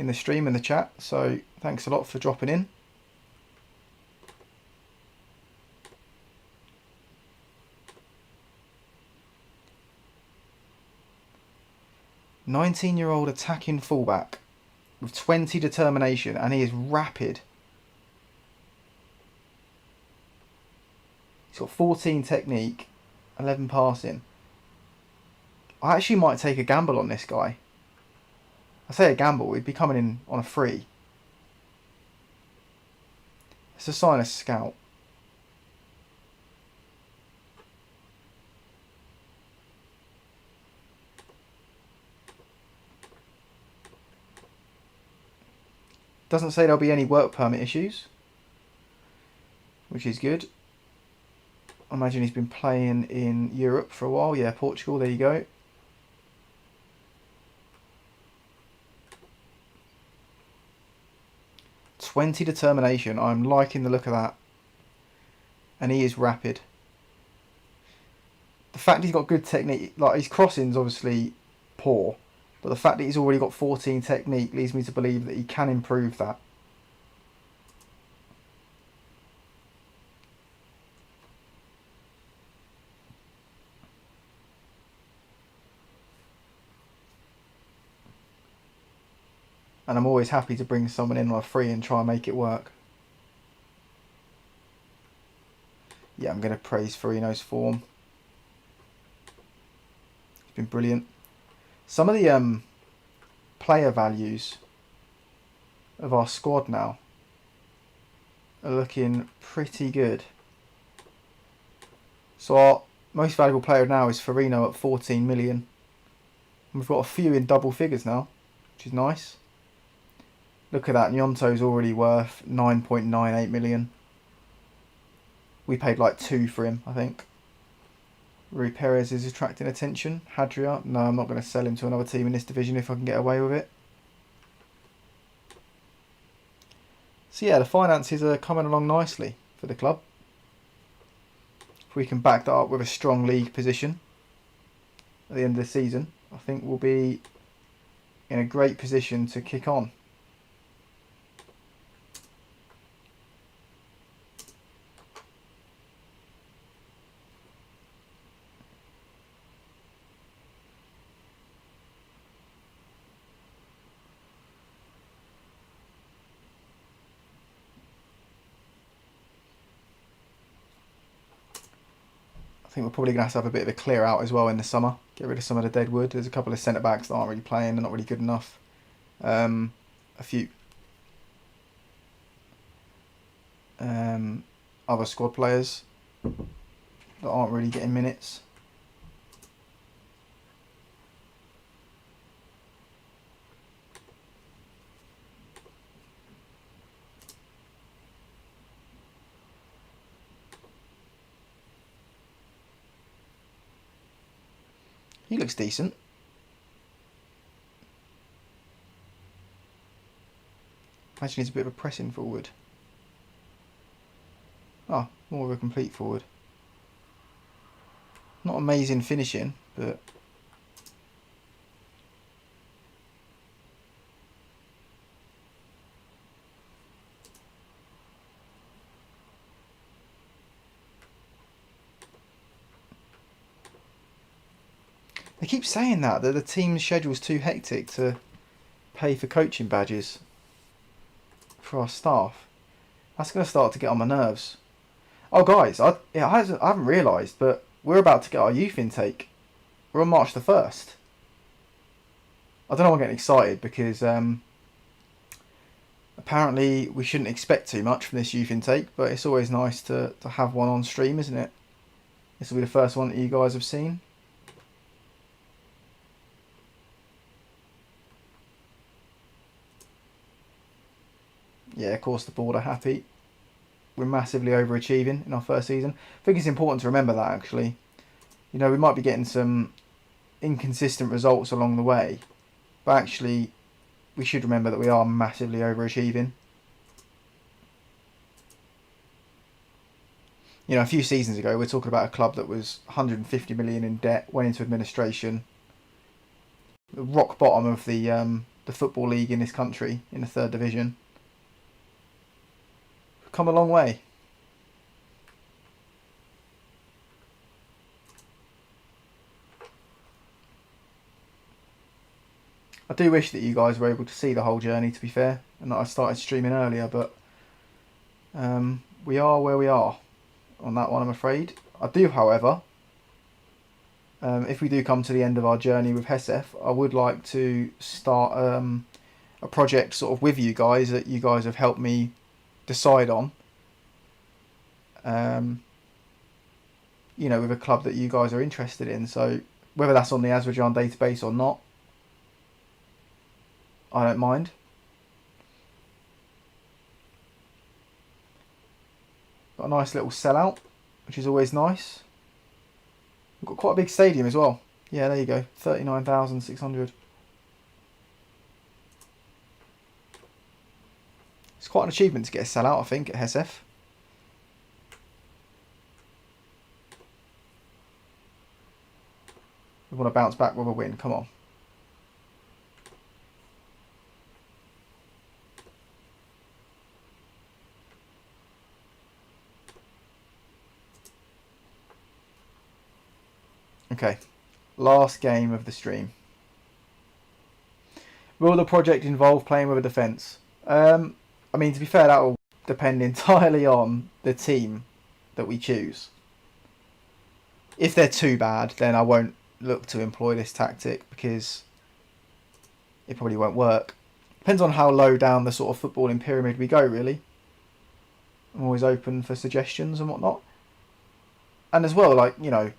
the stream and the chat. So thanks a lot for dropping in. "19-year-old attacking fullback with 20 determination, and he is rapid. He's got 14 technique, 11 passing. I actually might take a gamble on this guy. I say a gamble, he'd be coming in on a free. Let's assign a scout. Doesn't say there'll be any work permit issues, which is good. I imagine he's been playing in Europe for a while. Yeah, Portugal, there you go. "20 determination. I'm liking the look of that. And he is rapid. The fact he's got good technique, like his crossing's obviously poor, but the fact that he's already got 14 technique leads me to believe that he can improve that. And I'm always happy to bring someone in on a free and try and make it work. Yeah, I'm going to praise Farino's form. It's been brilliant. Some of the player values of our squad now are looking pretty good. So our most valuable player now is Farino at 14 million. And we've got a few in double figures now, which is nice. Look at that, Nyonto's already worth 9.98 million. We paid like 2 for him, I think. Rui Perez is attracting attention. Hadria, no, I'm not going to sell him to another team in this division if I can get away with it. So yeah, the finances are coming along nicely for the club. If we can back that up with a strong league position at the end of the season, I think we'll be in a great position to kick on. I think we're probably going to have a bit of a clear out as well in the summer, Get rid of some of the dead wood. There's a couple of centre backs that aren't really playing. They're not really good enough. A few other squad players that aren't really getting minutes. He looks decent. Actually needs a bit of a pressing forward. Oh, more of a complete forward. Not amazing finishing, but they keep saying that the team's schedule's too hectic to pay for coaching badges for our staff. That's going to start to get on my nerves. Oh, guys, I haven't realised, but we're about to get our youth intake. We're on March the 1st. I don't know why I'm getting excited because apparently we shouldn't expect too much from this youth intake, but it's always nice to have one on stream, isn't it? This will be the first one that you guys have seen. Yeah, of course the board are happy. We're massively overachieving in our first season. I think it's important to remember that, actually. You know, we might be getting some inconsistent results along the way, but actually we should remember that we are massively overachieving. You know, a few seasons ago, we're talking about a club that was 150 million in debt, went into administration, the rock bottom of the football league in this country, in the 3rd division. We've come a long way. I do wish that you guys were able to see the whole journey, to be fair, and that I started streaming earlier, but we are where we are on that one, I'm afraid. I do, however, if we do come to the end of our journey with HESF, I would like to start a project sort of with you guys that you guys have helped me decide on. You know, with a club that you guys are interested in. So whether that's on the Aswijan database or not, I don't mind. Got a nice little sellout, which is always nice. We've got quite a big stadium as well. Yeah, there you go, 39,600. It's quite an achievement to get a sellout, I think, at HESF. We want to bounce back with a win, come on. Okay, last game of the stream. Will the project involve playing with a defence? I mean, to be fair, that will depend entirely on the team that we choose. If they're too bad, then I won't look to employ this tactic because it probably won't work. Depends on how low down the sort of footballing pyramid we go, really. I'm always open for suggestions and whatnot. And as well, like, you know,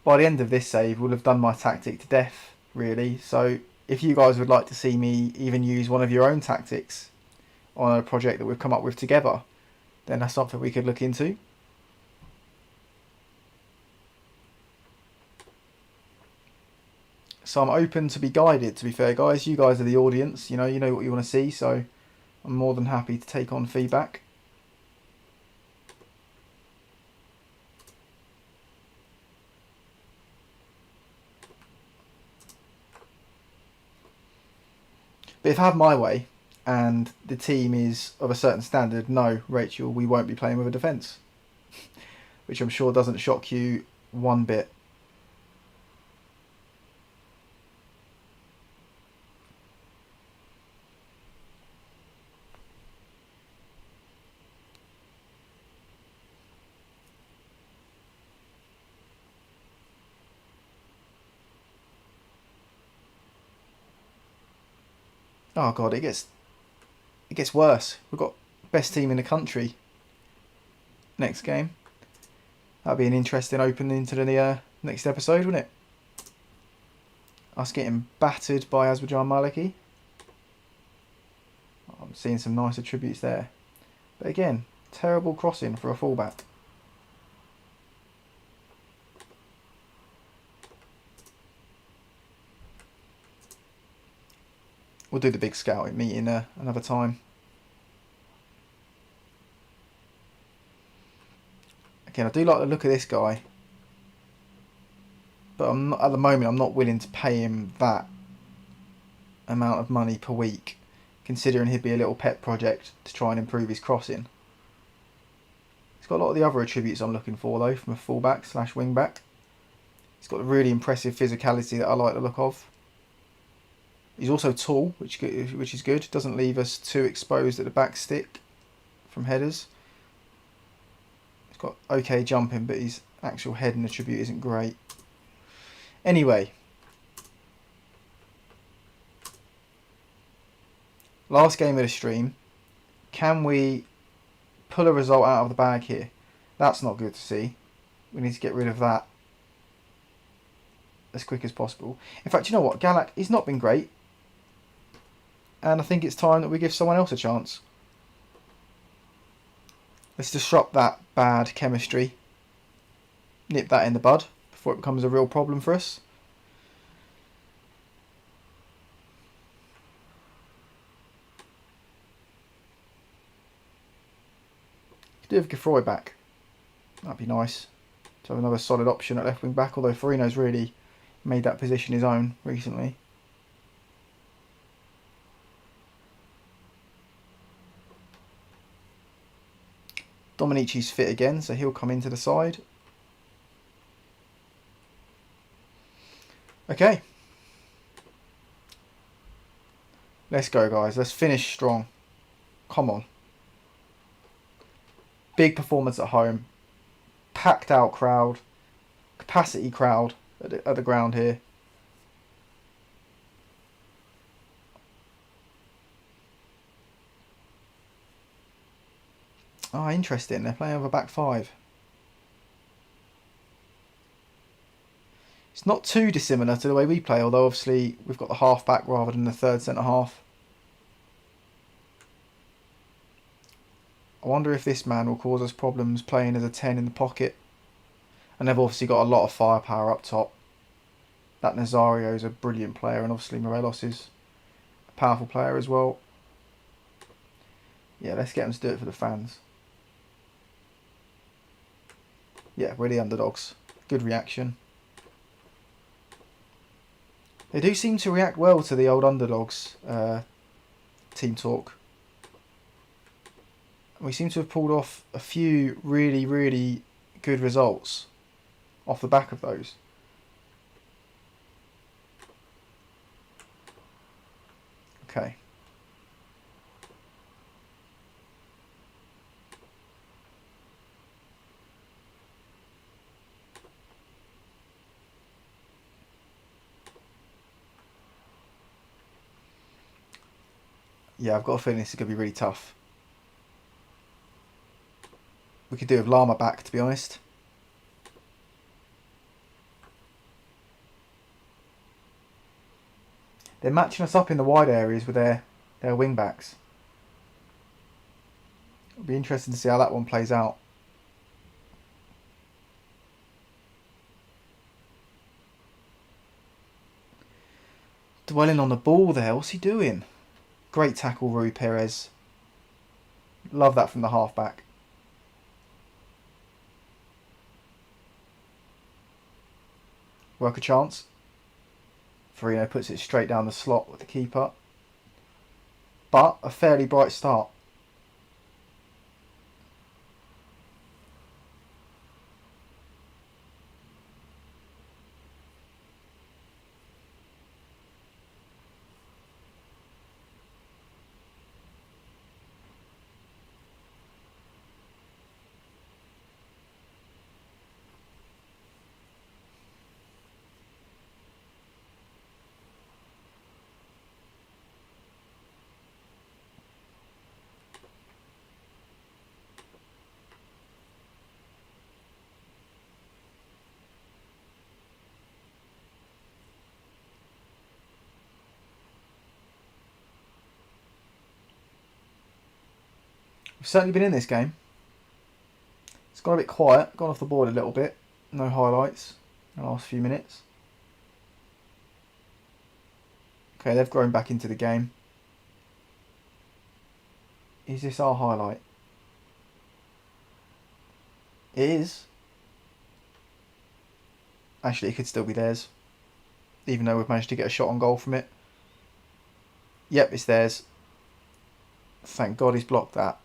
by the end of this save, we'll have done my tactic to death, really. So if you guys would like to see me even use one of your own tactics on a project that we've come up with together, then that's something we could look into. So I'm open to be guided, to be fair, guys. You guys are the audience, you know what you want to see, so I'm more than happy to take on feedback. But if I have my way and the team is of a certain standard, no, Rachel, we won't be playing with a defence. Which I'm sure doesn't shock you one bit. Oh god, it gets worse. We've got best team in the country next game. That'll be an interesting opening to the next episode, wouldn't it? Us getting battered by Aswijan Maliki. I'm seeing some nice attributes there. But again, terrible crossing for a fullback. We'll do the big scouting meeting another time. Again, I do like the look of this guy. But I'm not, at the moment, I'm not willing to pay him that amount of money per week, considering he'd be a little pet project to try and improve his crossing. He's got a lot of the other attributes I'm looking for though, from a fullback / wingback. He's got a really impressive physicality that I like the look of. He's also tall, which is good. Doesn't leave us too exposed at the back stick from headers. He's got okay jumping, but his actual heading attribute isn't great. Anyway, last game of the stream. Can we pull a result out of the bag here? That's not good to see. We need to get rid of that as quick as possible. In fact, you know what? Galak, he's not been great. And I think it's time that we give someone else a chance. Let's disrupt that bad chemistry. Nip that in the bud before it becomes a real problem for us. Could do have Geffroy back. That'd be nice to have another solid option at left wing back, although Farino's really made that position his own recently. Domenici's fit again, so he'll come into the side. Okay. Let's go, guys. Let's finish strong. Come on. Big performance at home. Packed out crowd. Capacity crowd at the ground here. Oh, interesting. They're playing over back five. It's not too dissimilar to the way we play, although obviously we've got the half back rather than the third centre half. I wonder if this man will cause us problems playing as a 10 in the pocket. And they've obviously got a lot of firepower up top. That Nazario is a brilliant player, and obviously Morelos is a powerful player as well. Yeah, let's get them to do it for the fans. Yeah, we're the underdogs. Good reaction. They do seem to react well to the old underdogs team talk. We seem to have pulled off a few really, really good results off the back of those. Okay. Yeah, I've got a feeling this is going to be really tough. We could do with Llama back, to be honest. They're matching us up in the wide areas with their wing backs. It'll be interesting to see how that one plays out. Dwelling on the ball there. What's he doing? Great tackle, Rui Perez. Love that from the halfback. Work a chance. Farino puts it straight down the slot with the keeper. But a fairly bright start. We've certainly been in this game. It's gone a bit quiet, gone off the board a little bit. No highlights in the last few minutes. Okay, they've grown back into the game. Is this our highlight? It is. Actually, it could still be theirs. Even though we've managed to get a shot on goal from it. Yep, it's theirs. Thank God he's blocked that.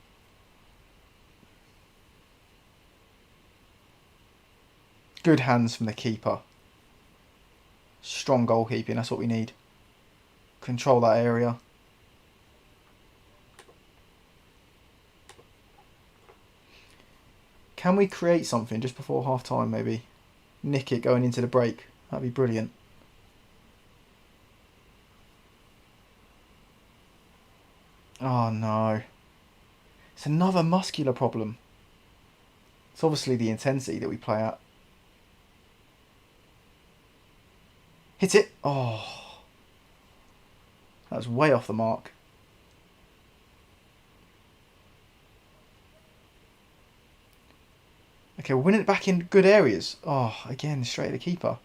Good hands from the keeper. Strong goalkeeping, that's what we need. Control that area. Can we create something just before half time maybe? Nick it going into the break. That'd be brilliant. Oh no. It's another muscular problem. It's obviously the intensity that we play at. Hit it! Oh. That was way off the mark. Okay, we're winning it back in good areas. Oh, again, straight at the keeper.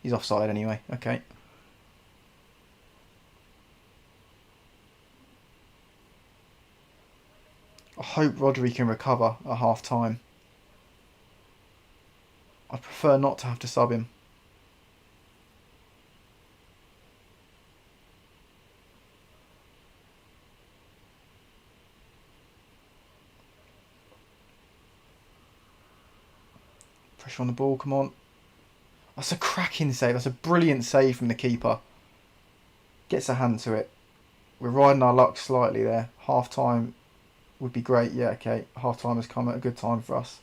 He's offside anyway. Okay. I hope Rodri can recover at half time. I'd prefer not to have to sub him. Pressure on the ball, come on. That's a cracking save. That's a brilliant save from the keeper. Gets a hand to it. We're riding our luck slightly there. Half time would be great. Yeah, okay. Half time has come at a good time for us.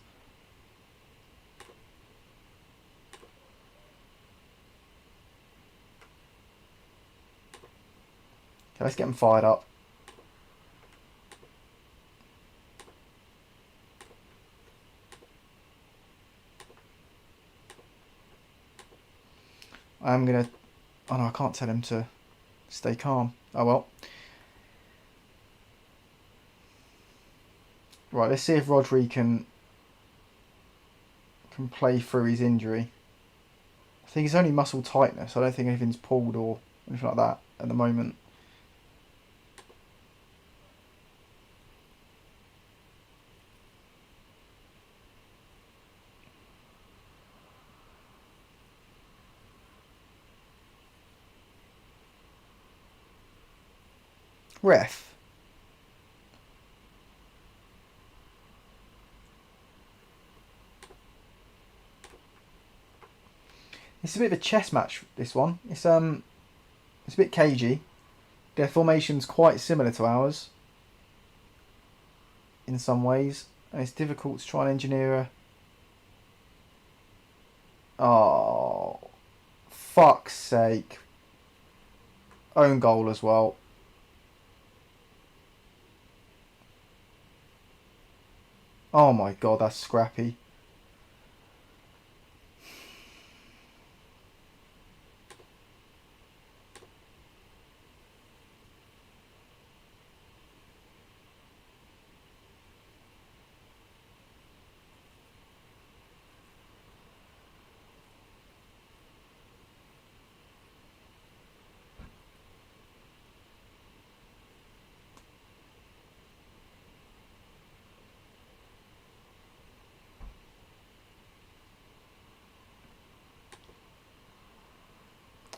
Okay, let's get them fired up. I'm going to... Oh no, I can't tell him to stay calm. Oh well. Right, let's see if Rodri can play through his injury. I think it's only muscle tightness. I don't think anything's pulled or anything like that at the moment. Ref. It's a bit of a chess match, this one. It's a bit cagey. Their formation's quite similar to ours in some ways, and it's difficult to try and engineer a... Oh, fuck's sake. Own goal as well. Oh my god, that's scrappy.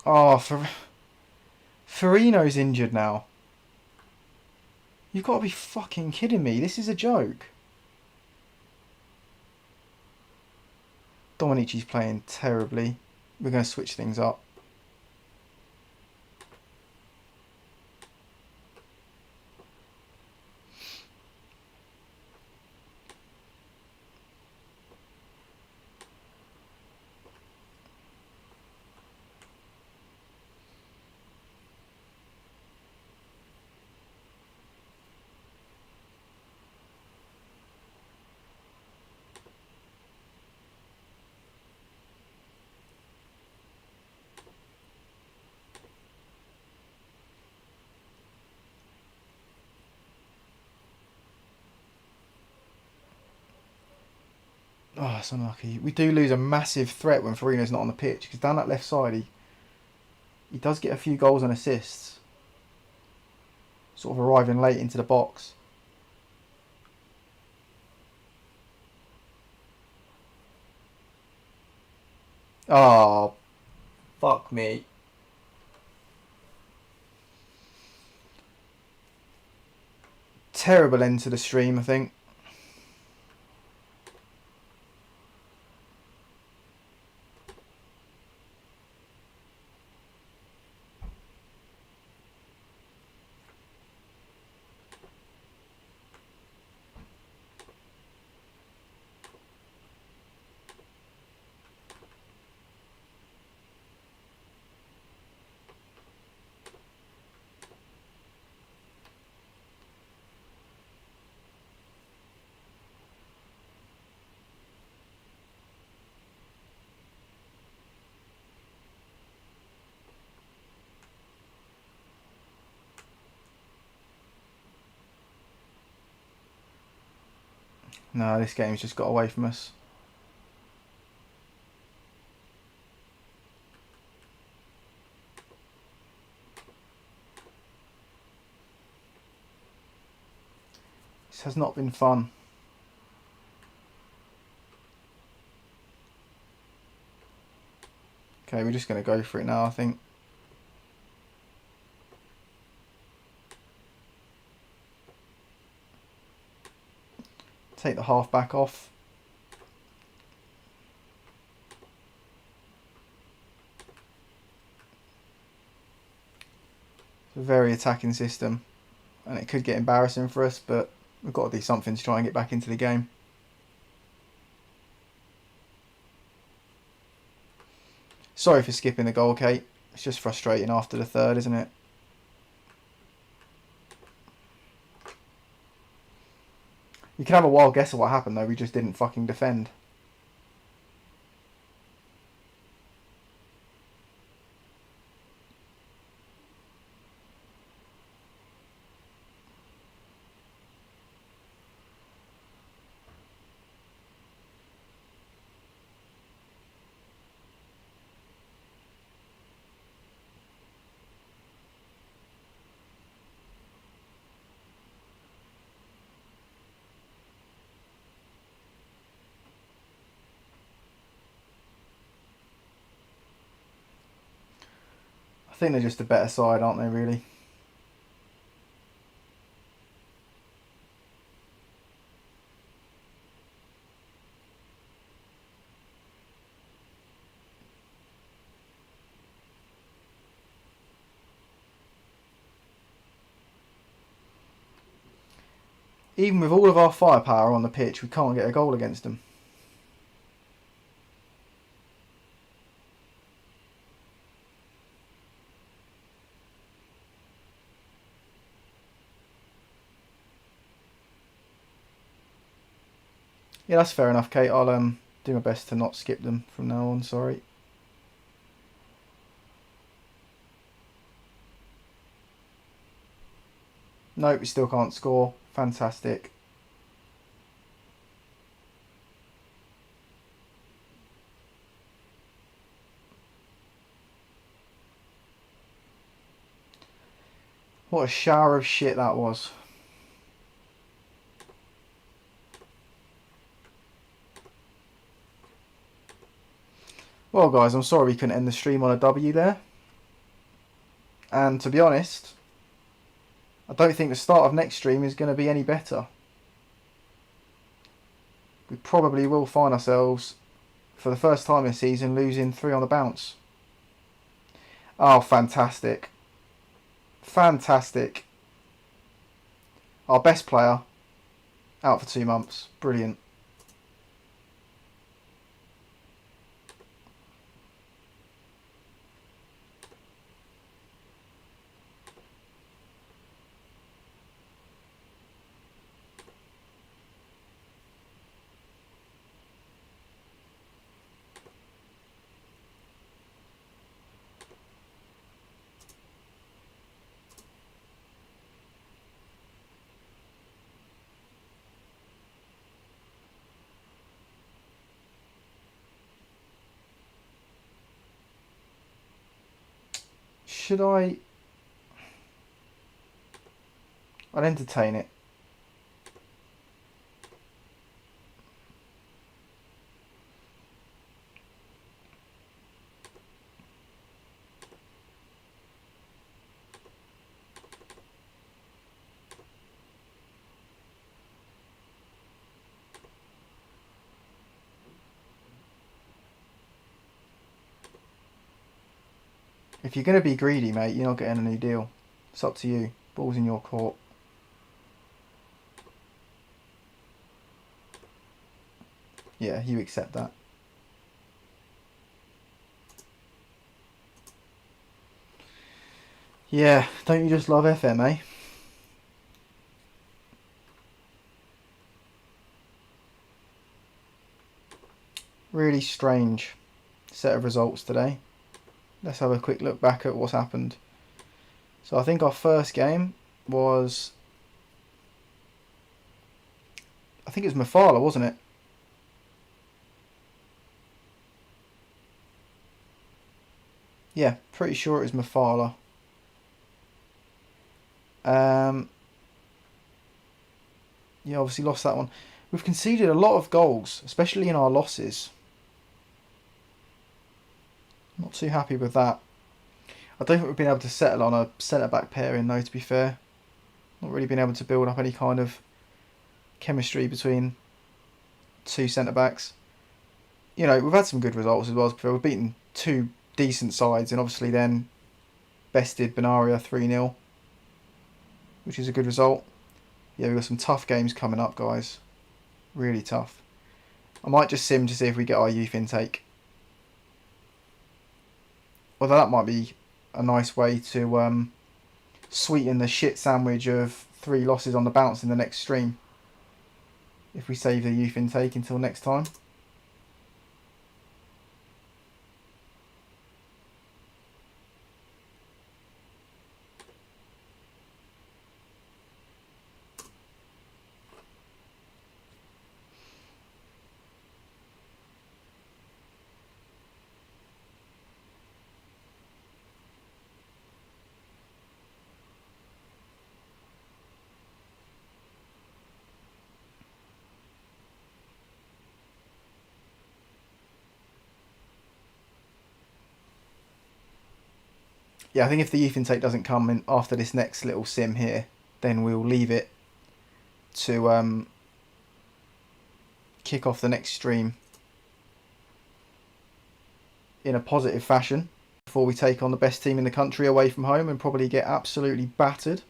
Oh, Farino's injured now. You've got to be fucking kidding me. This is a joke. Domenici's playing terribly. We're going to switch things up. Oh, it's unlucky. We do lose a massive threat when Farina's not on the pitch, because down that left side he does get a few goals and assists. Sort of arriving late into the box. Oh, fuck me. Terrible end to the stream, I think. No, this game's just got away from us. This has not been fun. Okay, we're just going to go for it now, I think. Take the half back off. It's a very attacking system, and it could get embarrassing for us, but we've got to do something to try and get back into the game. Sorry for skipping the goal, Kate. It's just frustrating after the third, isn't it? You can have a wild guess of what happened though, we just didn't fucking defend. I think they're just a better side, aren't they, really? Even with all of our firepower on the pitch, we can't get a goal against them. Yeah, that's fair enough, Kate. I'll do my best to not skip them from now on, sorry. Nope, we still can't score. Fantastic. What a shower of shit that was. Well guys, I'm sorry we couldn't end the stream on a W there. And to be honest, I don't think the start of next stream is going to be any better. We probably will find ourselves, for the first time this season, losing 3 on the bounce. Oh, fantastic. Fantastic. Our best player, out for 2 months. Brilliant. Should I... I'd entertain it. If you're going to be greedy, mate, you're not getting a new deal. It's up to you. Ball's in your court. Yeah, you accept that. Yeah, don't you just love FM, eh? Really strange set of results today. Let's have a quick look back at what's happened. So I think our first game was... I think it was Mafala, wasn't it? Yeah, pretty sure it was Mafala. Yeah, obviously lost that one. We've conceded a lot of goals, especially in our losses. Not too happy with that. I don't think we've been able to settle on a centre-back pairing though, to be fair. Not really been able to build up any kind of chemistry between two centre-backs. You know, we've had some good results as well. We've beaten two decent sides and obviously then bested Benaria 3-0, which is a good result. Yeah, we've got some tough games coming up, guys. Really tough. I might just sim to see if we get our youth intake. Although that might be a nice way to sweeten the shit sandwich of 3 losses on the bounce in the next stream. If we save the youth intake until next time. Yeah, I think if the youth intake doesn't come in after this next little sim here, then we'll leave it to kick off the next stream in a positive fashion before we take on the best team in the country away from home and probably get absolutely battered.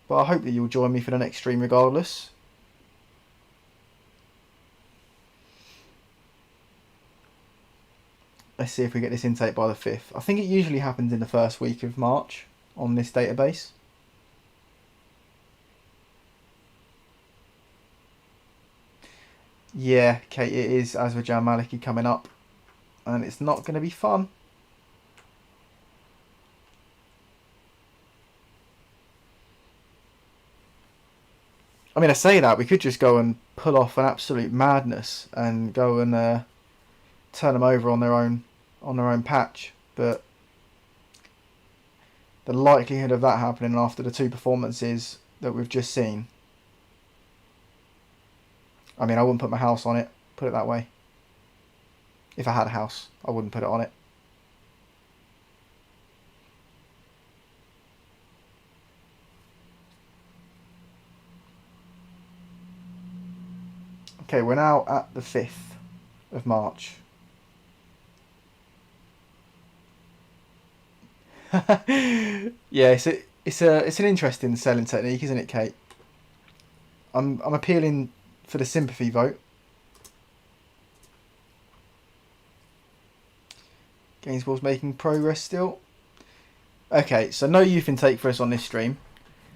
But I hope that you'll join me for the next stream regardless. Let's see if we get this intake by the 5th. I think it usually happens in the first week of March on this database. Yeah, Kate, it is Aswijan Maliki coming up. And it's not going to be fun. I mean, I say that, we could just go and pull off an absolute madness and go and turn them over on their own patch, but the likelihood of that happening after the 2 performances that we've just seen, I mean, I wouldn't put my house on it, put it that way. If I had a house, I wouldn't put it on it. Okay, we're now at the 5th of March. Yeah, it's an interesting selling technique, isn't it, Kate? I'm appealing for the sympathy vote. Gainsball's making progress still. Okay, so no youth intake for us on this stream.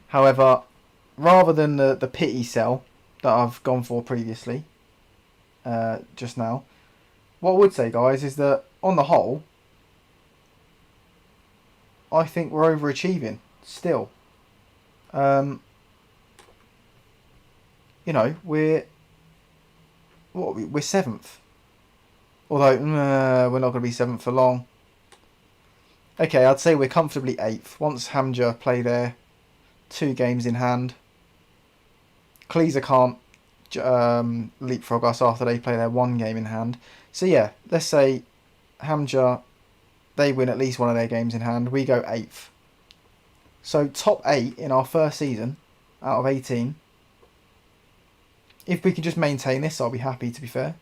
However, rather than the pity sell that I've gone for previously, just now, what I would say, guys, is that on the whole, I think we're overachieving still. You know, we're 7th. Although we're not going to be 7th for long. Okay, I'd say we're comfortably 8th. Once Hamja play their 2 games in hand, Cleaser can't leapfrog us after they play their 1 game in hand. So yeah, let's say Hamja, they win at least one of their games in hand. We go 8th. So top 8 in our first season out of 18. If we can just maintain this, I'll be happy, to be fair.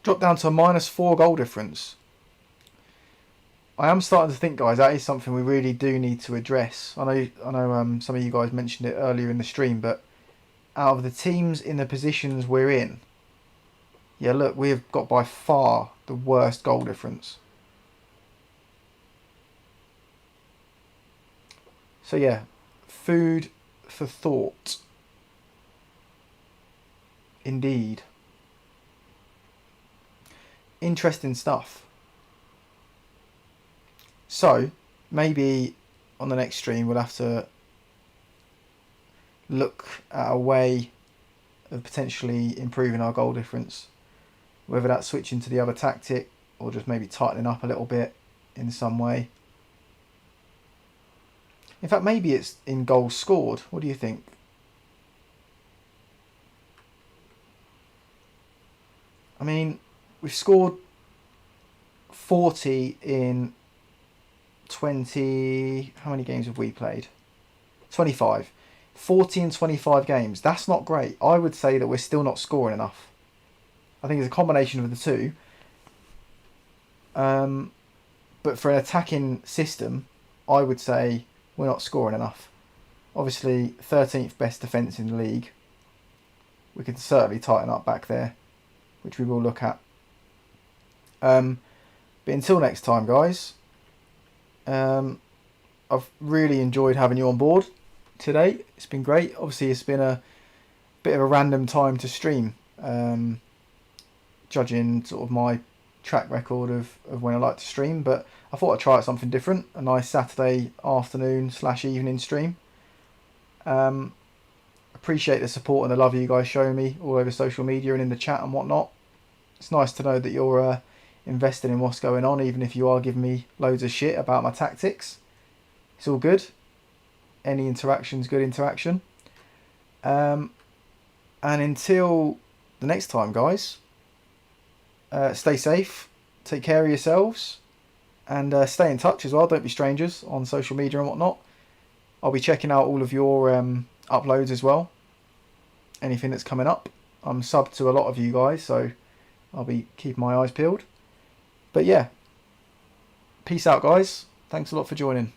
Drop down to a -4 goal difference. I am starting to think, guys, that is something we really do need to address. I know some of you guys mentioned it earlier in the stream, but out of the teams in the positions we're in, yeah, look, we've got by far the worst goal difference. So yeah, food for thought. Indeed. Interesting stuff. So, maybe on the next stream we'll have to look at a way of potentially improving our goal difference. Whether that's switching to the other tactic or just maybe tightening up a little bit in some way. In fact, maybe it's in goals scored. What do you think? I mean, we've scored 40 in 20... How many games have we played? 25. 40 in 25 games. That's not great. I would say that we're still not scoring enough. I think it's a combination of the two. But for an attacking system, I would say we're not scoring enough. Obviously, 13th best defence in the league. We could certainly tighten up back there, which we will look at. But until next time, guys, I've really enjoyed having you on board today. It's been great. Obviously, it's been a bit of a random time to stream, judging sort of my track record of when I like to stream, but I thought I'd try out something different, a nice Saturday afternoon / evening stream. Appreciate the support and the love you guys show me all over social media and in the chat and whatnot. It's nice to know that you're invested in what's going on, even if you are giving me loads of shit about my tactics. It's all good. Any interaction's good interaction. And until the next time, guys, stay safe, take care of yourselves, and stay in touch as well. Don't be strangers on social media and whatnot. I'll be checking out all of your uploads as well. Anything that's coming up. I'm subbed to a lot of you guys, so I'll be keeping my eyes peeled. But yeah, peace out, guys. Thanks a lot for joining.